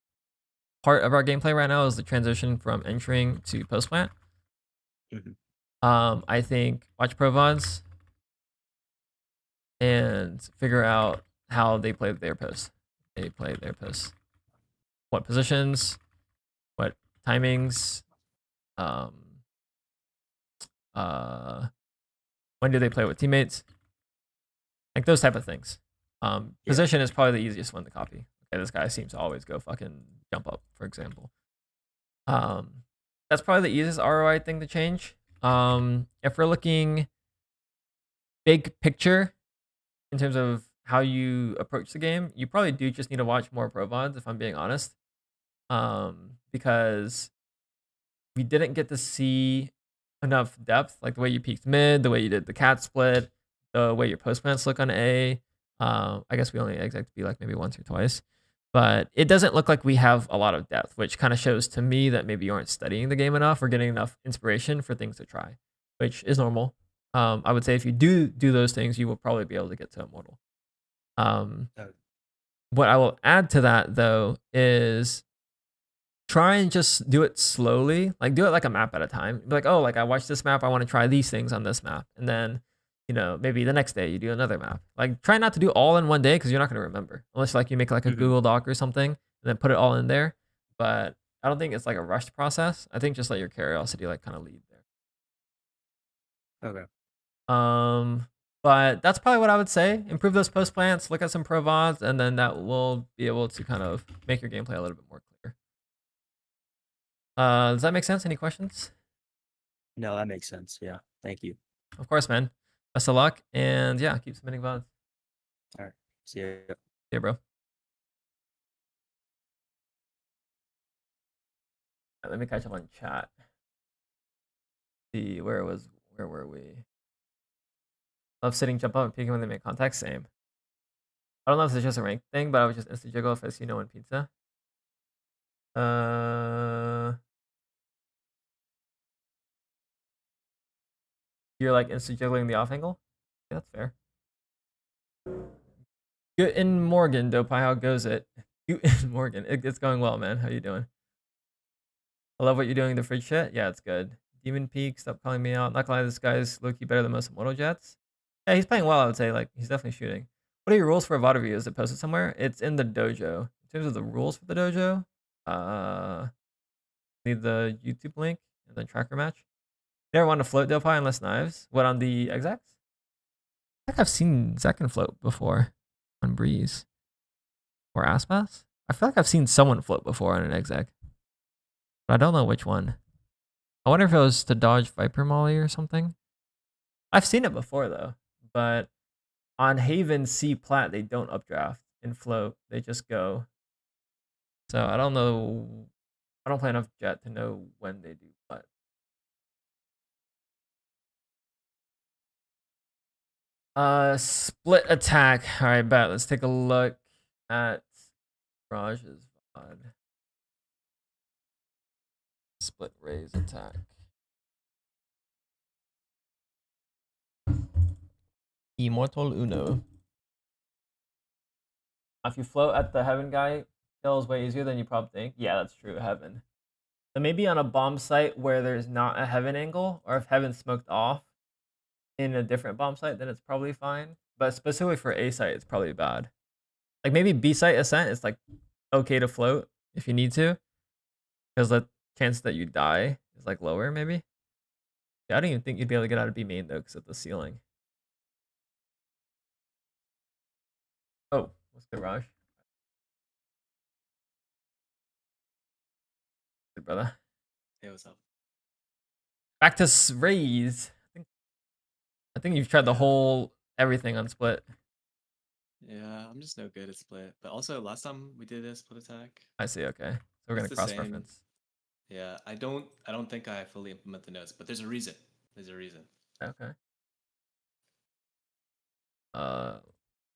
part of our gameplay right now is the transition from entering to post plant. I think watch pro VODs and figure out how they play their posts. What positions, what timings, when do they play with teammates, like those type of things. Position is probably the easiest one to copy. Okay, this guy seems to always go fucking jump up, for example. That's probably the easiest ROI thing to change. If we're looking big picture in terms of how you approach the game, you probably do just need to watch more pro VODs, if I'm being honest. Because we didn't get to see enough depth, like the way you peeked mid, the way you did the cat split, the way your post plants look on A. I guess we only exec to be like maybe once or twice, but it doesn't look like we have a lot of depth, which kind of shows to me that maybe you aren't studying the game enough or getting enough inspiration for things to try, which is normal. I would say if you do those things, you will probably be able to get to Immortal. What I will add to that though is try and just do it slowly. Like do it like a map at a time. Be like, oh, like I watched this map, I want to try these things on this map. And then, you know, maybe the next day you do another map. Like try not to do all in one day because you're not going to remember. Unless like you make like a Google Doc or something and then put it all in there. But I don't think it's like a rushed process. I think just let your curiosity like kind of lead there. Okay. But that's probably what I would say. Improve those post plants, look at some pro VODs, and then that will be able to kind of make your gameplay a little bit more clear. Does that make sense? Any questions? No, that makes sense. Yeah. Thank you. Of course, man. Best of luck, and yeah, keep submitting VODs. All right. See ya. Yeah, bro. Let me catch up on chat. See where were we? Love sitting, jump up, and peeking when they make contact. Same. I don't know if it's just a rank thing, but I would just instant jiggle if I see no one pizza. You're like instant jiggling the off angle? Yeah, that's fair. Good in Morgan, Dope. How goes it? You in Morgan. It's going well, man. How you doing? I love what you're doing in the fridge shit. Yeah, it's good. Demon Peak, stop calling me out. Not gonna lie, this guy's low-key better than most Immortal Jets. Yeah, he's playing well, I would say. Like, he's definitely shooting. What are your rules for a vodreview? Is it posted somewhere? It's in the dojo. In terms of the rules for the dojo, need the YouTube link and then tracker match. Never want to float Dope unless knives. What, on the execs? I think I've seen Zekin float before on Breeze. Or Aspas? I feel like I've seen someone float before on an exec. But I don't know which one. I wonder if it was to dodge Viper Molly or something. I've seen it before though. But on Haven C plat, they don't updraft and float. They just go. So I don't know. I don't play enough jet to know when they do what. Split attack. All right, bet. Let's take a look at Raj's VOD. Split raise attack. Immortal Uno. If you float at the Heaven guy, kills way easier than you probably think. Yeah, that's true. Heaven. So maybe on a bomb site where there's not a Heaven angle, or if Heaven's smoked off in a different bomb site, then it's probably fine. But specifically for A site, it's probably bad. Like maybe B site ascent is like okay to float if you need to, because the chance that you die is like lower maybe. Yeah, I don't even think you'd be able to get out of B main though, because of the ceiling. Oh, what's good, Raj? Good, brother. Hey, what's up? Back to raise. I think you've tried the whole everything on split. Yeah, I'm just no good at split. But also, last time we did a split attack. I see. Okay, so we're gonna cross reference. Yeah, I don't think I fully implement the notes, but there's a reason. There's a reason. Okay. Let's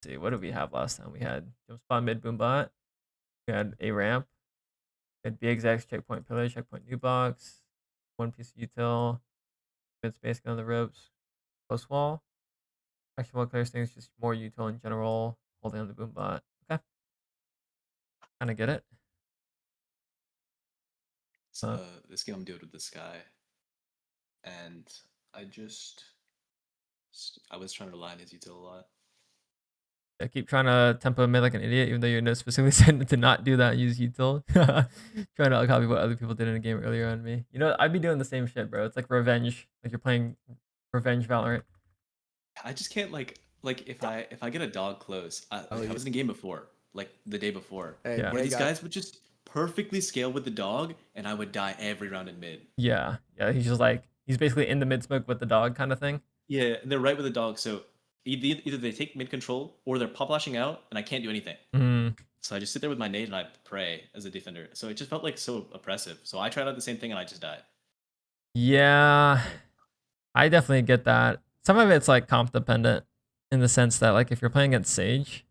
see. What did we have last time? We had jump spot mid boom bot. We had a ramp. We had BXX checkpoint pillar, checkpoint new box, one piece of util, mid space on the ropes, post wall. Action wall clear things, just more util in general, holding on the boom bot. Okay. Kind of get it. So this game I'm doing with this guy, and I was trying to line his util a lot. I keep trying to tempo mid like an idiot, even though you're specifically saying to not do that. Use util. Trying to copy what other people did in a game earlier on me. You know, I'd be doing the same shit, bro. It's like revenge. Like you're playing revenge Valorant. I just can't like if I get a dog close. I was in a game before, like the day before. Hey, yeah. These guys would just perfectly scale with the dog, and I would die every round in mid. Yeah, yeah. He's just like he's basically in the mid smoke with the dog kind of thing. Yeah, and they're right with the dog, so either they take mid control or they're pop flashing out, and I can't do anything. So I just sit there with my nade and I pray as a defender. So it just felt like so oppressive. So I tried out the same thing and I just died. Yeah, I definitely get that. Some of it's like comp dependent in the sense that like if you're playing against Sage,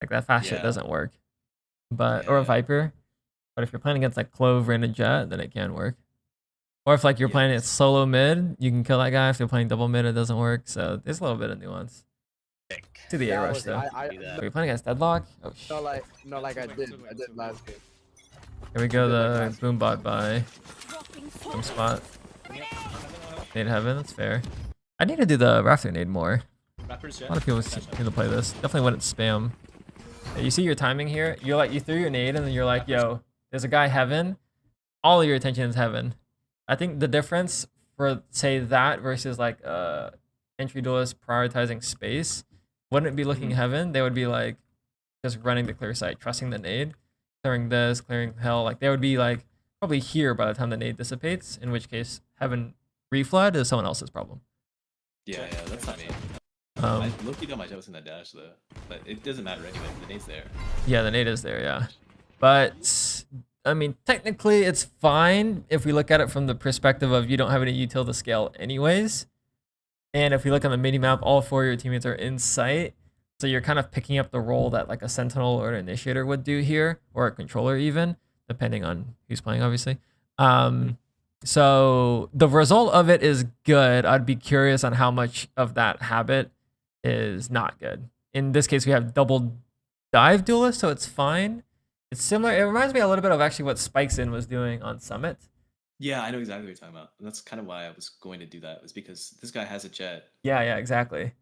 like that fast shit doesn't work. But or a Viper. But if you're playing against like Clove, Rain, and Jet, then it can work. Or if like you're playing it solo mid, you can kill that guy. If you're playing double mid, it doesn't work. So there's a little bit of nuance. To the A rush though. Are you playing against Deadlock? Oh shit. No, like I did last game. Here we go, the boom bot by some spot. Nade Heaven, that's fair. I need to do the Rafter nade more. A lot of people need to play this. Definitely wouldn't spam. You see your timing here? You're like, you threw your nade and then you're like, yo, there's a guy Heaven. All of your attention is Heaven. I think the difference for say that versus like entry duelist prioritizing space wouldn't be looking Heaven. They would be like just running the clear site, trusting the nade, clearing this, clearing hell. Like they would be like probably here by the time the nade dissipates, in which case Heaven reflood is someone else's problem. Yeah, that's not me. I looked at my jumps in that dash though, but it doesn't matter anyway. The nade's there. Yeah, the nade is there. Yeah, but I mean, technically, it's fine if we look at it from the perspective of you don't have any util to scale anyways. And if we look on the mini map, all 4 of your teammates are in sight. So you're kind of picking up the role that like a sentinel or an initiator would do here, or a controller even, depending on who's playing, obviously. So the result of it is good. I'd be curious on how much of that habit is not good. In this case, we have double dive duelist, so it's fine. It's similar. It reminds me a little bit of actually what Spikesin was doing on Summit. Yeah, I know exactly what you're talking about. And that's kind of why I was going to do that, was because this guy has a jet. Yeah, exactly.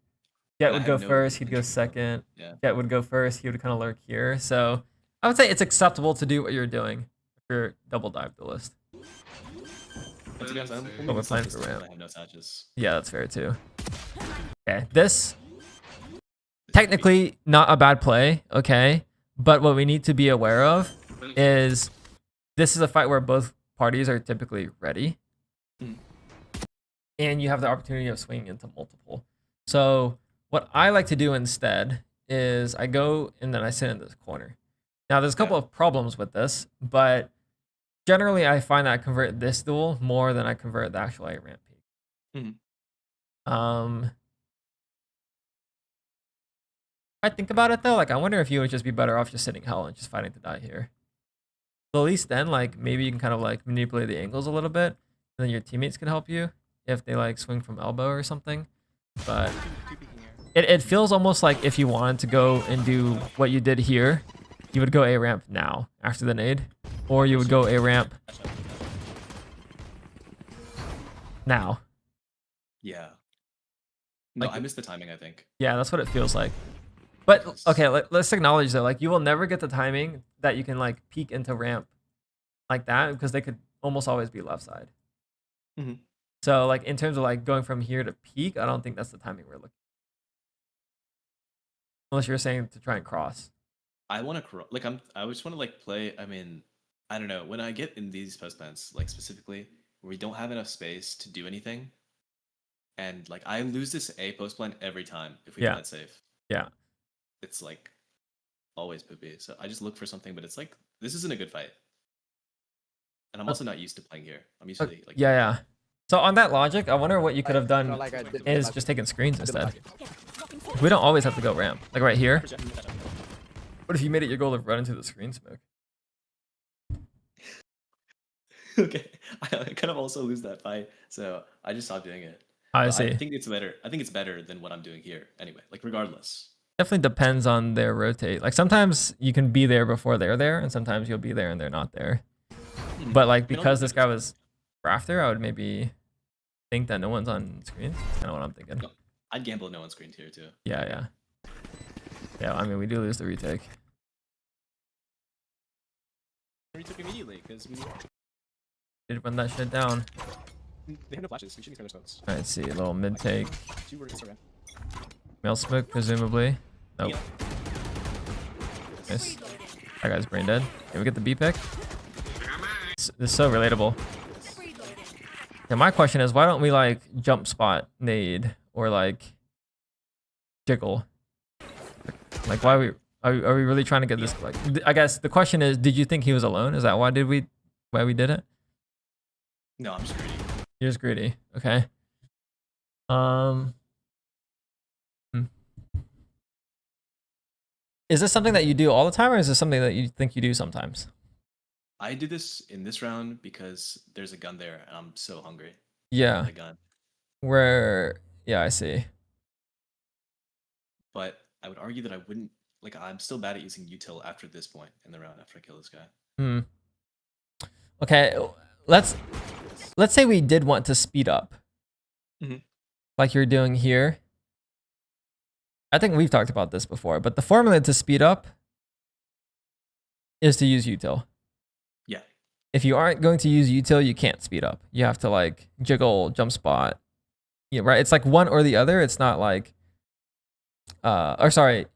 Jet would go first, he'd go second. Yeah. Jet would go first, he would kind of lurk here. So I would say it's acceptable to do what you're doing if you're double dive duelist. But to be honest, But we're playing for ramp. I have no touches. Yeah, that's fair too. Okay, this technically not a bad play, okay? But what we need to be aware of is this is a fight where both parties are typically ready. And you have the opportunity of swinging into multiple. So what I like to do instead is I go and then I sit in this corner. Now there's a couple of problems with this, but generally I find that I convert this duel more than I convert the actual A ramp peak. I think about it though, like I wonder if you would just be better off just sitting hell and just fighting to die here. So at least then, like maybe you can kind of like manipulate the angles a little bit, and then your teammates can help you if they like swing from elbow or something. But it feels almost like if you wanted to go and do what you did here, you would go A ramp now after the nade, or you would go A ramp now. Yeah. No, I missed the timing, I think. Yeah, that's what it feels like. But okay, let's acknowledge though, like you will never get the timing that you can like peek into ramp like that, because they could almost always be left side. So like in terms of like going from here to peak, I don't think that's the timing we're looking. Unless you're saying to try and cross. I want to like I just want to like play. I mean, I don't know. When I get in these post plants, like specifically where we don't have enough space to do anything, and like I lose this A post plant every time if we plant safe. Yeah. It's like always poopy. So I just look for something, but it's like this isn't a good fight. And I'm also not used to playing here. I'm used to like So on that logic, I wonder what you could have done is just taking screens instead. We don't always have to go ramp. Like right here. What if you made it your goal to run into the screen smoke? Okay. I kind of also lose that fight, so I just stopped doing it. I see. I think it's better. I think it's better than what I'm doing here anyway, like regardless. Definitely depends on their rotate. Like sometimes you can be there before they're there, and sometimes you'll be there and they're not there. But like because this guy was rafter, I would maybe think that no one's on screen. That's kind of what I'm thinking. No, I'd gamble no one's screened here too. Yeah. I mean, we do lose the retake. Retook immediately because we Did run that shit down. They have no flashes. We shouldn't spend our smokes. Alright, see a little mid take. Two were Instagram. Mail smoke, presumably. Nope. Nice. That guy's brain dead. Can we get the B pick? This is so relatable. Yeah, my question is, why don't we like jump spot nade or like jiggle? Like, why are we really trying to get this? Like, I guess the question is, did you think he was alone? Is that why we did it? No, I'm just greedy. You're just greedy. Okay. Is this something that you do all the time, or is this something that you think you do sometimes? I did this in this round because there's a gun there, and I'm so hungry. Yeah. The gun. Yeah, I see. But I would argue that I wouldn't, like, I'm still bad at using util after this point in the round after I kill this guy. Okay, let's say we did want to speed up. Like you're doing here. I think we've talked about this before, but the formula to speed up is to use util. Yeah. If you aren't going to use util, you can't speed up. You have to like jiggle, jump spot. Yeah, right? It's like one or the other. It's not like or sorry.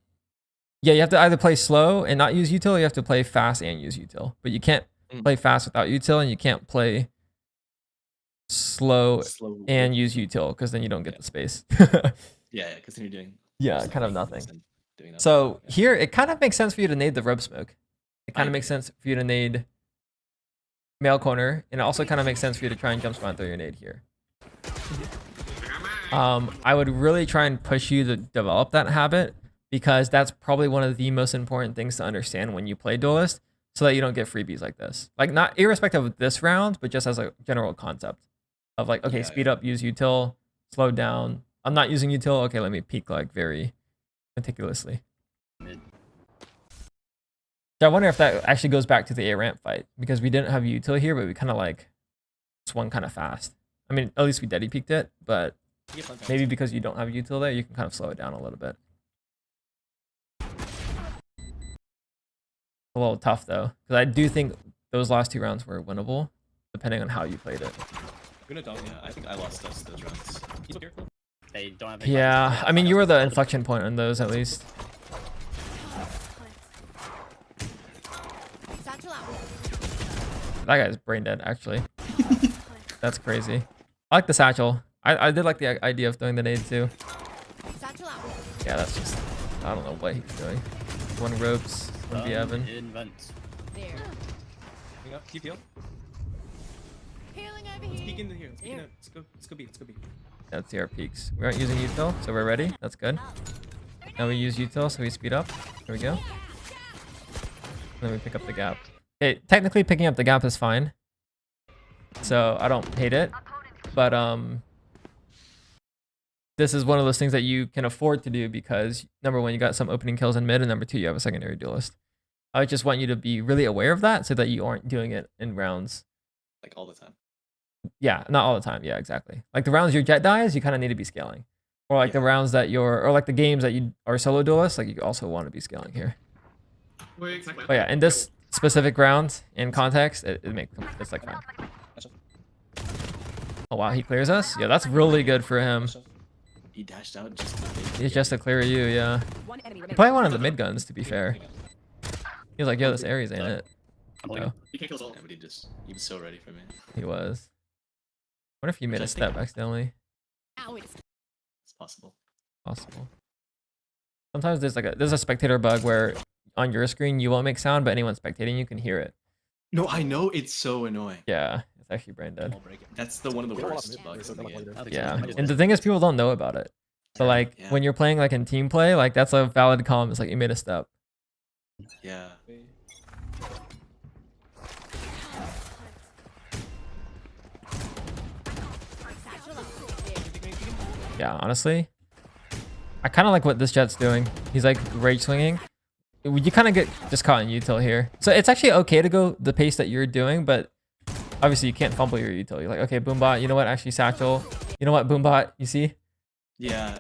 Yeah, you have to either play slow and not use util, or you have to play fast and use util. But you can't play fast without util, and you can't play slow and use util, because then you don't get the space. Yeah, because then you're doing kind of nothing. So here, it kind of makes sense for you to nade the rope smoke. It kind of makes sense for you to nade male corner, and it also kind of makes sense for you to try and jump spot and throw your nade here. I would really try and push you to develop that habit, because that's probably one of the most important things to understand when you play Duelist, so that you don't get freebies like this. Like, not irrespective of this round, but just as a general concept of like, okay, speed up, use util, slow down. I'm not using util. Okay, let me peek like very meticulously. So I wonder if that actually goes back to the A ramp fight, because we didn't have util here, but we kind of like swung kind of fast. I mean, at least we Deddy peeked it, but maybe because you don't have util there, you can kind of slow it down a little bit. A little tough though, because I do think those last 2 rounds were winnable, depending on how you played it. Gonna dog, yeah. I think I lost those rounds. He's okay. They don't have any Yeah, I mean, you were the inflection point on those at least. That guy's brain dead, actually. That's crazy. I like the satchel. I did like the idea of throwing the nade too. Yeah, that's just, I don't know what he's doing. 1 ropes, 1 be Evan. Keep heal. Let's peek into here. Let's go B. That's our peaks. We aren't using util, so we're ready. That's good. Now we use util, so we speed up. There we go. And then we pick up the gap. Okay, technically picking up the gap is fine, so I don't hate it. But this is one of those things that you can afford to do, because number 1, you got some opening kills in mid, and number 2, you have a secondary duelist. I just want you to be really aware of that, so that you aren't doing it in rounds. Like all the time. Yeah, not all the time. Yeah, exactly. Like the rounds your jet dies, you kind of need to be scaling. Or like the rounds that or like the games that you are solo duelist, like you also want to be scaling here. But yeah, in this specific round, in context, it's like fine. Oh wow, he clears us? Yeah, that's really good for him. He dashed out He's just to clear you, yeah. He probably wanted the mid guns, to be fair. He was like, yo, this Ares ain't it. So. He can't kill us all. But he was so ready for me. He was. What if you made a step accidentally? It's possible. Possible. Sometimes there's a spectator bug where on your screen you won't make sound, but anyone spectating you can hear it. No, I know, it's so annoying. Yeah, it's actually brain dead. That's one of the worst bugs in the game. Yeah, and the thing is, people don't know about it. So like when you're playing like in team play, like that's a valid comment. It's like you made a step. Yeah. Yeah, honestly, I kind of like what this jet's doing. He's like rage swinging. You kind of get just caught in util here. So it's actually okay to go the pace that you're doing, but obviously you can't fumble your util. You're like, okay, Boombot, you know what? Actually, satchel. You know what, Boombot? You see? Yeah.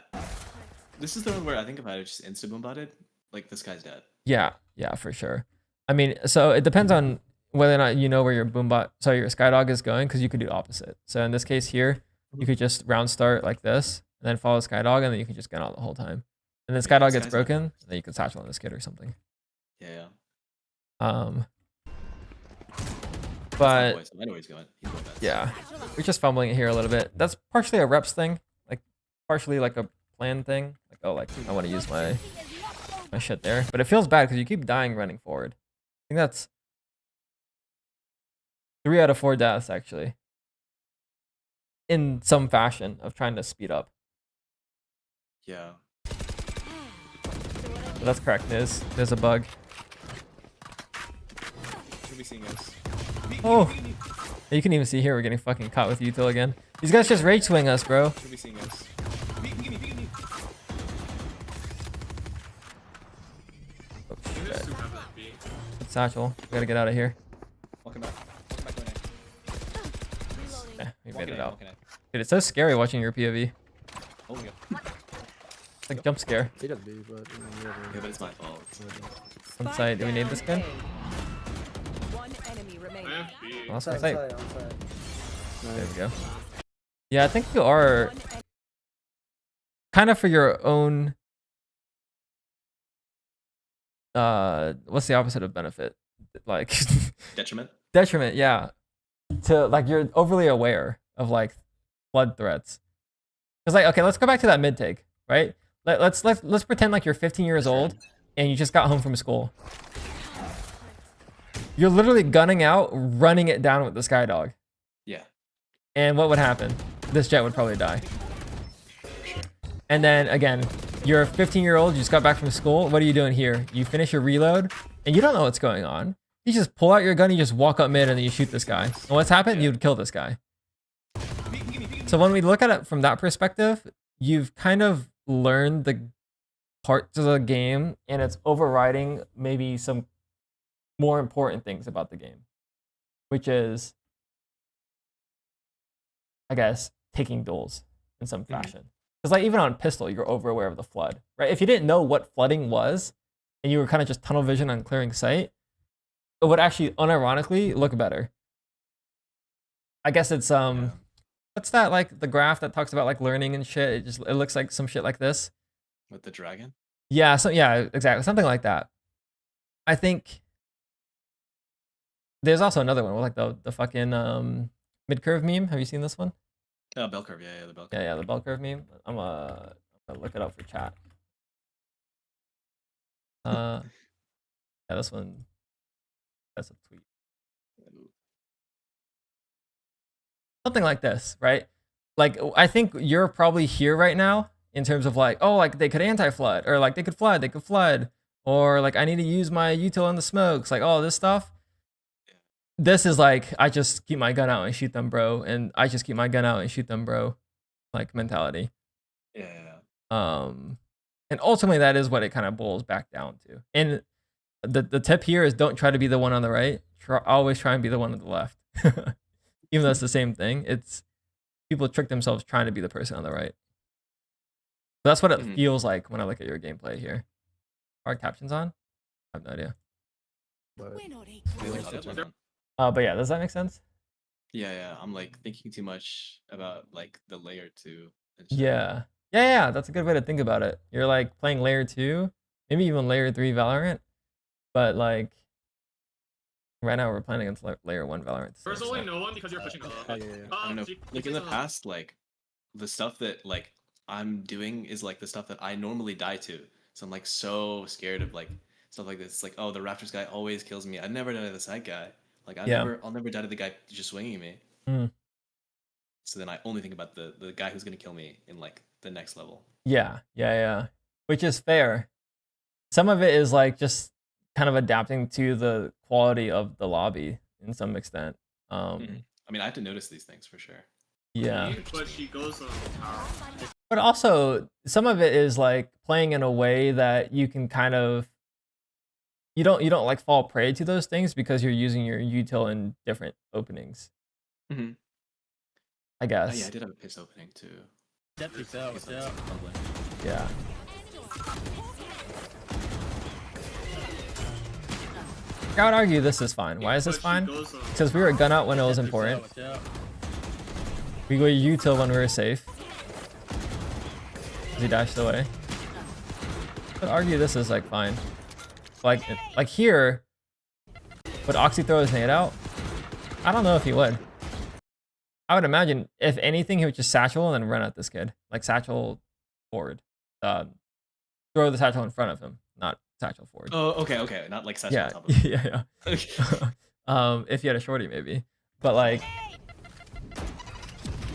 This is the one where I think if I had just insta Boombotted, like this guy's dead. Yeah, yeah, for sure. I mean, so it depends on whether or not you know where your Boombot, sorry, your Skydog is going, because you could do opposite. So in this case here, you could just round start like this, and then follow Skydog, and then you can just get out the whole time. And then Skydog gets broken, and then you can satchel on this kid or something. Yeah. But I know where he's going. Yeah, we're just fumbling it here a little bit. That's partially a reps thing, like partially like a plan thing. Like, oh, like I want to use my shit there, but it feels bad because you keep dying running forward. I think that's 3 out of 4 deaths actually, in some fashion of trying to speed up. Yeah. But that's correct. There's a bug. Should be seeing us. Oh, you can even see here we're getting fucking caught with util again. These guys just rage swing us, bro. Should be seeing us. Oh, shit. Good satchel. We gotta get out of here. Welcome back. Yeah, we made it out. Dude, it's so scary watching your POV. Oh my god. It's like jump scare. Yeah, but it's my fault. On site, do we need this guy? One enemy remaining. Lost on site. There we go. Yeah, I think you are kind of for your own. What's the opposite of benefit? Like Detriment. Detriment, yeah. To like you're overly aware of like flood threats. It's like, okay, let's go back to that mid take, right? Let's pretend like you're 15 years old and you just got home from school. You're literally gunning out, running it down with the Skydog. Yeah. And what would happen? This jet would probably die. And then again, you're a 15-year-old, you just got back from school. What are you doing here? You finish your reload and you don't know what's going on. You just pull out your gun, you just walk up mid and then you shoot this guy. And what's happened? You'd kill this guy. So when we look at it from that perspective, you've kind of learned the parts of the game and it's overriding maybe some more important things about the game, which is, I guess, taking duels in some fashion. Because like even on pistol, you're over aware of the flood, right? If you didn't know what flooding was and you were kind of just tunnel vision on clearing sight, it would actually unironically look better. I guess it's what's that, like the graph that talks about like learning and shit? It looks like some shit like this. With the dragon? Yeah, so yeah, exactly. Something like that. I think there's also another one with like the fucking mid curve meme. Have you seen this one? Bell curve, yeah, the bell curve. Yeah, the bell curve meme. I'm gonna look it up for chat. Yeah, this one. That's a tweet. Something like this, right? Like I think you're probably here right now in terms of like, oh, like they could anti-flood, or like they could flood, or like I need to use my util in the smokes, like all this stuff. This is like, I just keep my gun out and shoot them, bro, and I just keep my gun out and shoot them, bro, like mentality. Yeah. And ultimately that is what it kind of boils back down to. And the tip here is don't try to be the one on the right. Always try and be the one on the left. Even though it's the same thing, it's people trick themselves trying to be the person on the right. So that's what it feels like when I look at your gameplay here. Are captions on? I have no idea. But yeah, does that make sense? Yeah. I'm like thinking too much about like the layer 2. Yeah. Yeah, that's a good way to think about it. You're like playing layer 2, maybe even layer 3 Valorant, but like right now we're playing against layer 1 Valorant. There's only no one because you're pushing up. I don't know. Like in the past, like the stuff that like I'm doing is like the stuff that I normally die to. So I'm like so scared of like stuff like this. It's like, oh, the Raptors guy always kills me. I never die to the side guy. Like I'll never die to the guy just swinging me. So then I only think about the guy who's gonna kill me in like the next level. Yeah. Which is fair. Some of it is like just kind of adapting to the quality of the lobby in some extent. I mean, I have to notice these things for sure. Yeah. But she goes on the tower. But also some of it is like playing in a way that you can kind of you don't like fall prey to those things because you're using your util in different openings. I guess. Oh, yeah, I did have a piss opening too. Definitely so. Yeah. I would argue this is fine. Why is this fine? Because we were gun out when it was important. We go util when we were safe. He dashed away. I would argue this is like fine. Like here, would Oxy throw his nade out? I don't know if he would. I would imagine if anything he would just satchel and then run at this kid. Like satchel forward. Throw the satchel in front of him, not satchel forward. Oh, okay. Not like satchel on top of him. Yeah. If you had a shorty maybe. But like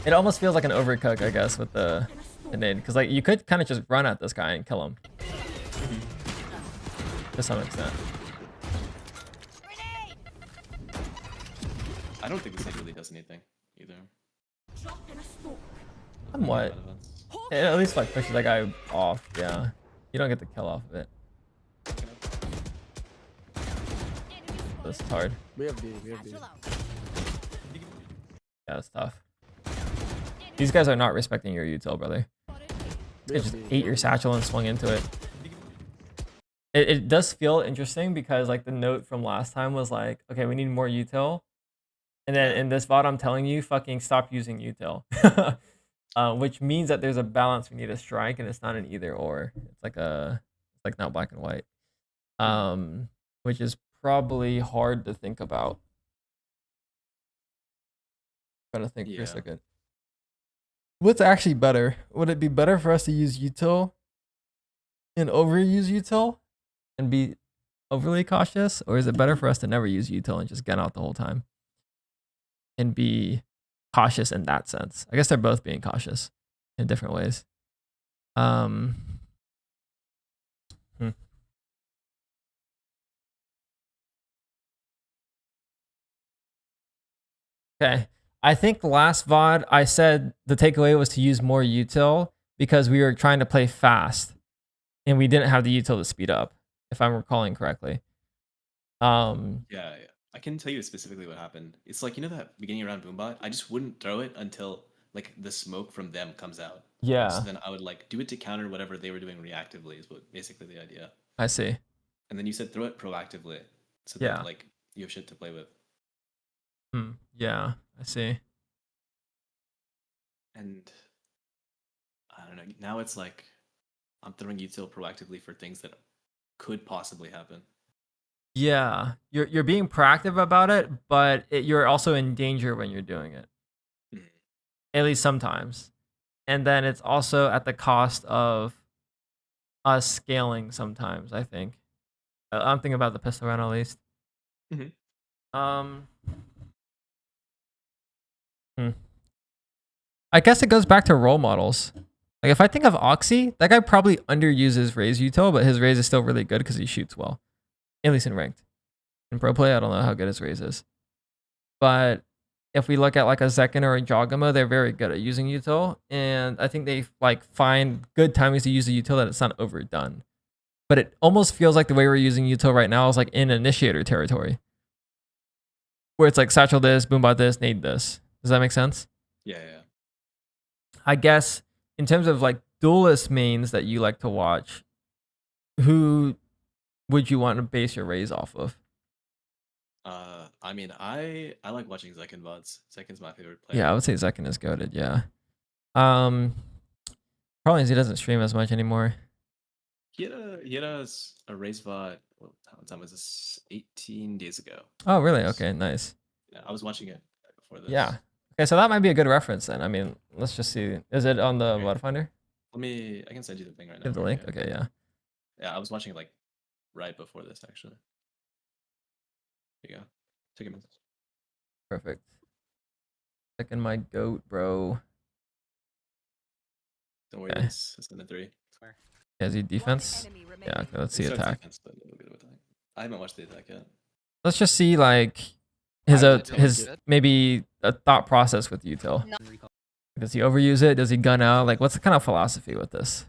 it almost feels like an overcook, I guess, with the nade. Because like you could kind of just run at this guy and kill him. To some extent. I don't think this thing really does anything either. Somewhat. It at least like pushes that guy off, yeah. You don't get the kill off of it. This is hard. We have B. Yeah, it's tough. These guys are not respecting your util, brother. They just ate your satchel and swung into it. It does feel interesting because like the note from last time was like, okay, we need more util. And then in this VOD, I'm telling you, fucking stop using util. Which means that there's a balance we need to strike and it's not an either or. It's like not black and white. Which is probably hard to think about. I'm trying to think for a second. What's actually better? Would it be better for us to use util and overuse util and be overly cautious? Or is it better for us to never use util and just gun out the whole time? And be cautious in that sense. I guess they're both being cautious in different ways. Hmm. Okay. I think last VOD I said the takeaway was to use more util because we were trying to play fast and we didn't have the util to speed up, if I'm recalling correctly. Yeah, I can tell you specifically what happened. It's like, you know that beginning around Boombot? I just wouldn't throw it until like the smoke from them comes out. Yeah. So then I would like do it to counter whatever they were doing reactively is what basically the idea. I see. And then you said throw it proactively. So Yeah. that like you have shit to play with. Yeah, I see. And I don't know. Now it's like I'm throwing util proactively for things that could possibly happen. Yeah, you're being proactive about it, but you're also in danger when you're doing it. At least sometimes. And then it's also at the cost of us scaling sometimes, I think. I'm thinking about the pistol round at least. I guess it goes back to role models. Like if I think of Oxy, that guy probably underuses Raze util, but his Raze is still really good because he shoots well. At least in ranked. In pro play, I don't know how good his Raze is. But if we look at like a Zekin or a Jogama, they're very good at using util, and I think they like find good timings to use the util that it's not overdone. But it almost feels like the way we're using util right now is like in initiator territory, where it's like satchel this, boombot this, nade this. Does that make sense? Yeah. I guess in terms of like duelist mains that you like to watch, who would you want to base your Raze off of? I mean, I like watching Zekin VODs. Zekin's my favorite player. Yeah, I would say Zekin is goated. Yeah. Problem is he doesn't stream as much anymore. He had a Raze VOD. What time was this? 18 days ago. Oh, really? Okay, nice. Yeah, I was watching it before this. Yeah. Okay, so that might be a good reference then. I mean, let's just see. Is it on the VOD Finder? I can send you the thing right now. Give the link. Okay, yeah. Yeah, I was watching it like right before this actually. Here you go. Take a minute. Perfect. Second my goat, bro. Don't worry, it's in the 3. Is he defense? Yeah, okay, let's see attack. I haven't watched the attack yet. Let's just see like his maybe a thought process with util. Does he overuse it? Does he gun out? Like what's the kind of philosophy with this?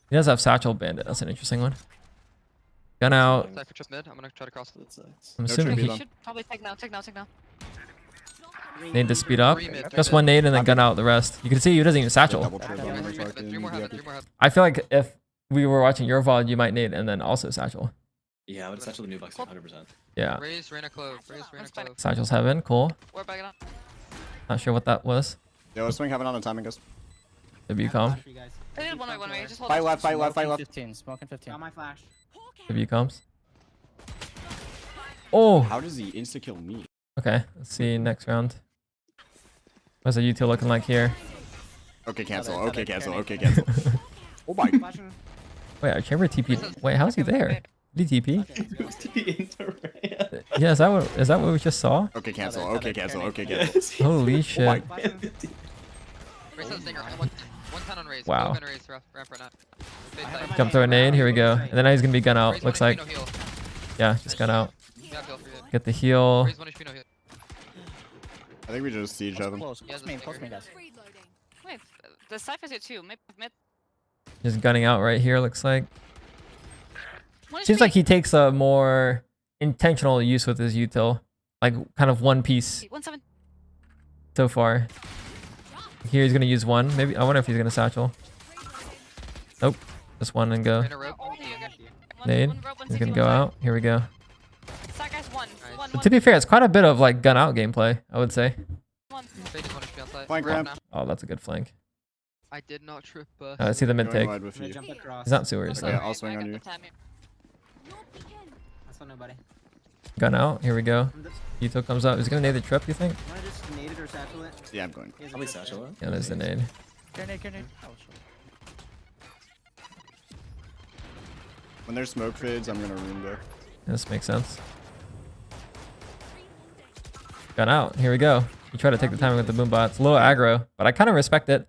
He does have satchel bandit. That's an interesting one. Gun out. I'm gonna try to cross. I'm assuming he should probably take now. need to speed up. Just one nade and then gun out the rest. You can see he doesn't even satchel. I feel like if we were watching your VOD, you might nade and then also satchel. Yeah, I would satchel the new box 100%. Yeah. Raise Clove. Satchel's heaven, cool. We're backing up. Not sure what that was. Yo, let's swing heaven on the timing, guys. WCom. I did one way. Just hold Fight on. left, fight left, fight left. 15, smoking 15. Got my flash. WComs. Oh. How does he insta kill me? Okay, let's see next round. What's the util looking like here? Okay, cancel. Okay, cancel. Okay, cancel. Oh my. Wait, our chamber TP. Wait, how's he there? Did he TP? Yeah, is that what we just saw? Okay, cancel. Okay, cancel. Okay, cancel. Holy shit. Wow. Jump through a nade, here we go. And then now he's gonna be gun out, looks like. Yeah, just gun out. Get the heal. I think we just siege heaven. Close me, guys. Wait, the Cypher's here too. Mid. Just gunning out right here, looks like. One is Seems me. like he takes a more intentional use with his util. Like kind of one piece 1-7. so far. Here he's gonna use one. Maybe I wonder if he's gonna satchel. Nope. Just one and go. Nade. He's gonna go out. Here we go. Side guy's one. But to be fair, it's quite a bit of like gun out gameplay, I would say. Flank ramp. Oh, that's a good flank. I did not trip. I see the mid take. Wide with you. He's not sewers Okay, though. I'll swing on you. That's not nobody. Gun out. Here we go. Util comes out. Is he gonna nade the trip, you think? Wanna just nade it or satchel it? Yeah, I'm going. Probably satchel it. Yeah, there's the nade. Grenade. When there's smoke fades, I'm gonna rune there. This makes sense. Gun out. Here we go. You try to take the timing with the boom bot. It's a little aggro, but I kind of respect it.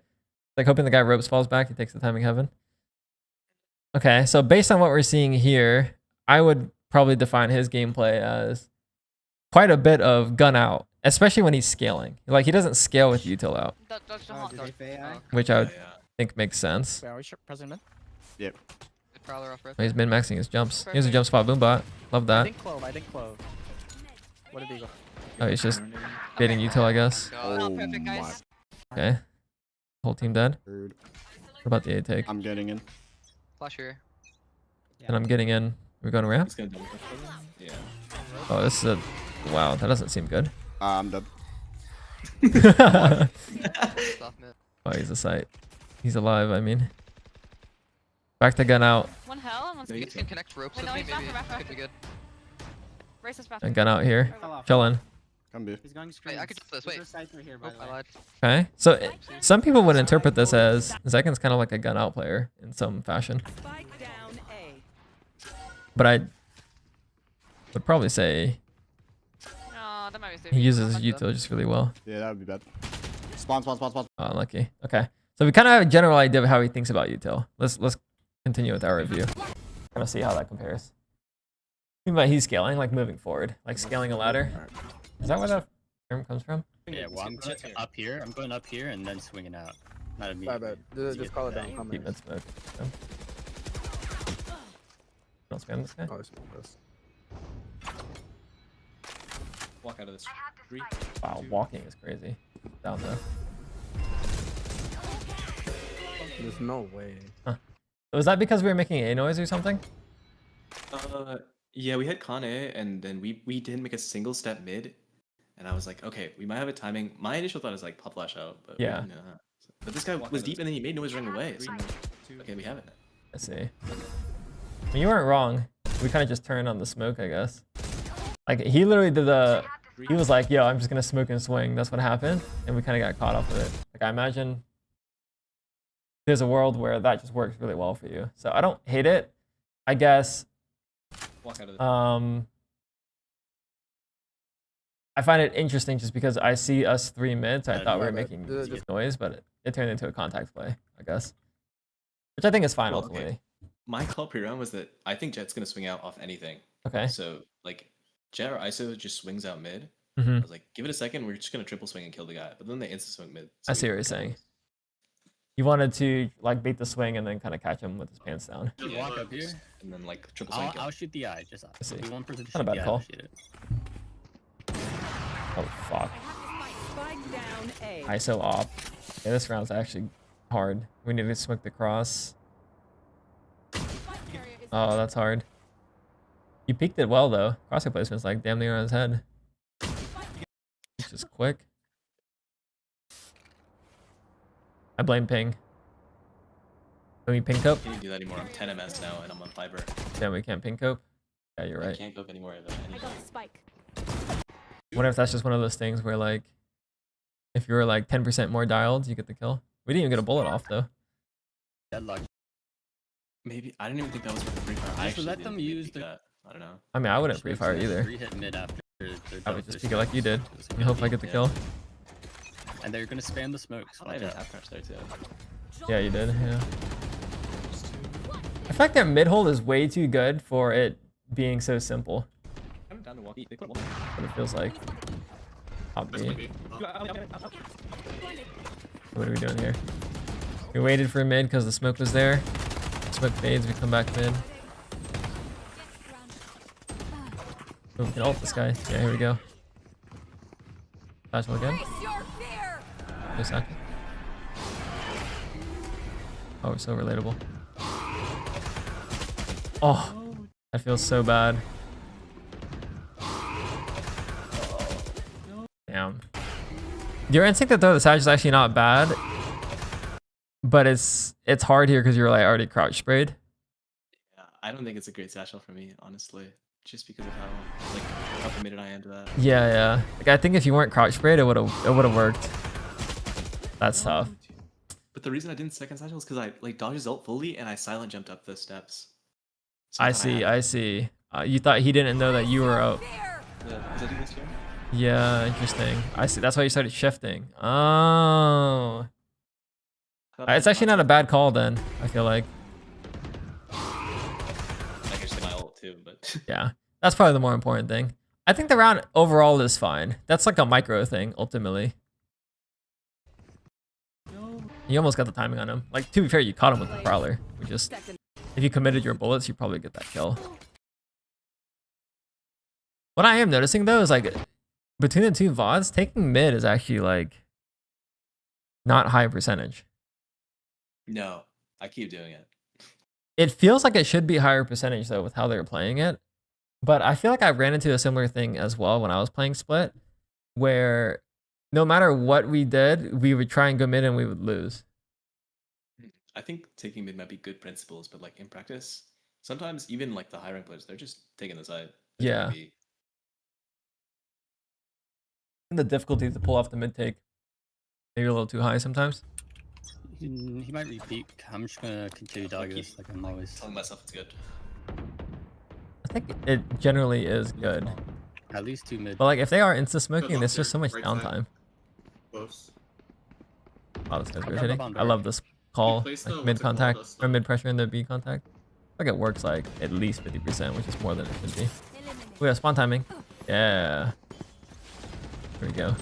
Like hoping the guy ropes falls back. He takes the timing heaven. Okay, so based on what we're seeing here, I would probably define his gameplay as quite a bit of gun out, especially when he's scaling. Like, he doesn't scale with util out, which I would think makes sense. Are we sure President? Yep. He's min-maxing his jumps. Here's a jump spot, boombot. Love I that. think clove. I think clove. What did he go? Oh, he's just baiting util, I guess. Oh my. Okay. Whole team dead. Bird. What about the A take? I'm getting in. Flash here. And I'm getting in. We're going ramp? He's gonna double push for them. Yeah. Oh, this is a... Wow, that doesn't seem good. I'm dead. Oh, he's a sight. He's alive, I mean. Back to gun out. One hell, and once can connect ropes with me, maybe could be good. Race is And gun out here. Chillin'. Come B. He's going Wait, I could just this. Wait. here, Oh, I lied. Okay. So some people would interpret this as Zekin's kind of like a gun out player in some fashion. Spike down A. But I would probably say Oh, that might be he uses his util just really well. Yeah, that would be bad. Spawn. Oh, unlucky. Okay. So we kind of have a general idea of how he thinks about util. Let's continue with our review. Gonna see how that compares. Think about he's scaling, like moving forward, like scaling a ladder. Is that where that term comes from? Yeah, well, I'm going up here. I'm going up here and then swinging out. Not immediately. Just call it down. Keep it smoke. Don't spam this guy. Walk out of this. 3, Wow, 2, walking is crazy. Down there. There's no way. Huh. Was that because we were making a noise or something? Yeah, we had Kane, and then we didn't make a single step mid, and I was like, okay, we might have a timing. My initial thought is like pop flash out, but we Yeah. didn't, but this guy was deep, and then he made noise running away. So okay, we have it. I see. I mean, you weren't wrong. We kind of just turned on the smoke, I guess. Like, he literally did the... He was like, yo, I'm just going to smoke and swing. That's what happened. And we kind of got caught off of it. Like, I imagine there's a world where that just works really well for you. So I don't hate it. I guess... Walk out of I find it interesting just because I see us 3 mids. I thought we were making noise, but it turned into a contact play, I guess. Which I think is fine, ultimately. Okay. My call pre-round was that I think Jet's going to swing out off anything. Okay. So, like, Jet or ISO just swings out mid. Mm-hmm. I was like, give it a second, we're just going to triple swing and kill the guy. But then they insta-swing mid. I see what you're saying. You wanted to, like, bait the swing and then kind of catch him with his pants down. Just walk up here. And then, like, triple swing. I'll shoot the eye. Just see. be one person to Not a shoot bad the eye. call. I'll shoot it. Oh, fuck. Spike down A. ISO op. Yeah, this round's actually hard. We need to smoke the cross. Oh, that's hard. You peeked it well, though. Crosshair placement's like damn near on his head. It's just quick. I blame ping. Can we ping cope? Can't do that anymore. I'm 10 MS now, and I'm on fiber. Damn, we can't ping cope? Yeah, you're I right. can't cope anymore. I got the spike. What if that's just one of those things where, like, if you were like 10% more dialed, you get the kill? We didn't even get a bullet off, though. Deadlock. Maybe I didn't even think that was for the free fire. I Just actually let didn't them think use peek the- that. I don't know. I mean, I wouldn't free fire either. 3-hit mid after I would just peek it like you did. And hope I get the kill. And they're gonna spam the smokes. I didn't have crash there too. Yeah, you did, yeah. I feel like their mid hold is way too good for it being so simple. I'm down to walk. They put walk. What it feels like. Top B. What are we doing here? We waited for mid because the smoke was there. Smoke fades, we come back mid. Oh, we can ult this guy. Yeah, here we go. Flashball again. Just a second. Oh, we're so relatable. Oh, that feels so bad. Damn. Your instinct to throw the sage is actually not bad, but it's hard here because you're like already crouch sprayed. Yeah, I don't think it's a great satchel for me, honestly. Just because of how committed I am to that. Yeah. Like, I think if you weren't crouch sprayed, it would have worked. That's tough. But the reason I didn't second satchel is because I like dodged his ult fully and I silent jumped up the steps. So I thought had see. it. You thought he didn't know that you were out. Yeah, did I do this here? Yeah, interesting. I see. That's why you started shifting. Oh. I thought I It's had actually not a bad call then, I feel like. Yeah, that's probably the more important thing. I think the round overall is fine. That's like a micro thing, ultimately. You almost got the timing on him. Like, to be fair, you caught him with the Prowler. We just, if you committed your bullets, you probably get that kill. What I am noticing, though, is like, between the two VODs, taking mid is actually, like, not high percentage. No, I keep doing it. It feels like it should be higher percentage, though, with how they're playing it. But I feel like I ran into a similar thing as well when I was playing Split, where no matter what we did, we would try and go mid and we would lose. I think taking mid might be good principles, but like in practice, sometimes even like the high rank players, they're just taking the side. Yeah. And the difficulty to pull off the mid take, maybe a little too high sometimes. He might repeat. I'm just gonna continue dogging this like I'm always telling myself it's good. I think it generally is good. At least 2 mid. But like if they are insta smoking, there's just so much downtime. Close. Oh, this guy's rotating. I love this call, like mid contact or mid pressure in the B contact. Like it works like at least 50%, which is more than it should be. We have spawn timing. Yeah. Here we go.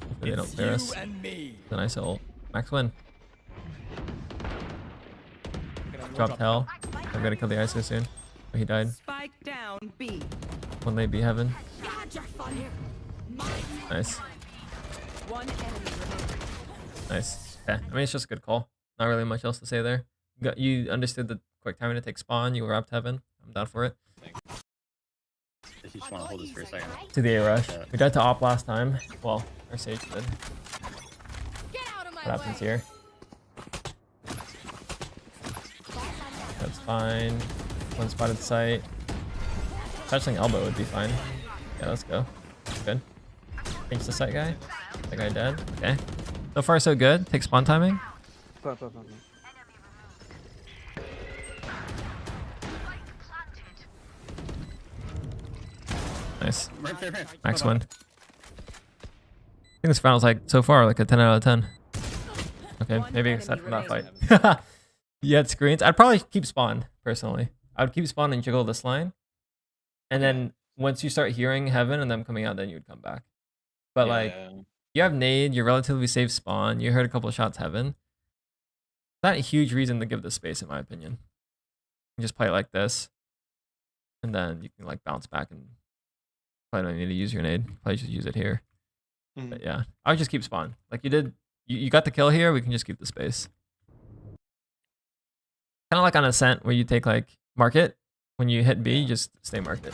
Hopefully they don't clear us. It's a nice ult. Max win. Dropped hell. I'm gonna kill the ISO soon. Oh, he died. Spike down B. When they be heaven. Nice. One enemy remaining. Nice. Yeah, I mean it's just a good call. Not really much else to say there. You understood the quick timing to take spawn. You wrapped heaven. I'm down for it. If you just want to hold this for a second. To the A rush. We died to op last time. Well, our Sage did. What happens here? That's fine. One spotted sight. Touching elbow would be fine. Yeah, let's go. Good. Pinch the sight guy. That guy dead. Okay. So far so good. Take spawn timing. Nice. Max win. I think this round was like so far like a 10 out of 10. Okay, maybe aside from that fight. You had screens. I'd probably keep spawn personally. I would keep spawn and jiggle this line, and then once you start hearing heaven and them coming out, then you would come back. But like, you have nade, you're relatively safe spawn. You heard a couple of shots heaven. Not a huge reason to give this space, in my opinion. You just play it like this, and then you can like bounce back and probably don't need to use your nade. Probably just use it here. But yeah, I would just keep spawn. Like you did, you got the kill here. We can just keep the space. Kind of like on Ascent where you take like market. When you hit B, you just stay market.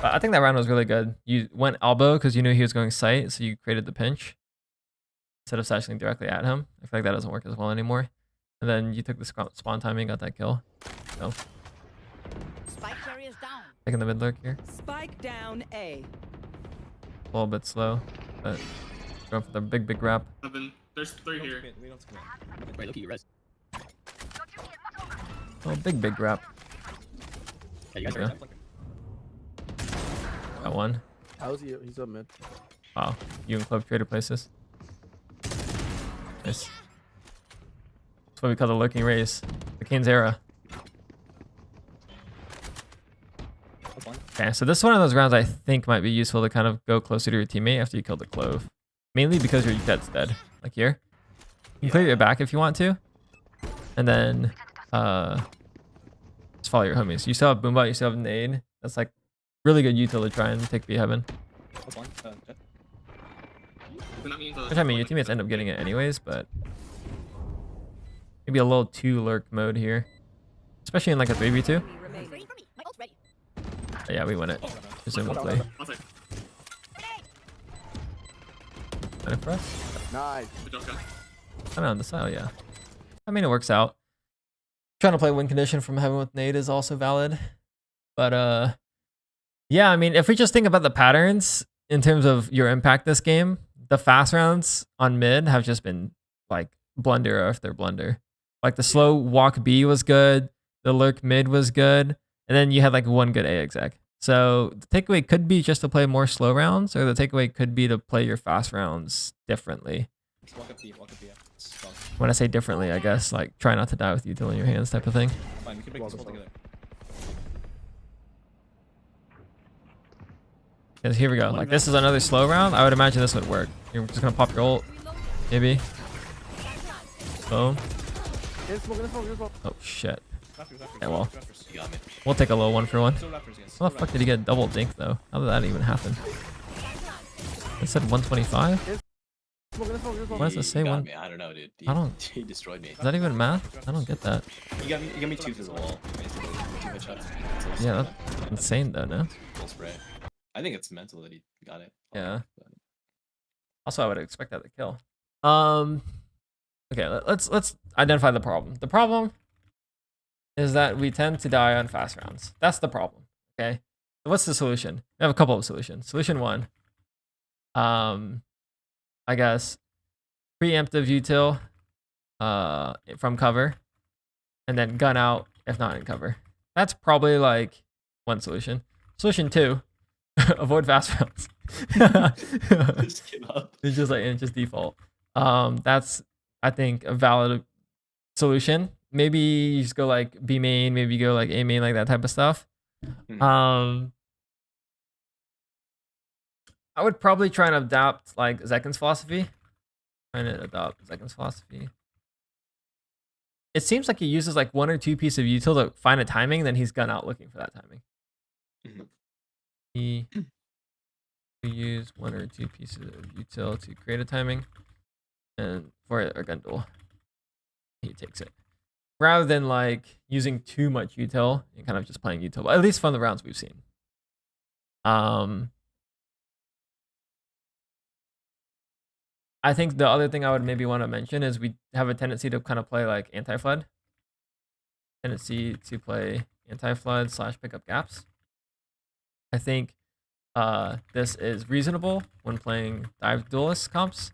But I think that round was really good. You went elbow because you knew he was going sight, so you created the pinch instead of sashing directly at him. I feel like that doesn't work as well anymore. And then you took the spawn timing, got that kill. So taking the mid lurk here. Spike down A. A little bit slow, but going for the big grab. There's 3 here. Wait, look at your res. Oh, big grab. Yeah, you guys There are got one. How's he? He's up mid. Wow, you and Club traded places. Nice. That's what we call the lurking race. The Kane's era. Okay, so this is one of those rounds I think might be useful to kind of go closer to your teammate after you kill the Clove. Mainly because your Jet's dead. Like here. You can clear your back if you want to. And then just follow your homies. You still have Boombot, you still have Nade. That's like really good util to try and take B heaven. Which I mean your teammates end up getting it anyways, but maybe a little too lurk mode here. Especially in like a 3v2. Yeah, we win it. Presumably. Better for us? Nice. I don't know, the style, yeah. I mean, it works out. Trying to play win condition from heaven with nade is also valid. But, yeah, I mean, if we just think about the patterns in terms of your impact this game, the fast rounds on mid have just been, like, blunder after blunder. Like, the slow walk B was good. The lurk mid was good. And then you had, like, one good A exec. So the takeaway could be just to play more slow rounds, or the takeaway could be to play your fast rounds differently. Walk up B, walk up B. Strong. When I say differently, I guess like try not to die with util in your hands type of thing. Fine, we can break this whole together. Because here we go. Like this is another slow round. I would imagine this would work. You're just gonna pop your ult, maybe. Boom. Oh shit. Yeah, well, You got me. we'll take a low 1-for-1. Still Raptors, guys. How the fuck did he get double dink though? How did that even happen? It said 125. What does it say? He got One? me. I don't know, dude. I don't. He destroyed me. Is that even math? I don't get that. You got me 2 through the wall, basically. 2 headshots. Yeah, that's insane though, no? Full spray. I think it's mental that he got it. Yeah. But Also, I would expect that to kill. Okay, let's identify the problem. The problem is that we tend to die on fast rounds. That's the problem. Okay. So what's the solution? We have a couple of solutions. Solution 1. I guess preemptive util from cover, and then gun out if not in cover. That's probably like one solution. Solution 2. Avoid fast rounds. just give up. It's just like it's just default. That's I think a valid solution. Maybe you just go like B main, maybe you go like A main, like that type of stuff. I would probably try and adopt like Zekin's philosophy. Trying to adopt Zekin's philosophy. It seems like he uses like 1 or 2 pieces of util to find a timing, then he's gun out looking for that timing. He use 1 or 2 pieces of util to create a timing, and for a gun duel, he takes it. Rather than like using too much util and kind of just playing util, at least from the rounds we've seen. I think the other thing I would maybe want to mention is we have a tendency to kind of play like anti-flood. Tendency to play anti-flood / pick up gaps. I think this is reasonable when playing dive duelist comps,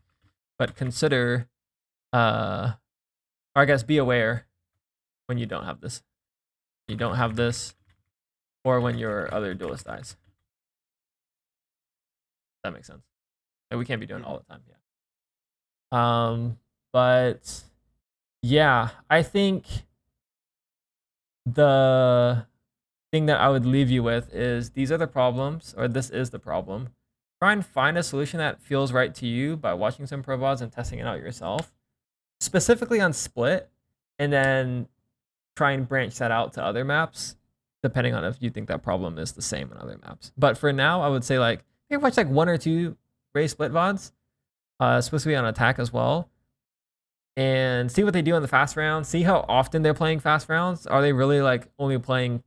but consider, or I guess be aware when you don't have this. You don't have this, or when your other duelist dies. That makes sense. Like, we can't be doing it all the time, yeah. But yeah, I think the thing that I would leave you with is these are the problems, or this is the problem. Try and find a solution that feels right to you by watching some pro VODs and testing it out yourself, specifically on split, and then try and branch that out to other maps, depending on if you think that problem is the same on other maps. But for now, I would say like maybe watch like 1 or 2 Ray split VODs, supposed to be on attack as well, and see what they do in the fast rounds. See how often they're playing fast rounds. Are they really like only playing,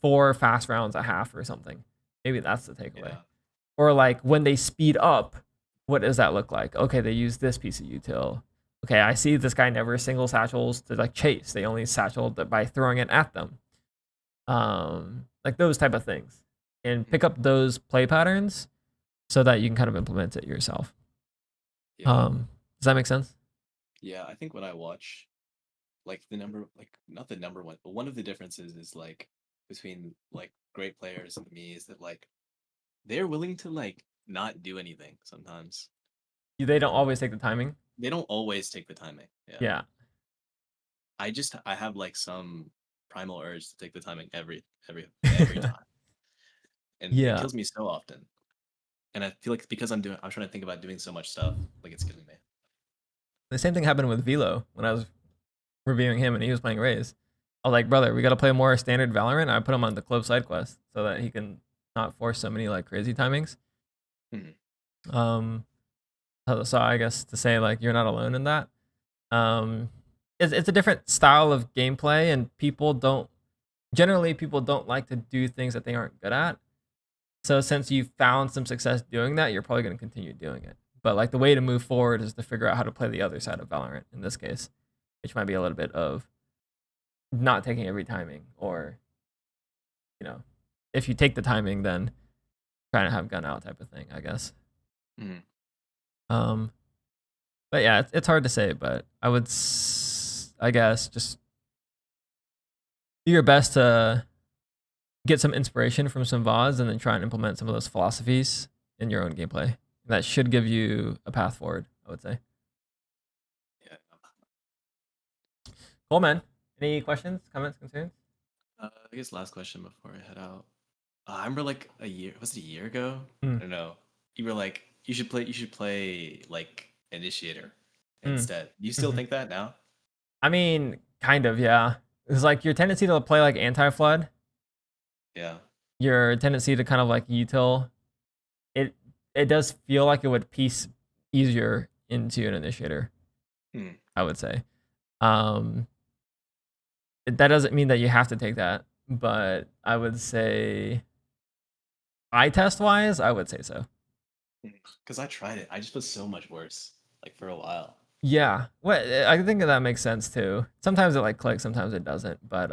4 fast rounds a half or something? Maybe that's the takeaway. Yeah. Or like when they speed up, what does that look like? Okay, they use this piece of util. Okay, I see this guy never single satchels to like chase. They only satchel by throwing it at them. Like those type of things. And pick up those play patterns so that you can kind of implement it yourself. Yeah. Does that make sense? Yeah, I think when I watch, like not the number one, but one of the differences is like between like great players and me is that like they're willing to like not do anything sometimes. They don't always take the timing. They don't always take the timing. Yeah. Yeah. I have like some primal urge to take the timing every time. And Yeah. it kills me so often. And I feel like because I'm trying to think about doing so much stuff, like it's killing me. The same thing happened with Velo when I was reviewing him and he was playing Raze. I was like, brother, we got to play more standard Valorant. I put him on the club side quest so that he can not force so many like crazy timings. So I guess to say like you're not alone in that. It's a different style of gameplay, and people don't like to do things that they aren't good at. So since you found some success doing that, you're probably going to continue doing it. But like the way to move forward is to figure out how to play the other side of Valorant in this case, which might be a little bit of not taking every timing, or if you take the timing, then trying to have gun out type of thing, I guess. But yeah, it's hard to say, but I would, I guess, just do your best to get some inspiration from some VODs and then try and implement some of those philosophies in your own gameplay. That should give you a path forward, I would say. Yeah, Cool, man. Any questions, comments, concerns? I guess last question before I head out. I remember like a year. Was it a year ago? Mm. I don't know. You were like, you should play like Initiator instead. Do you still think that now? I mean, kind of, yeah. It's like your tendency to play like anti-flood. Yeah. Your tendency to kind of like util. It does feel like it would piece easier into an initiator. I would say. That doesn't mean that you have to take that, but I would say eye test wise, I would say so. Because I tried it. I just was so much worse, like for a while. Yeah. Well, I think that makes sense too. Sometimes it like clicks, sometimes it doesn't, but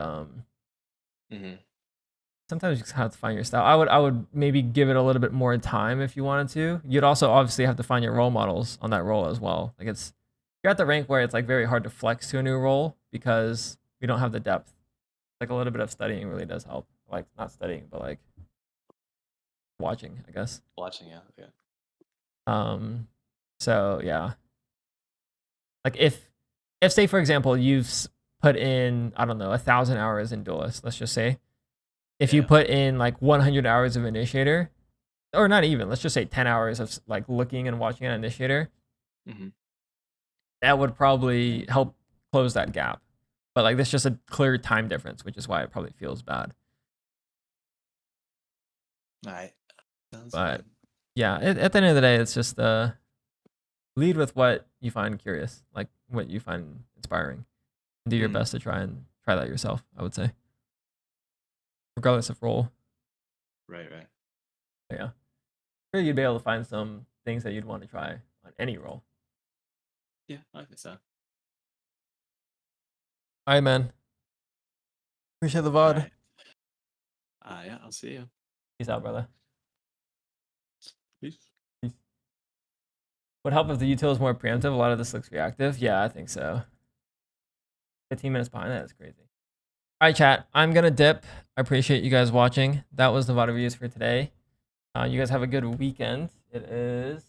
sometimes you just have to find your style. I would maybe give it a little bit more time if you wanted to. You'd also obviously have to find your role models on that role as well. Like you're at the rank where it's like very hard to flex to a new role because we don't have the depth. Like a little bit of studying really does help. Like not studying, but like watching, I guess. Watching, yeah. So yeah. Like if say for example you've put in, I don't know, 1,000 hours in Duelist, let's just say. If you put in like 100 hours of Initiator, or not even, let's just say 10 hours of like looking and watching an Initiator, that would probably help close that gap. But like, there's just a clear time difference, which is why it probably feels bad. All right. But yeah, at the end of the day, it's just lead with what you find curious, like what you find inspiring. Do your best to try that yourself, I would say. Regardless of role. Right. But yeah. Sure, you'd be able to find some things that you'd want to try on any role. Yeah, I think so. All right, man. Appreciate the VOD. Right. Yeah, I'll see you. Peace out, brother. Peace. Would help if the util is more preemptive. A lot of this looks reactive. Yeah, I think so. 15 minutes behind that is crazy. All right, chat. I'm going to dip. I appreciate you guys watching. That was the vodreviews for today. You guys have a good weekend. It is...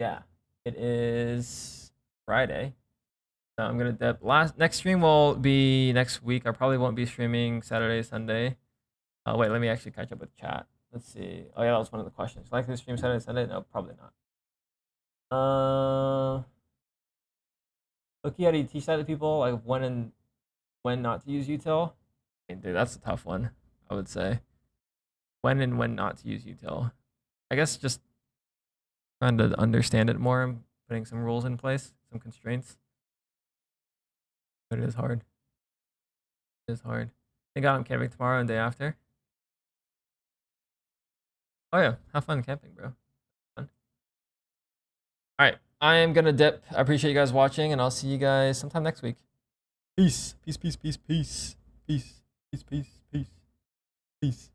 yeah, it is Friday. So I'm going to dip. Next stream will be next week. I probably won't be streaming Saturday, Sunday. Wait, let me actually catch up with chat. Let's see. Oh, yeah, that was one of the questions. Likely to stream Saturday, Sunday? No, probably not. Okay, how do you teach that to people? Like when and when not to use util? I mean, dude, that's a tough one, I would say. When and when not to use util. I guess just trying to understand it more and putting some rules in place, some constraints. But it is hard. It is hard. Thank God I'm camping tomorrow and day after. Oh yeah, have fun camping, bro. Fun. All right, I am gonna dip. I appreciate you guys watching, and I'll see you guys sometime next week. Peace. Peace. Peace. Peace. Peace. Peace. Peace. Peace. Peace. Peace.